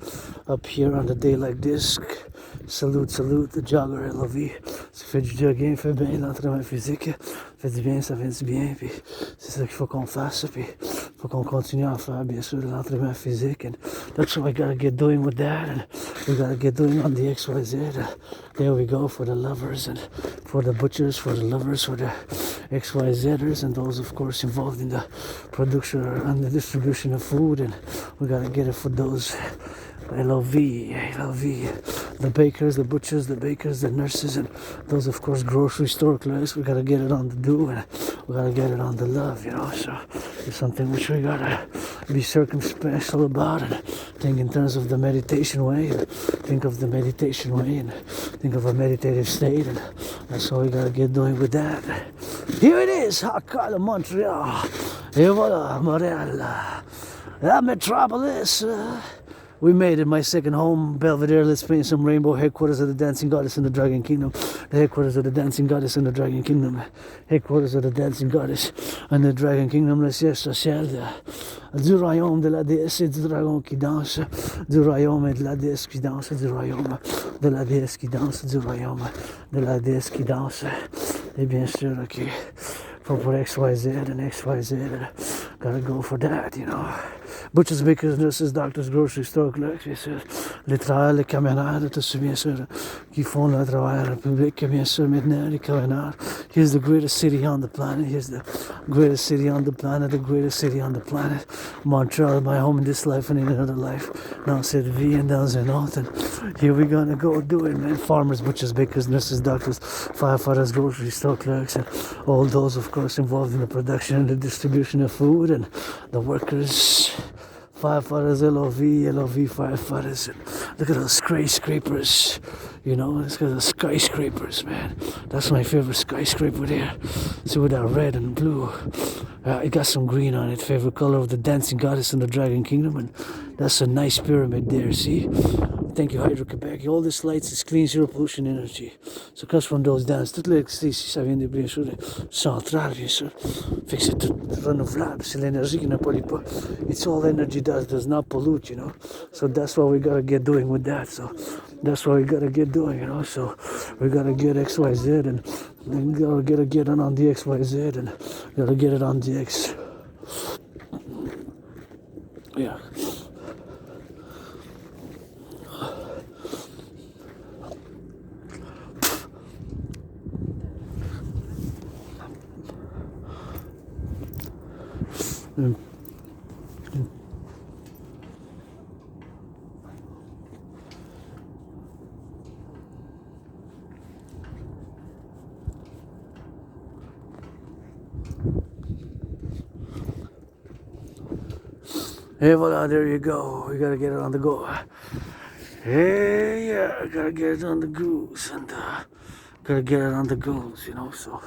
Up here on the day like this. Salute, the jogger, la vie. Ça fait du jogging, fait bien l'entraînement physique. Fait du bien, ça fait du bien. Puis c'est ça qu'il faut qu'on fasse. Puis il faut qu'on continue à faire, bien sûr, de l'entraînement physique. And that's what we gotta get doing with that. And we gotta get doing on the XYZ. There we go for the lovers and for the butchers, for the lovers, for the XYZers, and those, of course, involved in the production and the distribution of food. And we gotta get it for those. LOV, the bakers, the butchers, the bakers, the nurses, and those, of course, grocery store clerks. We gotta get it on the do, and we gotta get it on the love, you know. So it's something which we gotta be circumspect about, and think in terms of the meditation way, and think of the meditation way, and think of a meditative state, and that's what we gotta get doing with that. Here it is, Hakala, Montreal, et voilà, Montréal, la metropolis. We made it, my second home, Belvedere. Let's paint some rainbow. Headquarters of the dancing goddess in the Dragon Kingdom. The headquarters of the dancing goddess in the Dragon Kingdom. Headquarters of the dancing goddess in the Dragon Kingdom. Le siège social du royaume de la déesse et du dragon qui danse. Du royaume et de la déesse qui danse. Du royaume de la déesse qui danse. Du royaume de la déesse qui danse. Et bien sûr, ok. For XYZ and XYZ. Gotta go for that, you know. Butchers, bakers, nurses, doctors, grocery store clerks, bien sûr. Les travailleurs, les camionneurs, tout ça, bien sûr, qui font le travail public, bien sûr, maintenant, les camionneurs. Here's the greatest city on the planet. Here's the greatest city on the planet, the greatest city on the planet. Montreal, my home in this life and in another life. Dans cette vie and dans une autre. And here we're gonna go do it, man. Farmers, butchers, bakers, nurses, doctors, firefighters, grocery store clerks, and all those, of course, involved in the production and the distribution of food, and the workers. Firefighters, LOV, firefighters. And look at those skyscrapers. You know, look at those skyscrapers, man. That's my favorite skyscraper there. See, with that red and blue. It got some green on it. Favorite color of the dancing goddess in the Dragon Kingdom. And that's a nice pyramid there, see? Thank you, Hydro-Québec. All these lights is clean, zero pollution energy. So comes from those dance. Toute l'électricité ici, ça vient bien sûr de centrale, bien sûr. Fait que c'est tout renouvelable. C'est l'énergie qui ne pollue pas. It's all energy does not pollute, you know. So that's what we gotta get doing with that. So that's what we gotta get doing, you know. So we gotta get XYZ, and we gotta get it on the XYZ, and gotta get it on the X. Yeah. Hey, voila, there you go. We gotta get it on the go. Hey, yeah, gotta get it on the goose, and gotta get it on the goose, you know, so.